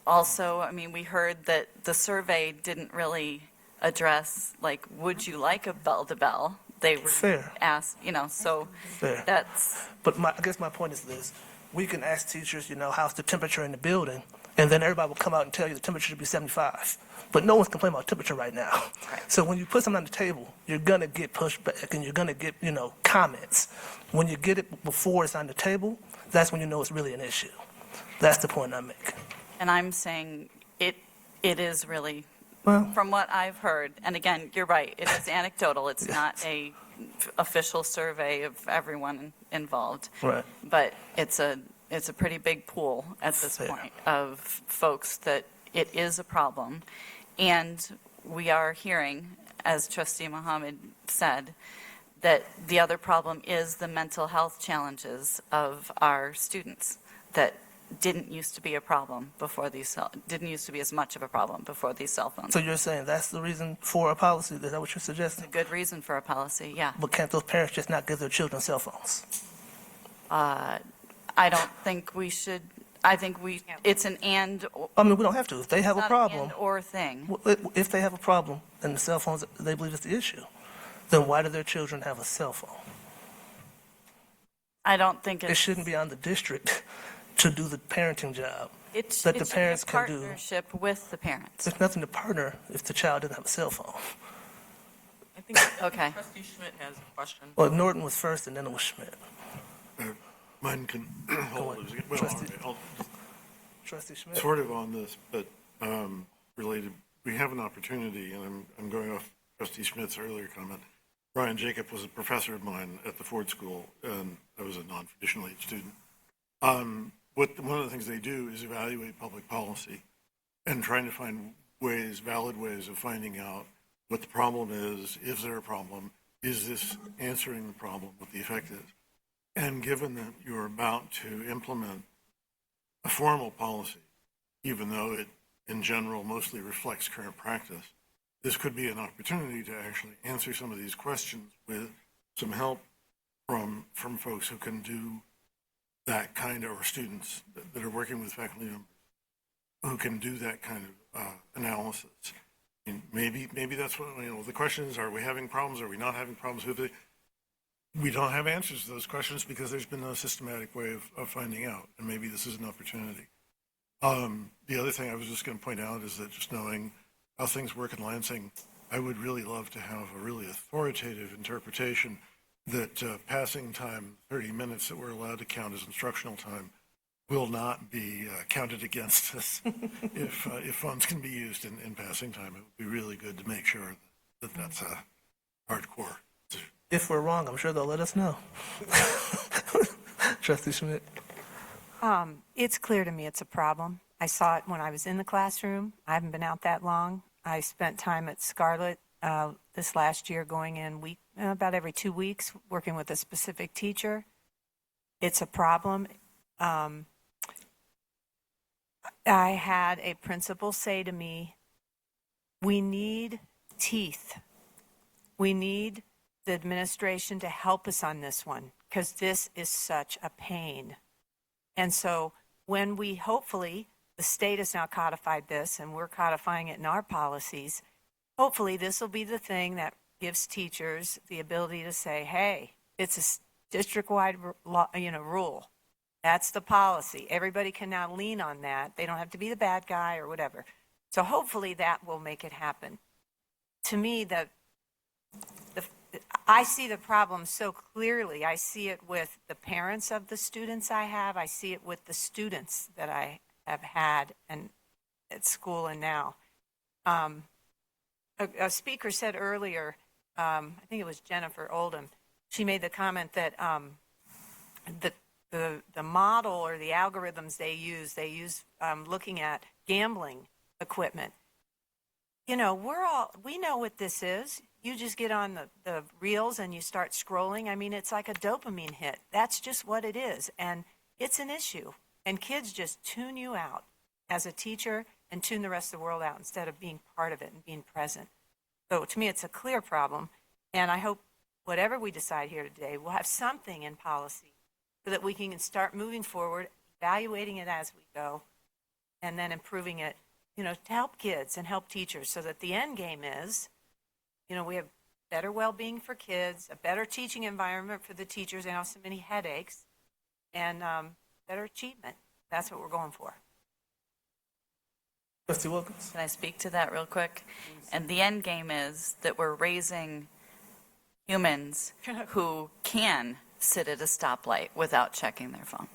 Speaker 18: also, I mean, we heard that the survey didn't really address, like, would you like a bell-to-bell? They were
Speaker 1: Fair.
Speaker 18: asked, you know, so
Speaker 1: Fair.
Speaker 18: that's,
Speaker 1: But I guess my point is this. We can ask teachers, how's the temperature in the building, and then everybody will come out and tell you the temperature should be 75. But no one's complaining about temperature right now. So when you put something on the table, you're going to get pushback, and you're going to get, comments. When you get it before it's on the table, that's when you know it's really an issue. That's the point I'm making.
Speaker 18: and I'm saying it is really,
Speaker 1: Well,
Speaker 18: from what I've heard, and again, you're right, it is anecdotal, it's not a official survey of everyone involved.
Speaker 1: Right.
Speaker 18: But it's a pretty big pool at this
Speaker 1: Fair.
Speaker 18: point of folks that it is a problem. And we are hearing, as Trustee Mohammed said, that the other problem is the mental health challenges of our students that didn't used to be a problem before didn't used to be as much of a problem before these cell phones.
Speaker 1: So you're saying that's the reason for a policy? Is that what you're suggesting?
Speaker 18: A good reason for a policy, yeah.
Speaker 1: But can't those parents just not give their children cell phones?
Speaker 18: I don't think we should, I think it's an and.
Speaker 1: I mean, we don't have to. If they have
Speaker 18: It's
Speaker 1: a
Speaker 18: not an
Speaker 1: problem,
Speaker 18: and or thing.
Speaker 1: if they have a problem and the cell phones, they believe it's the issue, then why do their children have a cell phone?
Speaker 18: I don't think
Speaker 1: It shouldn't be on the district to do the parenting job
Speaker 18: It
Speaker 1: that the
Speaker 18: should be
Speaker 1: parents
Speaker 18: a
Speaker 1: can do.
Speaker 18: partnership with the parents.
Speaker 1: There's nothing to partner if the child doesn't have a cell phone.
Speaker 3: I think
Speaker 18: Okay.
Speaker 3: Trustee Schmidt has a question.
Speaker 1: Well, Norton was first and then it was Schmidt.
Speaker 17: Mine can hold it. Well,
Speaker 1: Trustee-
Speaker 17: all right,
Speaker 1: Trustee Schmidt?
Speaker 17: sort of on this, but related. We have an opportunity, and I'm going off Trustee Schmidt's earlier comment. Brian Jacob was a professor of mine at the Ford School, and I was a non-traditional age student. One of the things they do is evaluate public policy and trying to find valid ways of finding out what the problem is there a problem, is this answering the problem, what the effect is. And given that you're about to implement a formal policy, even though it in general mostly reflects current practice, this could be an opportunity to actually answer some of these questions with some help from folks who can do that kind of, or students that are working with faculty members who can do that kind of analysis. And maybe that's what, the question is, are we having problems? Are we not having problems with it? We don't have answers to those questions because there's been no systematic way of finding out, and maybe this is an opportunity. The other thing I was just going to point out is that just knowing how things work in Lansing, I would really love to have a really authoritative interpretation that passing time, 30 minutes that we're allowed to count as instructional time, will not be counted against us if funds can be used in passing time. It would be really good to make sure that that's hardcore.
Speaker 1: If we're wrong, I'm sure they'll let us know. Trustee Schmidt?
Speaker 19: It's clear to me it's a problem. I saw it when I was in the classroom. I haven't been out that long. I spent time at Scarlett this last year going in about every 2 weeks, working with a specific teacher. It's a problem. I had a principal say to me, we need teeth. We need the administration to help us on this one because this is such a pain. And so when we hopefully, the state has now codified this and we're codifying it in our policies, hopefully this will be the thing that gives teachers the ability to say, hey, it's a district-wide rule. That's the policy. Everybody can now lean on that. They don't have to be the bad guy or whatever. So hopefully that will make it happen. To me, I see the problem so clearly. I see it with the parents of the students I have. I see it with the students that I have had and at school and now. A speaker said earlier, I think it was Jennifer Oldham, she made the comment that the model or the algorithms they use looking at gambling equipment. We know what this is. You just get on the reels and you start scrolling. I mean, it's like a dopamine hit. That's just what it is. And it's an issue. And kids just tune you out as a teacher and tune the rest of the world out instead of being part of it and being present. So to me, it's a clear problem. And I hope whatever we decide here today, we'll have something in policy so that we can start moving forward, evaluating it as we go, and then improving it, to help kids and help teachers so that the end game is, we have better well-being for kids, a better teaching environment for the teachers. They don't have so many headaches, and better achievement. That's what we're going for.
Speaker 1: Trustee Wilkins?
Speaker 18: Can I speak to that real quick? And the end game is that we're raising humans who can sit at a stoplight without checking their phone.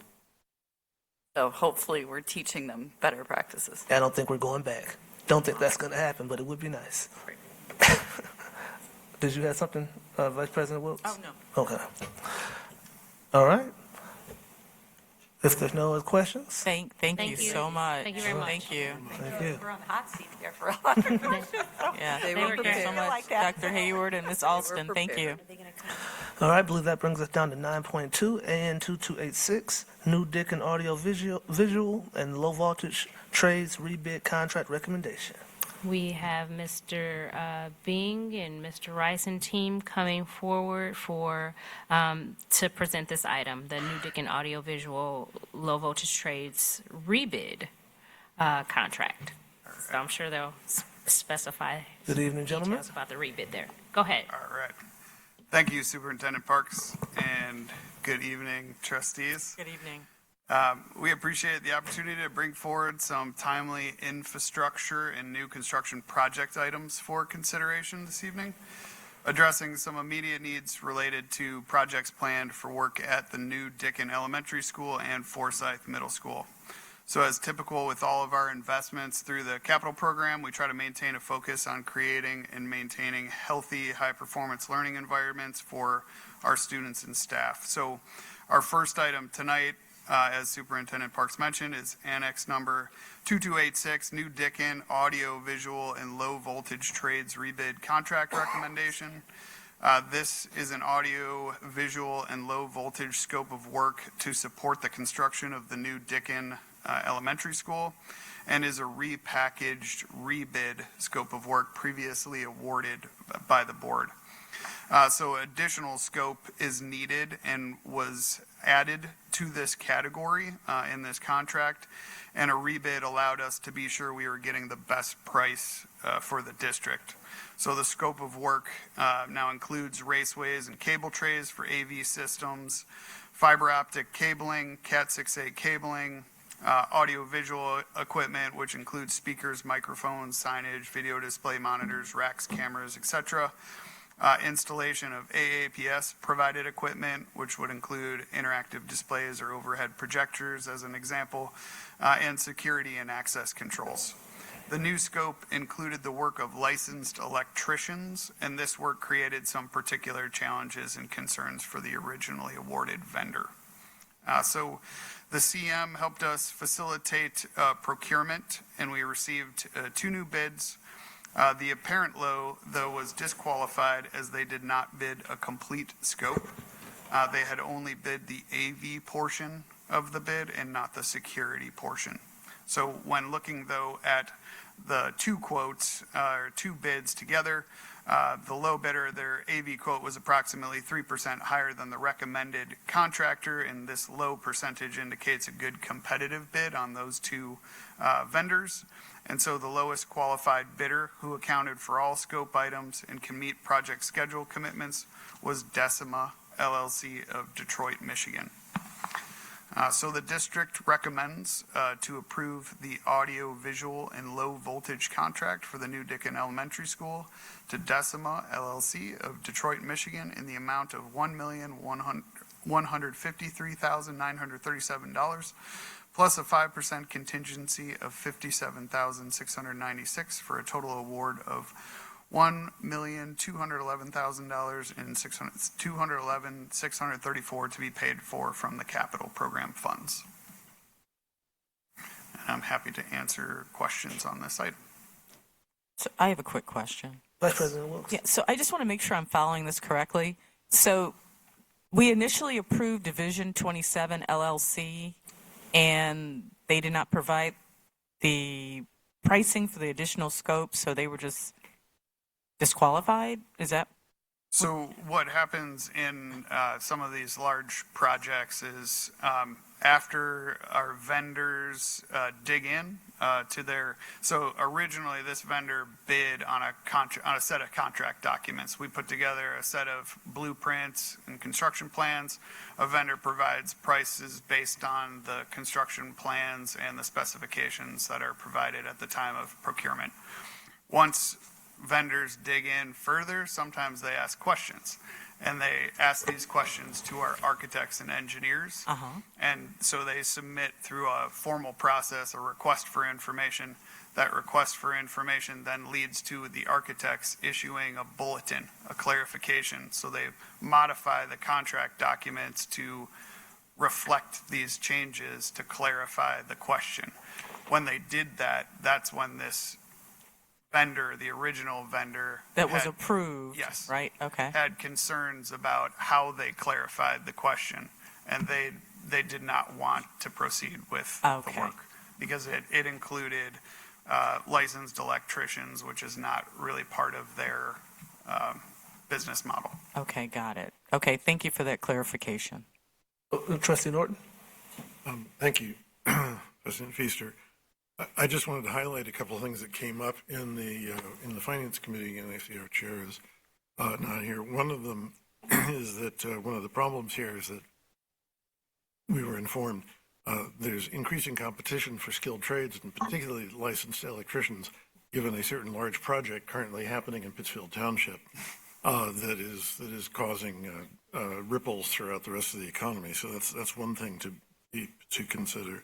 Speaker 18: So hopefully we're teaching them better practices.
Speaker 1: I don't think we're going back. Don't think that's going to happen, but it would be nice. Did you have something, Vice President Wilkes?
Speaker 3: Oh, no.
Speaker 1: Okay. All right. If there's no other questions?
Speaker 3: Thank you so much.
Speaker 5: Thank you very much.
Speaker 3: Thank you.
Speaker 1: Thank you.
Speaker 6: We're on the hot seat here for a lot of questions.
Speaker 3: Yeah,
Speaker 6: They
Speaker 3: thank
Speaker 6: were
Speaker 3: you so
Speaker 6: prepared.
Speaker 3: much,
Speaker 6: Like that.
Speaker 3: Dr. Hayward and Ms. Alston. Thank you.
Speaker 1: All right, I believe that brings us down to 9.2, AN 2286, New Dickin Audio Visual and Low Voltage Trades Rebid Contract Recommendation.
Speaker 5: We have Mr. Bing and Mr. Rice and team coming forward to present this item, the New Dickin Audiovisual Low Voltage Trades Rebid contract. So I'm sure they'll specify
Speaker 1: Good evening, gentlemen.
Speaker 5: details about the rebid there. Go ahead.
Speaker 20: All right. Thank you, Superintendent Parks, and good evening, trustees.
Speaker 3: Good evening.
Speaker 20: We appreciate the opportunity to bring forward some timely infrastructure and new construction project items for consideration this evening, addressing some immediate needs related to projects planned for work at the new Dickin Elementary School and Forsyth Middle School. So as typical with all of our investments through the capital program, we try to maintain a focus on creating and maintaining healthy, high-performance learning environments for our students and staff. So our first item tonight, as Superintendent Parks mentioned, is Annex Number 2286, New Dickin Audio, Visual, and Low Voltage Trades Rebid Contract Recommendation. This is an audio, visual, and low voltage scope of work to support the construction of the new Dickin Elementary School, and is a repackaged rebid scope of work previously awarded by the board. So additional scope is needed and was added to this category in this contract, and a rebid allowed us to be sure we were getting the best price for the district. So the scope of work now includes raceways and cable trays for AV systems, fiber optic cabling, Cat 6A cabling, audio-visual equipment, which includes speakers, microphones, signage, video display monitors, racks, cameras, etc. Installation of AAPS-provided equipment, which would include interactive displays or overhead projectors, as an example, and security and access controls. The new scope included the work of licensed electricians, and this work created some particular challenges and concerns for the originally awarded vendor. So the CM helped us facilitate procurement, and we received 2 new bids. The apparent low, though, was disqualified as they did not bid a complete scope. They had only bid the AV portion of the bid and not the security portion. So when looking, though, at the 2 quotes, or 2 bids together, the low bidder, their AV quote was approximately 3% higher than the recommended contractor, and this low percentage indicates a good competitive bid on those 2 vendors. And so the lowest qualified bidder, who accounted for all scope items and can meet project schedule commitments, was Decima LLC of Detroit, Michigan. So the district recommends to approve the audio, visual, and low voltage contract for the new Dickin Elementary School to Decima LLC of Detroit, Michigan, in the amount of $1,153,937, plus a 5% contingency of $57,696 for a total award of $1,211,634 to be paid for from the capital program funds. And I'm happy to answer questions on this item.
Speaker 3: So I have a quick question.
Speaker 1: Vice President Wilkes.
Speaker 3: Yeah, so I just want to make sure I'm following this correctly. So we initially approved Division 27 LLC, and they did not provide the pricing for the additional scope, so they were just disqualified? Is that?
Speaker 20: So what happens in some of these large projects is after our vendors dig in to their, so originally this vendor bid on a set of contract documents. We put together a set of blueprints and construction plans. A vendor provides prices based on the construction plans and the specifications that are provided at the time of procurement. Once vendors dig in further, sometimes they ask questions. and they ask these questions to our architects and engineers. And so they submit through a formal process, a request for information. That request for information then leads to the architects issuing a bulletin, a clarification. So they modify the contract documents to reflect these changes to clarify the question. When they did that, that's when this vendor, the original vendor.
Speaker 3: That was
Speaker 20: had-
Speaker 3: approved.
Speaker 20: Yes.
Speaker 3: Right, okay.
Speaker 20: Had concerns about how they clarified the question, and they did not want to proceed with the
Speaker 3: Okay.
Speaker 20: work because it included licensed electricians, which is not really part of their business model.
Speaker 3: Okay, got it. Okay, thank you for that clarification.
Speaker 1: Trustee Norton?
Speaker 17: Thank you, President Feaster. I just wanted to highlight a couple of things that came up in the Finance Committee, and I see our chair is not here. One of them is that one of the problems here is that we were informed there's increasing competition for skilled trades, and particularly licensed electricians, given a certain large project currently happening in Pittsfield Township that is causing ripples throughout the rest of the economy. So that's one thing to consider.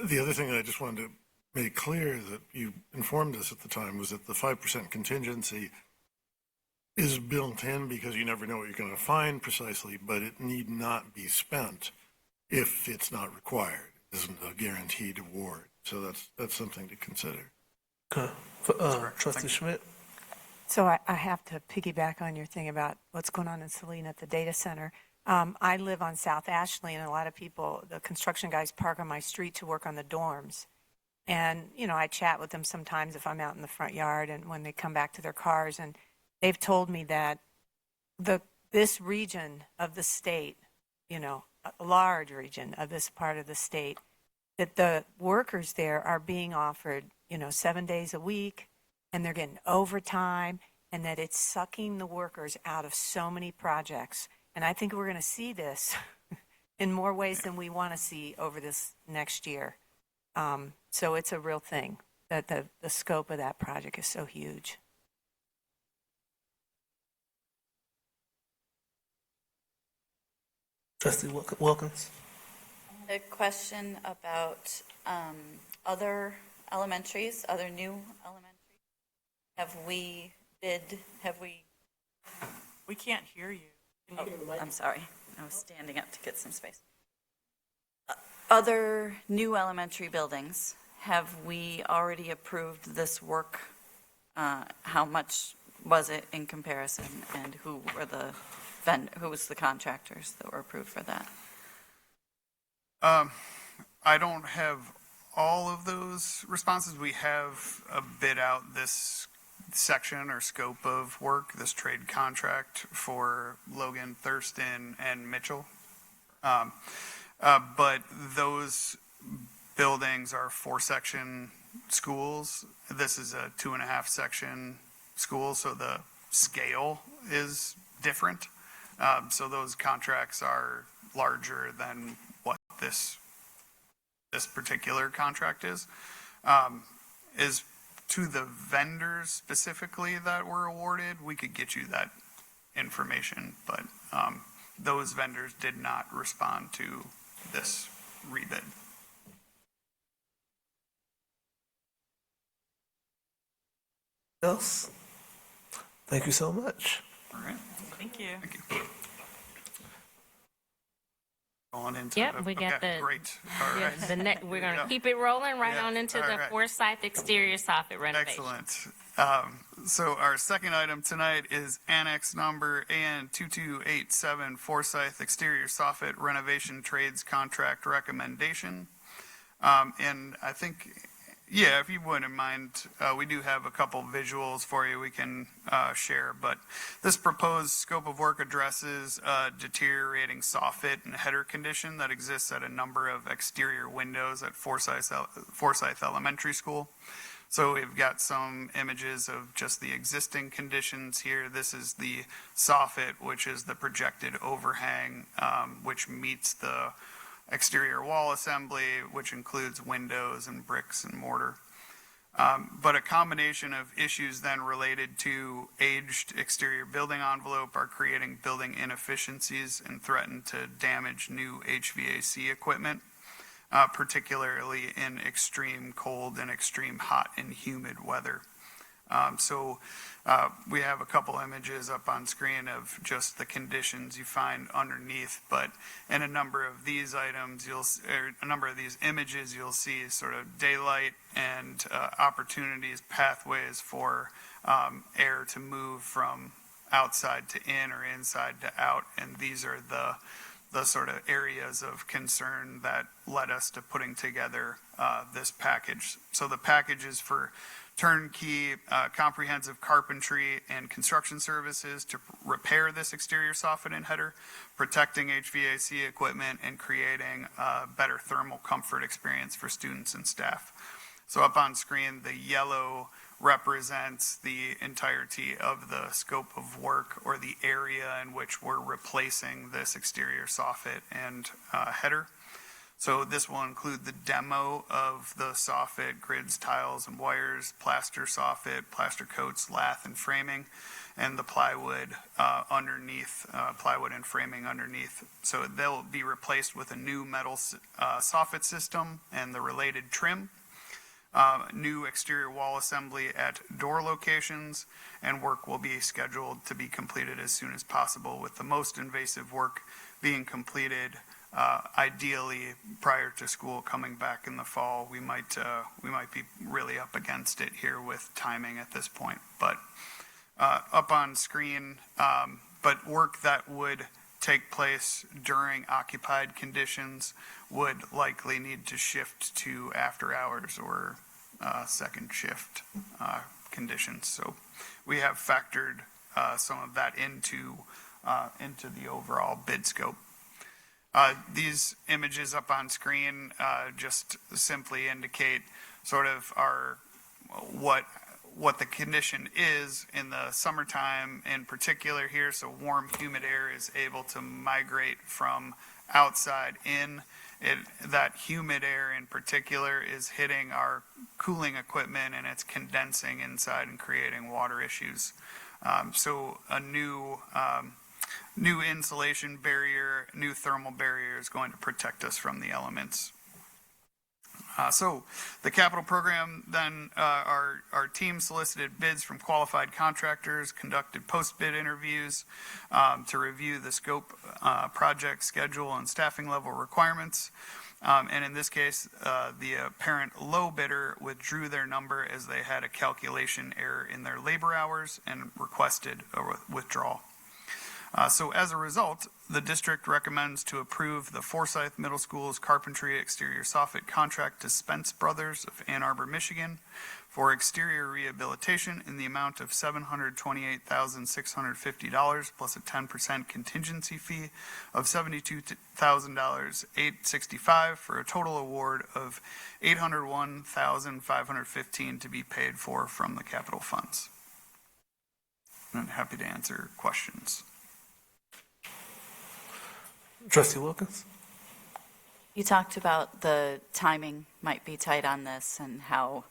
Speaker 17: The other thing that I just wanted to make clear that you informed us at the time was that the 5% contingency is built in because you never know what you're going to find precisely, but it need not be spent if it's not required. It isn't a guaranteed award. So that's something to consider.
Speaker 1: Okay. Trustee Schmidt?
Speaker 19: So I have to piggyback on your thing about what's going on in Salina at the data center. I live on South Ashley, and a lot of people, the construction guys, park on my street to work on the dorms. And, I chat with them sometimes if I'm out in the front yard and when they come back to their cars. And they've told me that this region of the state, a large region of this part of the state, that the workers there are being offered, 7 days a week, and they're getting overtime, and that it's sucking the workers out of so many projects. And I think we're going to see this in more ways than we want to see over this next year. So it's a real thing that the scope of that project is so huge.
Speaker 1: Trustee Wilkins?
Speaker 18: A question about other elementaries, other new elementaries.
Speaker 3: We can't hear you.
Speaker 18: I'm sorry. I was standing up to get some space. Other new elementary buildings, have we already approved this work? How much was it in comparison, and who was the contractors that were approved for that?
Speaker 20: I don't have all of those responses. We have a bid out this section or scope of work, this trade contract for Logan, Thurston, and Mitchell. But those buildings are 4-section schools. This is a 2.5-section school, so the scale is different. So those contracts are larger than what this particular contract is. Is to the vendors specifically that were awarded, we could get you that information, but those vendors did not respond to this rebid.
Speaker 1: Else? Thank you so much.
Speaker 20: All right.
Speaker 3: Thank you.
Speaker 20: Thank you. Going into
Speaker 5: Yep, we got
Speaker 20: okay,
Speaker 5: the.
Speaker 20: great. All right.
Speaker 5: We're going to keep it rolling right
Speaker 20: Yeah,
Speaker 5: on into
Speaker 20: all
Speaker 5: the
Speaker 20: right.
Speaker 5: Forsyth exterior soffit renovation.
Speaker 20: Excellent. So our second item tonight is annex number AN 2287 Forsyth exterior soffit renovation trades contract recommendation. And I think, if you wouldn't mind, we do have a couple visuals for you we can share, but this proposed scope of work addresses deteriorating soffit and header condition that exists at a number of exterior windows at Forsyth Elementary School. So we've got some images of just the existing conditions here. This is the soffit, which is the projected overhang, which meets the exterior wall assembly, which includes windows and bricks and mortar. But a combination of issues then related to aged exterior building envelope are creating building inefficiencies and threaten to damage new HVAC equipment, particularly in extreme cold and extreme hot and humid weather. We have a couple images up on screen of just the conditions you find underneath, but in a number of these items, a number of these images, you'll see sort of daylight and opportunities, pathways for air to move from outside to in or inside to out, and these are the sort of areas of concern that led us to putting together this package. So the package is for turnkey, comprehensive carpentry and construction services to repair this exterior soffit and header, protecting HVAC equipment, and creating a better thermal comfort experience for students and staff. So up on screen, the yellow represents the entirety of the scope of work or the area in which we're replacing this exterior soffit and header. So this will include the demo of the soffit, grids, tiles, and wires, plaster soffit, plaster coats, lath, and framing, and the plywood underneath, plywood and framing underneath. So they'll be replaced with a new metal soffit system and the related trim, new exterior wall assembly at door locations, and work will be scheduled to be completed as soon as possible, with the most invasive work being completed ideally prior to school coming back in the fall. We might be really up against it here with timing at this point, but up on screen, but work that would take place during occupied conditions would likely need to shift to after hours or second shift conditions. So we have factored some of that into the overall bid scope. These images up on screen just simply indicate sort of what the condition is in the summertime in particular here. So warm, humid air is able to migrate from outside in. That humid air in particular is hitting our cooling equipment, and it's condensing inside and creating water issues. So a new insulation barrier, new thermal barrier is going to protect us from the elements. So the capital program then, our team solicited bids from qualified contractors, conducted post-bid interviews to review the scope, project schedule, and staffing level requirements. And in this case, the apparent low bidder withdrew their number as they had a calculation error in their labor hours and requested a withdrawal. So as a result, the district recommends to approve the Forsyth Middle School's carpentry exterior soffit contract to Spence Brothers of Ann Arbor, Michigan for exterior rehabilitation in the amount of $728,650 plus a 10% contingency fee of $72,865 for a total award of $801,515 to be paid for from the capital funds. I'm happy to answer questions.
Speaker 1: Trustee Wilkins?
Speaker 18: You talked about the timing might be tight on this and how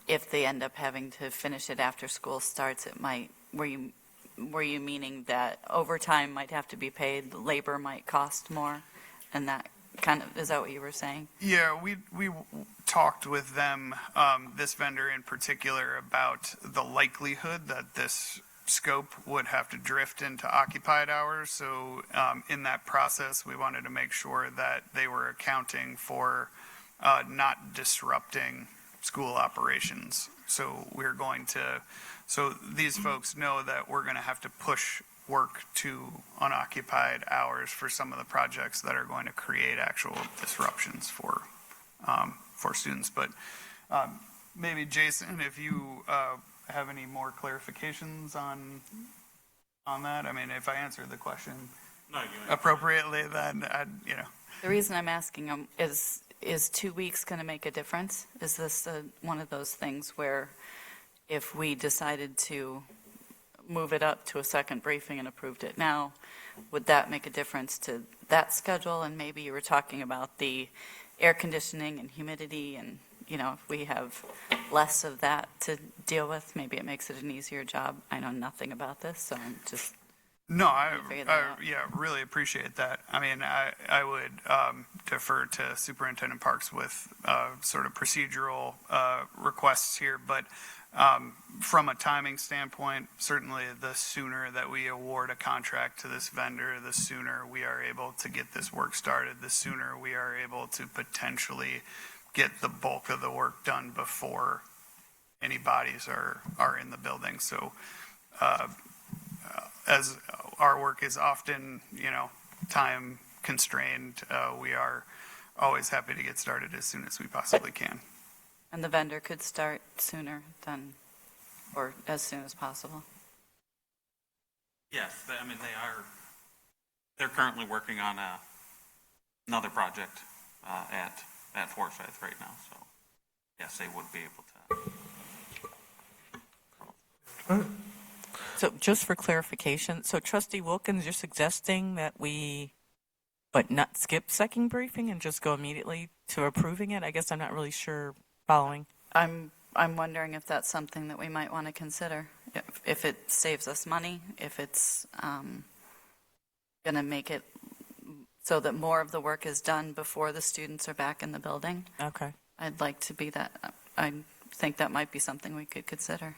Speaker 18: if they end up having to finish it after school starts, it might, were you meaning that overtime might have to be paid, labor might cost more, and that kind of, is that what you were saying?
Speaker 20: Yeah, we talked with them, this vendor in particular, about the likelihood that this scope would have to drift into occupied hours. So in that process, we wanted to make sure that they were accounting for not disrupting school operations. So so these folks know that we're going to have to push work to unoccupied hours for some of the projects that are going to create actual disruptions for students. But maybe Jason, if you have any more clarifications on that? I mean, if I answered the question appropriately, then
Speaker 18: The reason I'm asking is 2 weeks going to make a difference? Is this one of those things where if we decided to move it up to a second briefing and approved it now, would that make a difference to that schedule? And maybe you were talking about the air conditioning and humidity and, if we have less of that to deal with, maybe it makes it an easier job. I know nothing about this, so I'm just.
Speaker 20: No,
Speaker 18: Figure that out.
Speaker 20: yeah, really appreciate that. I mean, I would defer to Superintendent Parks with sort of procedural requests here, but from a timing standpoint, certainly the sooner that we award a contract to this vendor, the sooner we are able to get this work started, the sooner we are able to potentially get the bulk of the work done before any bodies are in the building. So as our work is often, time constrained, we are always happy to get started as soon as we possibly can.
Speaker 18: And the vendor could start sooner than, or as soon as possible.
Speaker 21: Yes, I mean, they're currently working on another project at Forsyth right now, so yes, they would be able to.
Speaker 3: So just for clarification, so Trustee Wilkins, you're suggesting that we, not skip second briefing and just go immediately to approving it? I guess I'm not really sure following.
Speaker 18: I'm wondering if that's something that we might want to consider. If it saves us money, if it's going to make it so that more of the work is done before the students are back in the building.
Speaker 3: Okay.
Speaker 18: I'd like to be that. I think that might be something we could consider.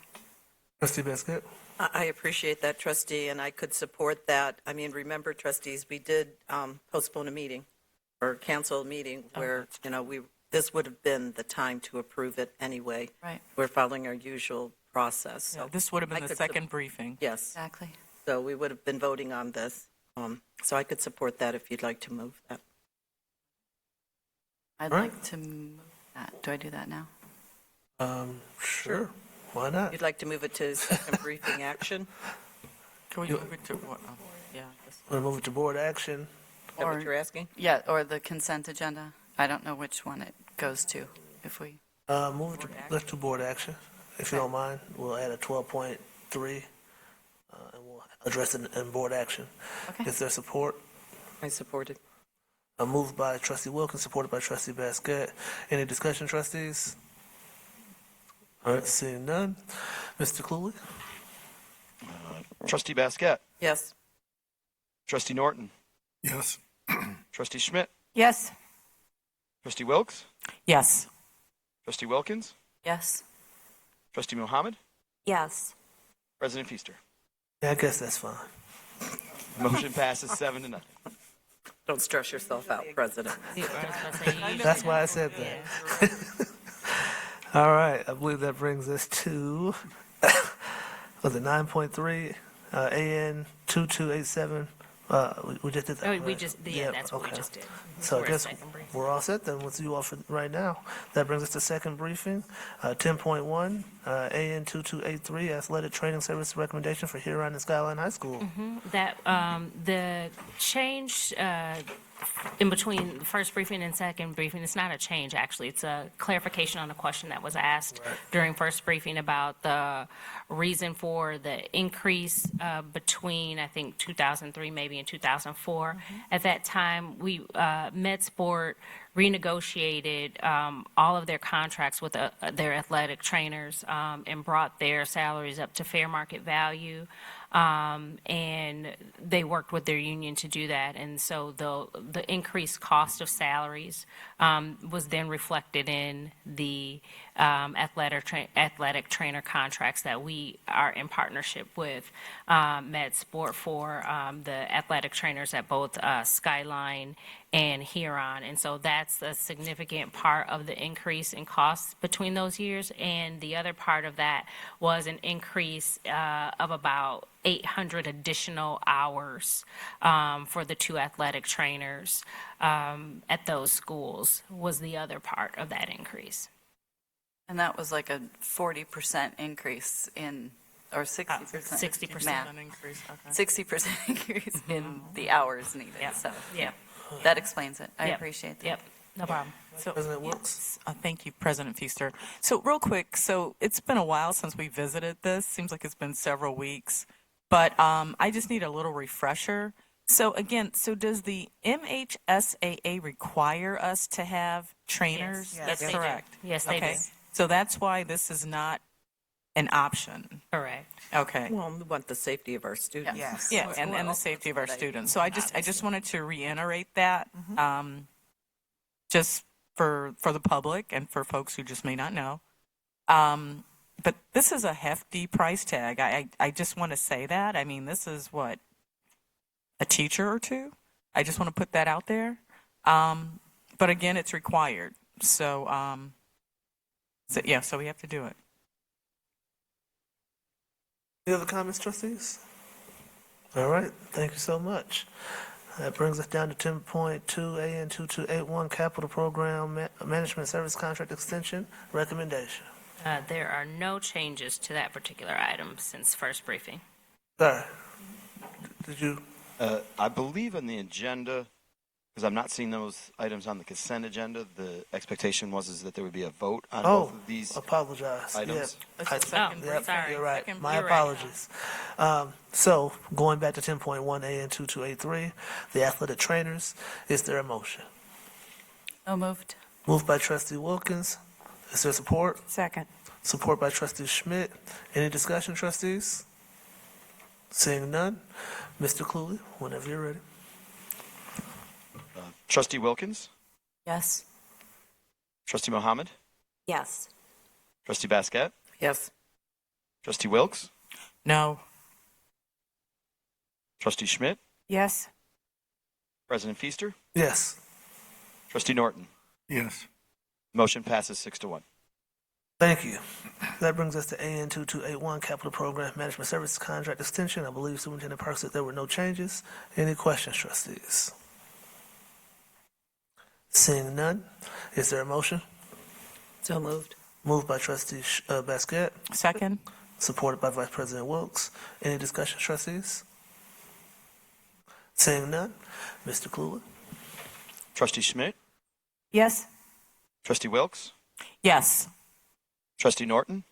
Speaker 1: Trustee Biscuit?
Speaker 6: I appreciate that, trustee, and I could support that. I mean, remember, trustees, we did postpone a meeting or cancel a meeting where, this would have been the time to approve it anyway.
Speaker 18: Right.
Speaker 6: We're following our usual process. So
Speaker 3: This would have been
Speaker 6: I
Speaker 3: the
Speaker 6: could
Speaker 3: second briefing.
Speaker 6: Yes.
Speaker 18: Exactly.
Speaker 6: So we would have been voting on this. So I could support that if you'd like to move that.
Speaker 18: I'd like to move that. Do I do that now?
Speaker 1: Sure. Why not?
Speaker 6: You'd like to move it to second briefing action?
Speaker 3: Can we move it to what? Yeah.
Speaker 1: Want to move it to board action?
Speaker 6: Is that what you're asking?
Speaker 18: Yeah, or the consent agenda. I don't know which one it goes to. If we.
Speaker 1: Move it to, let's do board action, if you don't mind. We'll add a 12.3, and we'll address it in board action.
Speaker 18: Okay.
Speaker 1: Is there support?
Speaker 6: I support it.
Speaker 1: Moved by Trustee Wilkins, supported by Trustee Basket. Any discussion, trustees? All right, seeing none. Mr. Cooley?
Speaker 2: Trustee Basket,
Speaker 6: Yes.
Speaker 2: Trustee Norton,
Speaker 17: Yes.
Speaker 2: Trustee Schmidt,
Speaker 19: Yes.
Speaker 2: Trustee Wilkes,
Speaker 3: Yes.
Speaker 2: Trustee Wilkins,
Speaker 18: Yes.
Speaker 2: Trustee Mohammed,
Speaker 16: Yes.
Speaker 2: President Feaster.
Speaker 1: Yeah, I guess that's fine.
Speaker 2: Motion passes 7-0.
Speaker 6: Don't stress yourself out, President.
Speaker 1: That's why I said that. All right, I believe that brings us to, was it 9.3, AN 2287? We just did that,
Speaker 5: Oh, we
Speaker 1: right?
Speaker 5: just, yeah, that's what we
Speaker 1: okay.
Speaker 5: just did.
Speaker 1: So I
Speaker 5: We're at
Speaker 1: guess
Speaker 5: second briefing.
Speaker 1: we're all set then with you all for right now. That brings us to second briefing, 10.1, AN 2283, Athletic Training Service Recommendation for Huron and Skyline High School.
Speaker 5: That, the change in between the first briefing and second briefing, it's not a change, actually. It's a clarification on a question that was asked during first briefing about the reason for the increase between, I think, 2003 maybe and 2004. At that time, we, MedSport renegotiated all of their contracts with their athletic trainers and brought their salaries up to fair market value. And they worked with their union to do that. And so the increased cost of salaries was then reflected in the athletic trainer contracts that we are in partnership with MedSport for the athletic trainers at both Skyline and Huron. And so that's a significant part of the increase in costs between those years. And the other part of that was an increase of about 800 additional hours for the two athletic trainers at those schools was the other part of that increase.
Speaker 18: And that was like a 40% increase in, or 60%.
Speaker 5: 60%
Speaker 18: math.
Speaker 3: increase. Okay.
Speaker 18: 60% increase in the hours needed.
Speaker 5: Yep.
Speaker 18: So
Speaker 5: Yep.
Speaker 18: that explains it. I
Speaker 5: Yep.
Speaker 18: appreciate that.
Speaker 5: Yep, no problem.
Speaker 3: So,
Speaker 1: President Wilkes?
Speaker 3: thank you, President Feaster. So real quick, so it's been a while since we visited this. Seems like it's been several weeks. But I just need a little refresher. So again, so does the MHSAA require us to have trainers?
Speaker 5: Yes,
Speaker 3: That's
Speaker 5: they do.
Speaker 3: correct.
Speaker 5: Yes, they
Speaker 3: Okay.
Speaker 5: do.
Speaker 3: So that's why this is not an option.
Speaker 5: Correct.
Speaker 3: Okay.
Speaker 6: Well, we want the safety of our students.
Speaker 14: Yes.
Speaker 3: Yeah, and the safety of our students. So I just wanted to reiterate that, just for the public and for folks who just may not know. But this is a hefty price tag. I just want to say that. I mean, this is what, a teacher or two? I just want to put that out there. But again, it's required. So we have to do it.
Speaker 1: Any other comments, trustees? All right, thank you so much. That brings us down to 10.2 AN 2281 Capital Program Management Service Contract Extension Recommendation.
Speaker 5: There are no changes to that particular item since first briefing.
Speaker 1: Sorry, did you?
Speaker 2: I believe in the agenda, because I'm not seeing those items on the consent agenda, the expectation is that there would be a vote on both of these
Speaker 1: apologize.
Speaker 2: items.
Speaker 5: Sorry.
Speaker 1: You're right.
Speaker 5: Second-
Speaker 1: My
Speaker 5: you're right.
Speaker 1: apologies. So going back to 10.1 AN 2283, the athletic trainers, is there a motion?
Speaker 18: So moved.
Speaker 1: Moved by trustee Wilkins. Is there support?
Speaker 19: Second.
Speaker 1: Support by trustee Schmidt. Any discussion, trustees? Seeing none, Mr. Cluley, whenever you're ready.
Speaker 2: Trustee Wilkins,
Speaker 18: Yes.
Speaker 2: Trustee Mohammed,
Speaker 16: Yes.
Speaker 2: Trustee Basquette,
Speaker 6: Yes.
Speaker 2: Trustee Wilkes,
Speaker 3: No.
Speaker 2: Trustee Schmidt,
Speaker 19: Yes.
Speaker 2: President Feaster,
Speaker 1: Yes.
Speaker 2: Trustee Norton.
Speaker 17: Yes.
Speaker 2: Motion passes 6-1.
Speaker 1: Thank you. That brings us to AN 2281 Capital Program Management Services Contract Extension. I believe Superintendent Parks said there were no changes. Any questions, trustees? Seeing none, is there a motion?
Speaker 6: So moved.
Speaker 1: Moved by trustee Basquette,
Speaker 3: Second?
Speaker 1: supported by Vice President Wilkes. Any discussion, trustees? Seeing none, Mr. Cluley.
Speaker 2: Trustee Schmidt,
Speaker 19: Yes.
Speaker 2: Trustee Wilkes,
Speaker 3: Yes.
Speaker 2: Trustee Norton,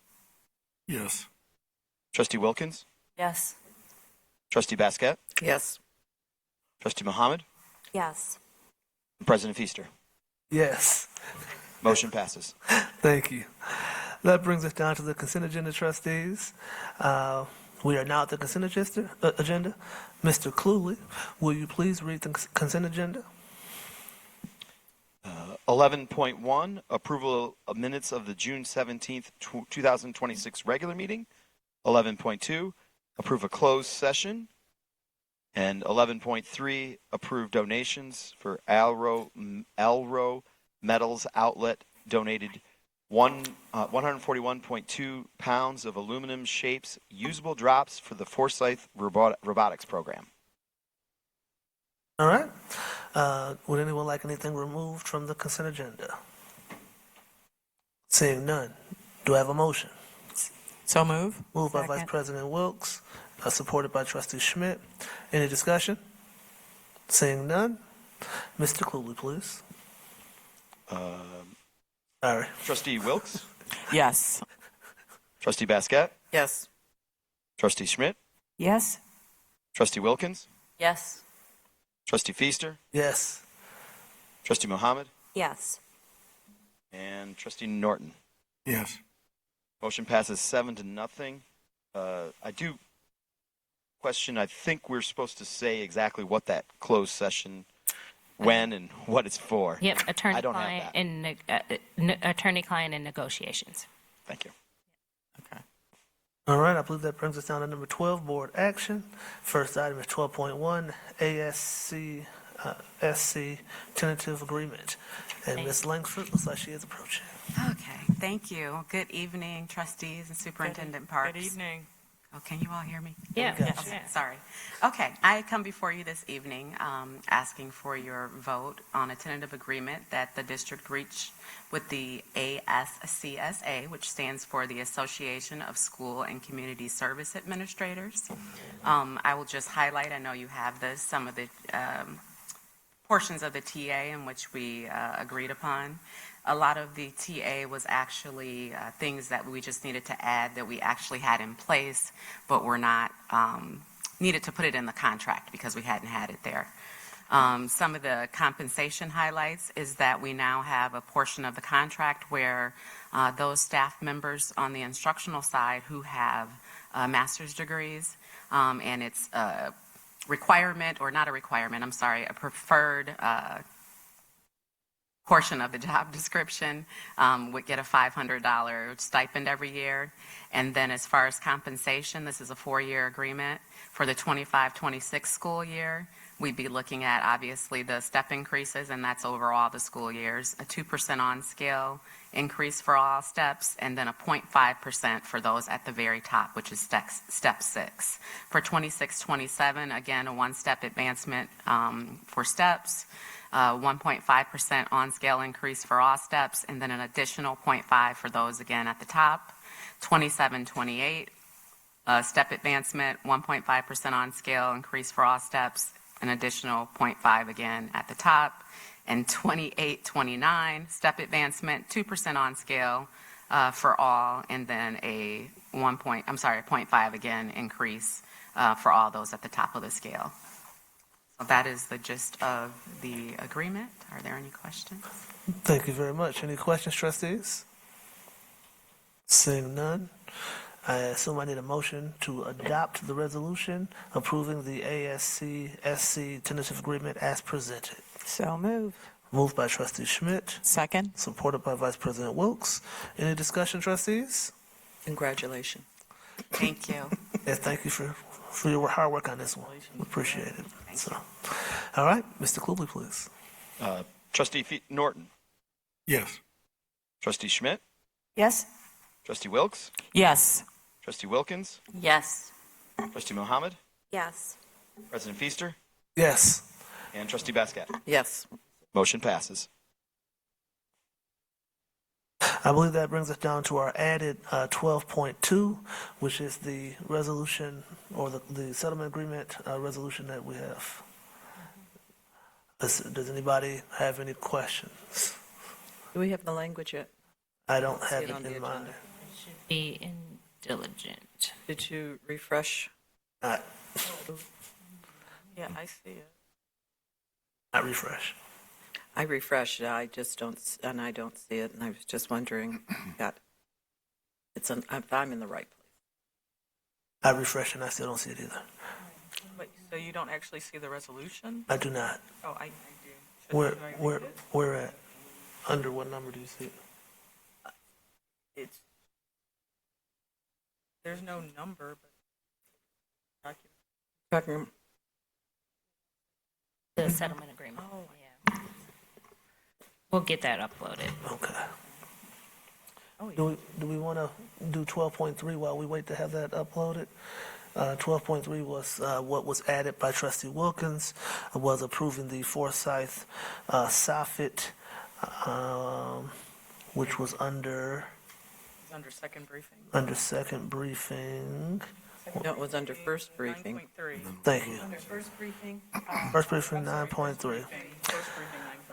Speaker 17: Yes.
Speaker 2: Trustee Wilkins,
Speaker 18: Yes.
Speaker 2: Trustee Basquette,
Speaker 6: Yes.
Speaker 2: Trustee Mohammed,
Speaker 16: Yes.
Speaker 2: and President Feaster.
Speaker 1: Yes.
Speaker 2: Motion passes.
Speaker 1: Thank you. That brings us down to the consent agenda, trustees. We are now at the consent agenda. Mr. Cluley, will you please read the consent agenda?
Speaker 2: 11.1, approval of minutes of the June 17th, 2026 regular meeting. 11.2, approve a closed session. And 11.3, approve donations for Alro Metals Outlet donated 141.2 pounds of aluminum shapes usable drops for the Forsyth Robotics Program.
Speaker 1: All right. Would anyone like anything removed from the consent agenda? Seeing none, do I have a motion?
Speaker 3: So move.
Speaker 1: Moved by Vice
Speaker 19: Second.
Speaker 1: President Wilkes, supported by Trustee Schmidt. Any discussion? Seeing none, Mr. Cluley, please. Sorry.
Speaker 2: Trustee Wilkes,
Speaker 3: Yes.
Speaker 2: Trustee Basquette,
Speaker 6: Yes.
Speaker 2: Trustee Schmidt,
Speaker 19: Yes.
Speaker 2: Trustee Wilkins,
Speaker 18: Yes.
Speaker 2: Trustee Feaster,
Speaker 1: Yes.
Speaker 2: Trustee Mohammed,
Speaker 16: Yes.
Speaker 2: and Trustee Norton.
Speaker 17: Yes.
Speaker 2: Motion passes 7-0. I do question, I think we're supposed to say exactly what that closed session, when and what it's for.
Speaker 5: Yep,
Speaker 2: I don't have
Speaker 5: attorney-client
Speaker 2: that.
Speaker 5: and attorney-client and negotiations.
Speaker 2: Thank you.
Speaker 1: All right, I believe that brings us down to number 12, board action. First item is 12.1, SC tentative agreement. And Ms. Langford looks like she is approaching.
Speaker 4: Okay, thank you. Good evening, trustees and Superintendent Parks.
Speaker 3: Good evening.
Speaker 4: Oh, can you all hear me?
Speaker 5: Yeah.
Speaker 1: Yes.
Speaker 4: Okay, sorry. Okay, I come before you this evening asking for your vote on a tentative agreement that the district reached with the ASCSA, which stands for the Association of School and Community Service Administrators. I will just highlight, I know you have this, some of the portions of the TA in which we agreed upon. A lot of the TA was actually things that we just needed to add that we actually had in place, but were not needed to put it in the contract because we hadn't had it there. Some of the compensation highlights is that we now have a portion of the contract where those staff members on the instructional side who have master's degrees, and it's a requirement, or not a requirement, I'm sorry, a preferred portion of the job description, would get a $500 stipend every year. And then as far as compensation, this is a 4-year agreement. For the 25-26 school year, we'd be looking at, obviously, the step increases, and that's over all the school years, a 2% on scale increase for all steps, and then a 0.5% for those at the very top, which is step 6. For 26-27, again, a 1-step advancement for steps, 1.5% on scale increase for all steps, and then an additional 0.5 for those again at the top. 27-28, step advancement, 1.5% on scale increase for all steps, an additional 0.5 again at the top. And 28-29, step advancement, 2% on scale for all, and then a 0.5 again increase for all those at the top of the scale. So that is the gist of the agreement. Are there any questions?
Speaker 1: Thank you very much. Any questions, trustees? Seeing none, I assume I need a motion to adopt the resolution approving the ASC-SC tentative agreement as presented.
Speaker 19: So moved.
Speaker 1: Moved by trustee Schmidt,
Speaker 3: Second.
Speaker 1: supported by Vice President Wilkes. Any discussion, trustees?
Speaker 6: Congratulations.
Speaker 4: Thank you.
Speaker 1: Yes, thank you for your hard work on this one. We appreciate it. So, all right, Mr. Klubley, please.
Speaker 2: Trustee Norton,
Speaker 17: Yes.
Speaker 2: Trustee Schmidt,
Speaker 19: Yes?
Speaker 2: Trustee Wilkes,
Speaker 3: Yes.
Speaker 2: Trustee Wilkins,
Speaker 15: Yes.
Speaker 2: Trustee Mohammed,
Speaker 16: Yes.
Speaker 2: President Feaster,
Speaker 1: Yes.
Speaker 2: and Trustee Basket.
Speaker 6: Yes.
Speaker 2: Motion passes.
Speaker 1: I believe that brings us down to our added 12.2, which is the resolution or the settlement agreement resolution that we have. Does anybody have any questions?
Speaker 6: Do we have the language yet?
Speaker 1: I don't
Speaker 6: See
Speaker 1: have
Speaker 6: it
Speaker 1: it
Speaker 6: on the
Speaker 1: in mind.
Speaker 6: agenda.
Speaker 5: Should be diligent.
Speaker 6: Did you refresh?
Speaker 1: Not
Speaker 6: Yeah, I see it.
Speaker 1: refresh.
Speaker 6: I refreshed, I just don't, and I don't see it, and I was just wondering, if I'm in the right place.
Speaker 1: I refreshed and I still don't see it either.
Speaker 3: Wait, so you don't actually see the resolution?
Speaker 1: I do not.
Speaker 3: Oh, I do.
Speaker 1: Where at? Under what number do you see it?
Speaker 3: There's no number, but
Speaker 6: Talking-
Speaker 5: The settlement agreement.
Speaker 3: Oh,
Speaker 5: yeah. We'll get that uploaded.
Speaker 1: Okay. Do we want to do 12.3 while we wait to have that uploaded? 12.3 was what was added by Trustee Wilkins, was approving the Forsyth Soffit, which was under
Speaker 3: second briefing.
Speaker 1: second briefing.
Speaker 6: No, it was under first briefing.
Speaker 3: 9.3.
Speaker 1: Thank you.
Speaker 19: Under first briefing?
Speaker 1: First briefing 9.3.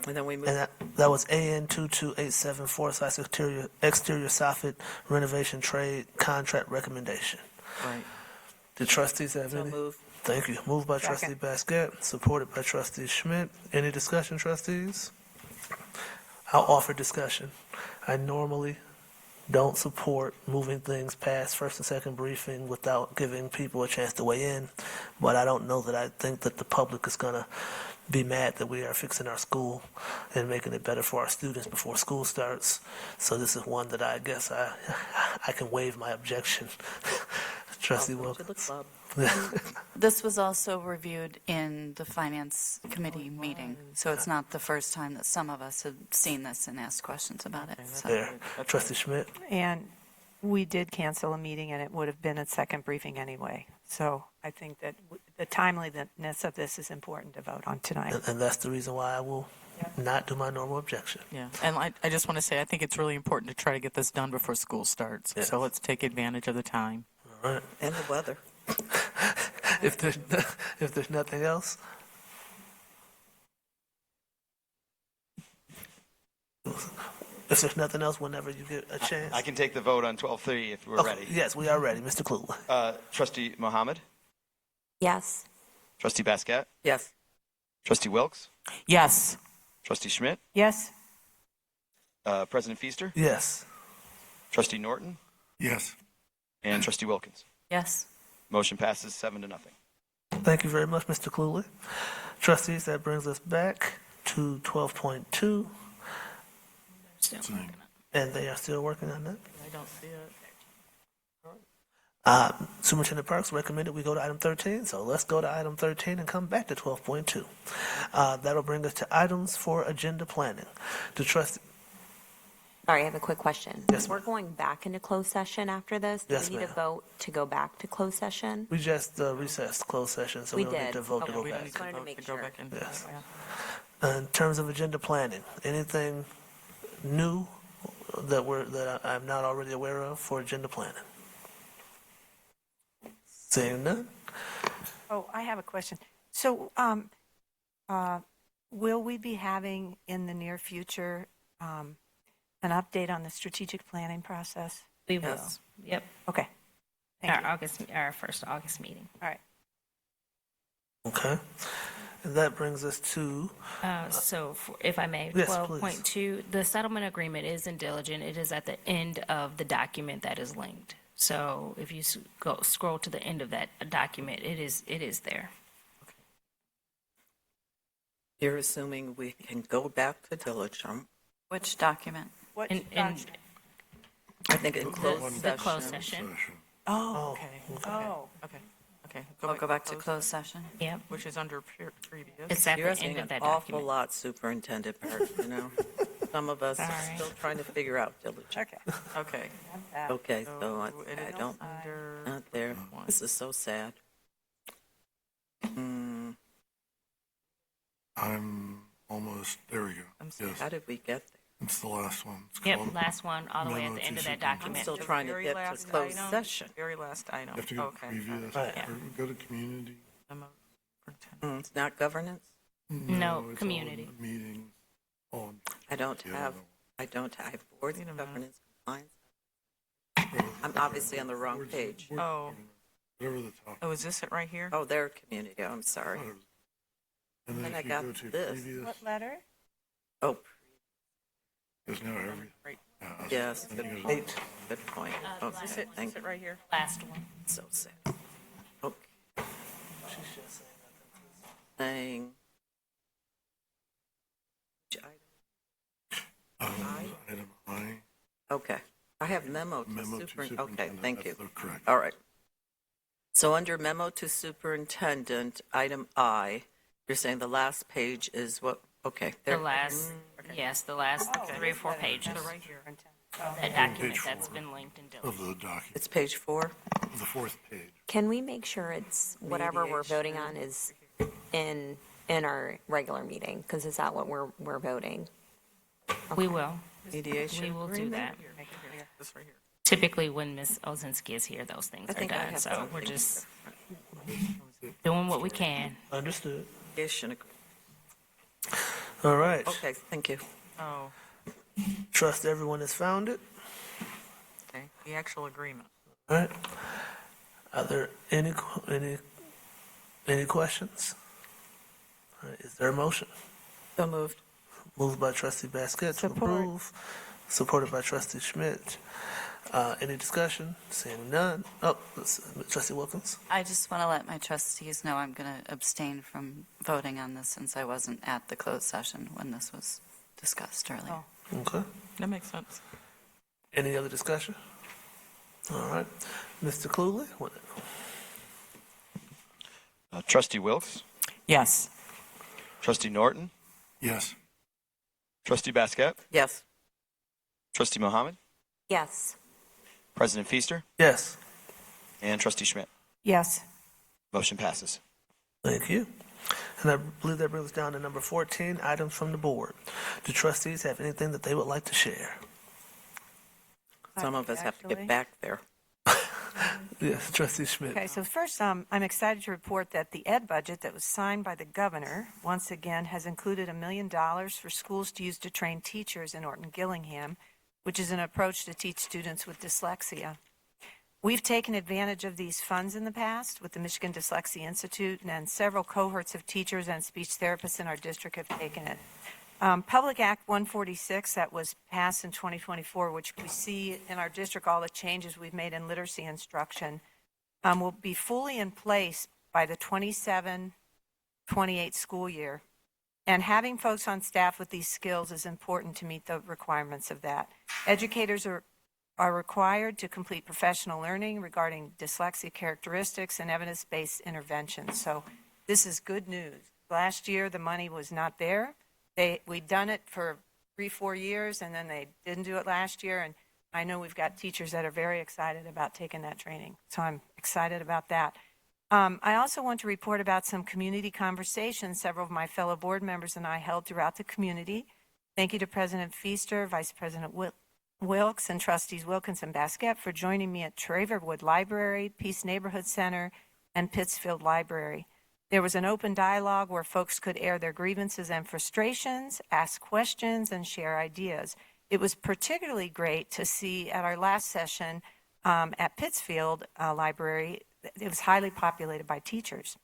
Speaker 6: And then we moved.
Speaker 1: And that was AN 2287 Forsyth exterior soffit renovation trade contract recommendation.
Speaker 6: Right.
Speaker 1: The trustees have
Speaker 6: So
Speaker 1: any?
Speaker 6: moved.
Speaker 1: Thank you. Moved by Trustee
Speaker 19: Second.
Speaker 1: Basket, supported by Trustee Schmidt. Any discussion, trustees? I'll offer discussion. I normally don't support moving things past first and second briefing without giving people a chance to weigh in, but I don't know that I think that the public is going to be mad that we are fixing our school and making it better for our students before school starts. So this is one that I guess I can waive my objection. Trustee
Speaker 6: Welcome to the
Speaker 1: Wilkins.
Speaker 6: club.
Speaker 18: This was also reviewed in the Finance Committee meeting, so it's not the first time that some of us have seen this and asked questions about it. So.
Speaker 1: There. Trustee Schmidt.
Speaker 19: And we did cancel a meeting, and it would have been a second briefing anyway. So I think that the timeliness of this is important to vote on tonight.
Speaker 1: And that's the reason why I will not do my normal objection.
Speaker 3: Yeah, and I just want to say, I think it's really important to try to get this done before school starts.
Speaker 1: Yes.
Speaker 3: So let's take advantage of the time.
Speaker 1: All right.
Speaker 6: And the weather.
Speaker 1: If there's nothing else, whenever you get a chance.
Speaker 2: I can take the vote on 12:30 if we're
Speaker 1: Okay,
Speaker 2: ready.
Speaker 1: Yes, we are ready, Mr. Kluge.
Speaker 2: Trustee Mohammed,
Speaker 16: Yes.
Speaker 2: Trustee Basquette?
Speaker 6: Yes.
Speaker 2: Trustee Wilkes?
Speaker 3: Yes.
Speaker 2: Trustee Schmidt?
Speaker 19: Yes.
Speaker 2: President Feaster?
Speaker 1: Yes.
Speaker 2: Trustee Norton?
Speaker 17: Yes.
Speaker 2: And Trustee Wilkins?
Speaker 18: Yes.
Speaker 2: Motion passes 7-0.
Speaker 1: Thank you very much, Mr. Cluley. Trustees, that brings us back to 12.2, and they are still working on that.
Speaker 3: I don't see it.
Speaker 1: Superintendent Parks recommended we go to item 13, so let's go to item 13 and come back to 12.2. That'll bring us to items for agenda planning. The trustee.
Speaker 16: Sorry, I have a quick question.
Speaker 1: Yes,
Speaker 16: We're
Speaker 1: ma'am.
Speaker 16: going back into closed session after this. Do
Speaker 1: Yes,
Speaker 16: we need
Speaker 1: ma'am.
Speaker 16: to vote to go back to closed session?
Speaker 1: We just recessed closed session, so
Speaker 16: We
Speaker 1: we don't need
Speaker 16: did.
Speaker 1: to vote to
Speaker 16: Okay.
Speaker 1: go
Speaker 16: We
Speaker 1: back.
Speaker 16: don't need to Wanted to vote make to go sure. back
Speaker 3: into
Speaker 1: Yes. In terms of agenda planning, anything new that I'm not already aware of for agenda planning? Seeing none?
Speaker 19: Oh, I have a question. So, will we be having in the near future an update on the strategic planning process?
Speaker 5: We will. Yep.
Speaker 19: Okay. Thank you.
Speaker 5: Our first August meeting.
Speaker 19: All right.
Speaker 1: Okay. And that brings us to,
Speaker 5: If I may,
Speaker 1: Yes,
Speaker 5: 12.2, the settlement agreement is in diligent. It is at the end of the document that is linked. So if you scroll to the end of that document, it is there.
Speaker 6: You're assuming we can go back to diligent.
Speaker 18: Which document?
Speaker 19: What
Speaker 5: In
Speaker 6: I think in closed
Speaker 5: the
Speaker 6: session.
Speaker 5: closed session.
Speaker 19: Oh, okay. Oh.
Speaker 18: Okay. I'll go back to closed session.
Speaker 5: Yep.
Speaker 18: Which is under previous.
Speaker 5: It's at
Speaker 6: You're
Speaker 5: the
Speaker 6: asking
Speaker 5: end of
Speaker 6: an
Speaker 5: that
Speaker 6: awful
Speaker 5: document.
Speaker 6: lot, Superintendent Parks, you know. Some of us are
Speaker 5: Sorry.
Speaker 6: still trying to figure out diligent.
Speaker 19: Okay.
Speaker 18: Okay.
Speaker 6: Okay, so I don't,
Speaker 18: Under.
Speaker 6: not there. This is so sad.
Speaker 17: I'm almost, there we go. Yes,
Speaker 6: How did we get there?
Speaker 17: it's the last one. It's
Speaker 5: Yep,
Speaker 17: called
Speaker 5: last one, all the way at
Speaker 17: Memo
Speaker 5: the
Speaker 17: to
Speaker 5: end of that
Speaker 17: Superintendent.
Speaker 5: document.
Speaker 6: Still trying to get to closed session.
Speaker 18: Very last item.
Speaker 17: You have to go previous,
Speaker 1: Right.
Speaker 17: or go to community.
Speaker 6: It's not governance?
Speaker 5: No,
Speaker 17: it's all
Speaker 5: community.
Speaker 17: the Meetings. Oh,
Speaker 6: I don't
Speaker 17: yeah,
Speaker 6: have,
Speaker 17: no.
Speaker 6: I don't have boards of governance compliance.
Speaker 17: Oh,
Speaker 6: I'm obviously on the wrong
Speaker 17: boards-
Speaker 6: page.
Speaker 17: boards of
Speaker 18: Oh.
Speaker 17: governance, Whatever the top.
Speaker 18: Oh, is this it right here?
Speaker 6: Oh, they're community, I'm sorry.
Speaker 17: And
Speaker 6: Then
Speaker 17: then
Speaker 6: I
Speaker 17: if you
Speaker 6: got
Speaker 17: go to
Speaker 6: this.
Speaker 17: previous,
Speaker 19: What letter?
Speaker 6: Oh,
Speaker 17: there's now every.
Speaker 6: yes,
Speaker 17: I
Speaker 6: good
Speaker 17: think
Speaker 6: point.
Speaker 17: there's-
Speaker 6: Good point. Okay,
Speaker 18: Is it
Speaker 6: thank you.
Speaker 18: right here?
Speaker 5: Last one.
Speaker 6: So sad. Okay. Saying. Which item?
Speaker 17: Item I,
Speaker 6: Okay. I have memo to
Speaker 17: memo to
Speaker 6: okay,
Speaker 17: superintendent.
Speaker 6: thank you.
Speaker 17: That's correct.
Speaker 6: All right. So under memo to superintendent, item I, you're saying the last page is what, okay.
Speaker 5: The
Speaker 6: there-
Speaker 5: last, yes, the last 3 or 4 pages.
Speaker 19: Right here.
Speaker 5: That document
Speaker 17: Page
Speaker 5: that's
Speaker 17: 4
Speaker 5: been linked in
Speaker 17: Of
Speaker 5: diligent.
Speaker 17: the document,
Speaker 6: It's page 4?
Speaker 17: the fourth page.
Speaker 16: Can we make sure it's whatever we're voting on is in our regular meeting? Because is that what we're voting?
Speaker 5: We will.
Speaker 6: Mediation
Speaker 5: We will do
Speaker 6: agreement?
Speaker 5: that.
Speaker 18: This right here.
Speaker 5: Typically, when Ms. Ozinski is here, those things
Speaker 6: I
Speaker 5: are
Speaker 6: think I
Speaker 5: done.
Speaker 6: have
Speaker 5: So
Speaker 6: something.
Speaker 5: we're just doing what we can.
Speaker 1: Understood.
Speaker 6: Mediation agree-
Speaker 1: All right.
Speaker 6: Okay, thank you.
Speaker 18: Oh,
Speaker 1: Trust everyone has found it.
Speaker 18: okay. The actual agreement.
Speaker 1: All right. Are there any questions? All right, is there a motion?
Speaker 6: So moved.
Speaker 1: Moved by Trustee Basquette to approve, supported by Trustee Schmidt. Any discussion? Seeing none. Oh, Trustee Wilkins.
Speaker 18: I just want to let my trustees know I'm going to abstain from voting on this since I wasn't at the closed session when this was discussed earlier.
Speaker 1: Okay.
Speaker 18: That makes sense.
Speaker 1: Any other discussion? All right. Mr. Cluley?
Speaker 2: Trustee Wilkes?
Speaker 3: Yes.
Speaker 2: Trustee Norton?
Speaker 17: Yes.
Speaker 2: Trustee Basquette?
Speaker 6: Yes.
Speaker 2: Trustee Mohammed?
Speaker 16: Yes.
Speaker 2: President Feaster?
Speaker 1: Yes.
Speaker 2: And Trustee Schmidt?
Speaker 19: Yes.
Speaker 2: Motion passes.
Speaker 1: Thank you. And I believe that brings us down to number 14, items from the board. Do trustees have anything that they would like to share?
Speaker 6: Some of us have to
Speaker 19: Actually.
Speaker 6: get back there.
Speaker 1: Yes, Trustee Schmidt.
Speaker 19: Okay, so first, I'm excited to report that the ed budget that was signed by the governor, once again, has included $1 million for schools to use to train teachers in Orton Gillingham, which is an approach to teach students with dyslexia. We've taken advantage of these funds in the past with the Michigan Dyslexia Institute, and several cohorts of teachers and speech therapists in our district have taken it. Public Act 146 that was passed in 2024, which we see in our district, all the changes we've made in literacy instruction, will be fully in place by the 27-28 school year. And having folks on staff with these skills is important to meet the requirements of that. Educators are required to complete professional learning regarding dyslexia characteristics and evidence-based interventions. So this is good news. Last year, the money was not there. We'd done it for 3-4 years, and then they didn't do it last year. And I know we've got teachers that are very excited about taking that training. So I'm excited about that. I also want to report about some community conversations several of my fellow board members and I held throughout the community. Thank you to President Feaster, Vice President Wilkes, and Trustees Wilkins and Basquette for joining me at Traverwood Library, Peace Neighborhood Center, and Pittsfield Library. There was an open dialogue where folks could air their grievances and frustrations, ask questions, and share ideas. It was particularly great to see at our last session at Pittsfield Library, it was highly populated by teachers.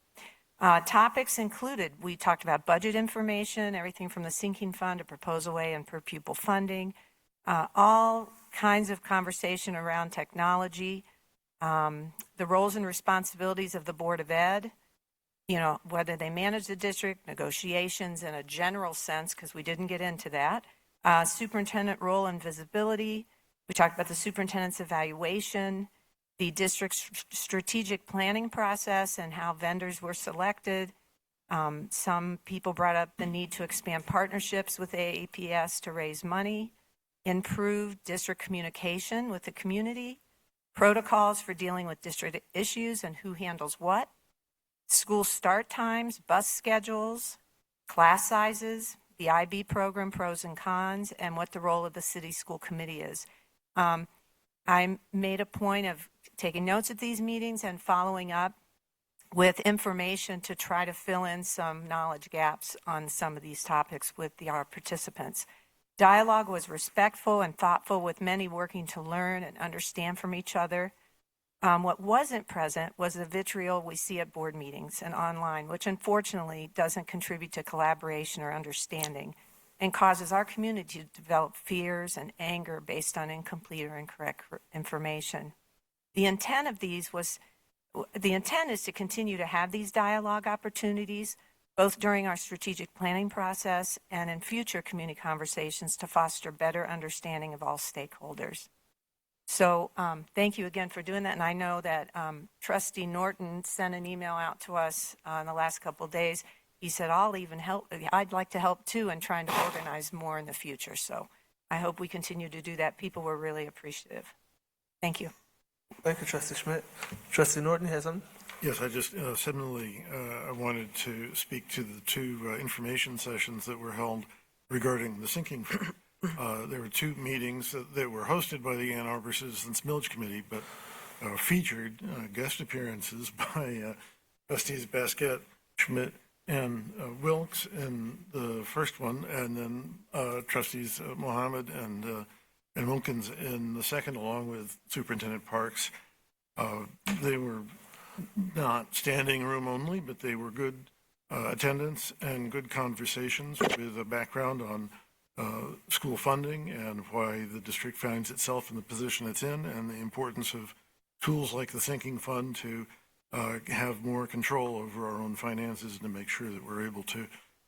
Speaker 19: Topics included, we talked about budget information, everything from the sinking fund to proposal A and per pupil funding, all kinds of conversation around technology, the roles and responsibilities of the Board of Ed, you know, whether they manage the district, negotiations in a general sense, because we didn't get into that, superintendent role and visibility. We talked about the superintendent's evaluation, the district's strategic planning process and how vendors were selected. Some people brought up the need to expand partnerships with AAPS to raise money, improve district communication with the community, protocols for dealing with district issues and who handles what, school start times, bus schedules, class sizes, the IB program pros and cons, and what the role of the city school committee is. I made a point of taking notes at these meetings and following up with information to try to fill in some knowledge gaps on some of these topics with our participants. Dialogue was respectful and thoughtful, with many working to learn and understand from each other. What wasn't present was the vitriol we see at board meetings and online, which unfortunately doesn't contribute to collaboration or understanding and causes our community to develop fears and anger based on incomplete or incorrect information. The intent is to continue to have these dialogue opportunities, both during our strategic planning process and in future community conversations, to foster better understanding of all stakeholders. So thank you again for doing that. And I know that Trustee Norton sent an email out to us in the last couple of days. He said, I'll even help. I'd like to help too in trying to organize more in the future. So I hope we continue to do that. People were really appreciative. Thank you.
Speaker 1: Thank you, Trustee Schmidt. Trustee Norton has something?
Speaker 17: Yes, I just similarly, I wanted to speak to the two information sessions that were held regarding the sinking fund. There were two meetings that were hosted by the Ann Arbor Citizens Millage Committee, but featured guest appearances by Trustees Basquette, Schmidt, and Wilkes in the first one, and then Trustees Mohammed and Wilkins in the second, along with Superintendent Parks. They were not standing room only, but they were good attendance and good conversations with a background on school funding and why the district finds itself in the position it's in, and the importance of tools like the sinking fund to have more control over our own finances and to make sure that we're able to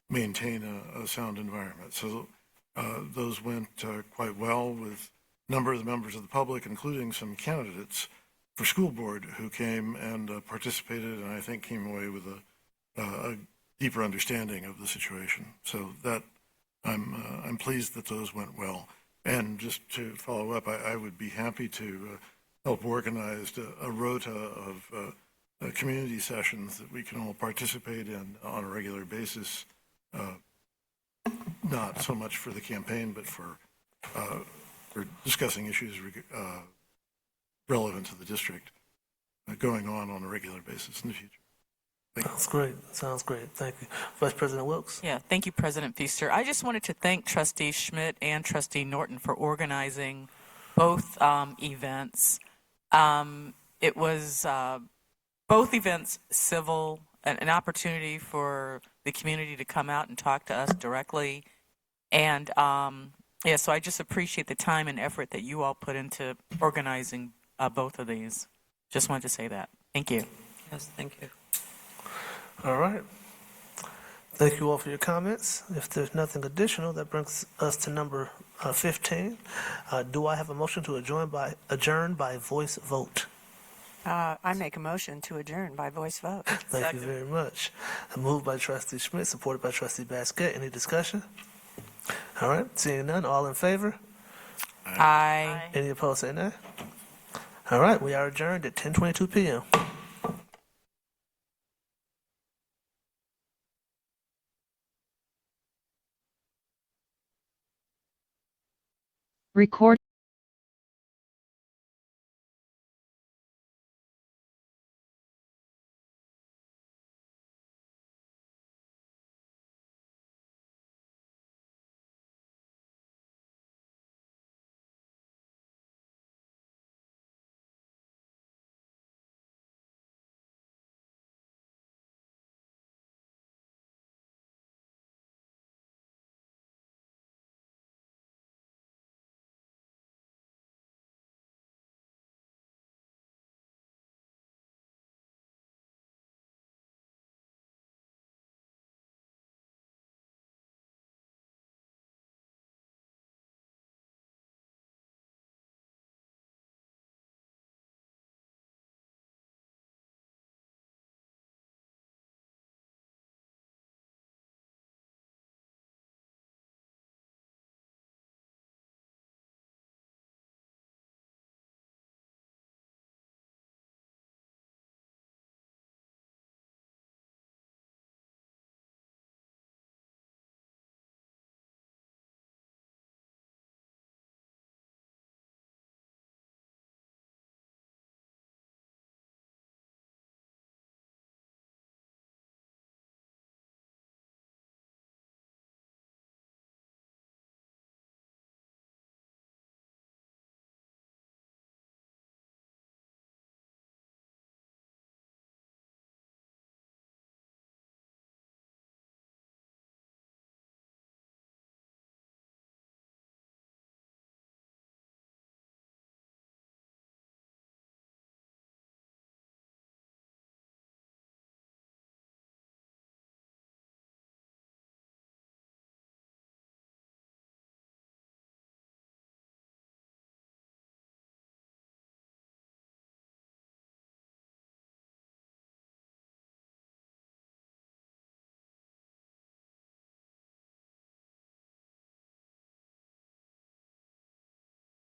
Speaker 17: maintain a sound environment. So those went quite well with a number of the members of the public, including some candidates for school board who came and participated, and I think came away with a deeper understanding of the situation. So that I'm pleased that those went well. And just to follow up, I would be happy to help organize a rota of community sessions that we can all participate in on a regular basis, not so much for the campaign, but for discussing issues relevant to the district going on a regular basis in the future.
Speaker 1: Sounds great. Sounds great. Thank you. Vice President Wilkes.
Speaker 3: Yeah, thank you, President Feaster. I just wanted to thank Trustee Schmidt and Trustee Norton for organizing both events. It was both events civil, an opportunity for the community to come out and talk to us directly. And yeah, so I just appreciate the time and effort that you all put into organizing both of these. Just wanted to say that. Thank you.
Speaker 6: Yes, thank you.
Speaker 1: All right. Thank you all for your comments. If there's nothing additional, that brings us to number 15. Do I have a motion to adjourn by voice vote?
Speaker 19: I make a motion to adjourn by voice vote.
Speaker 1: Thank you very much. Moved by Trustee Schmidt, supported by Trustee Basket. Any discussion? All right. Seeing none, all in favor?
Speaker 3: Aye.
Speaker 1: Any opposed, say nay. All right. We are adjourned at 10:22 p.m.
Speaker 7: Record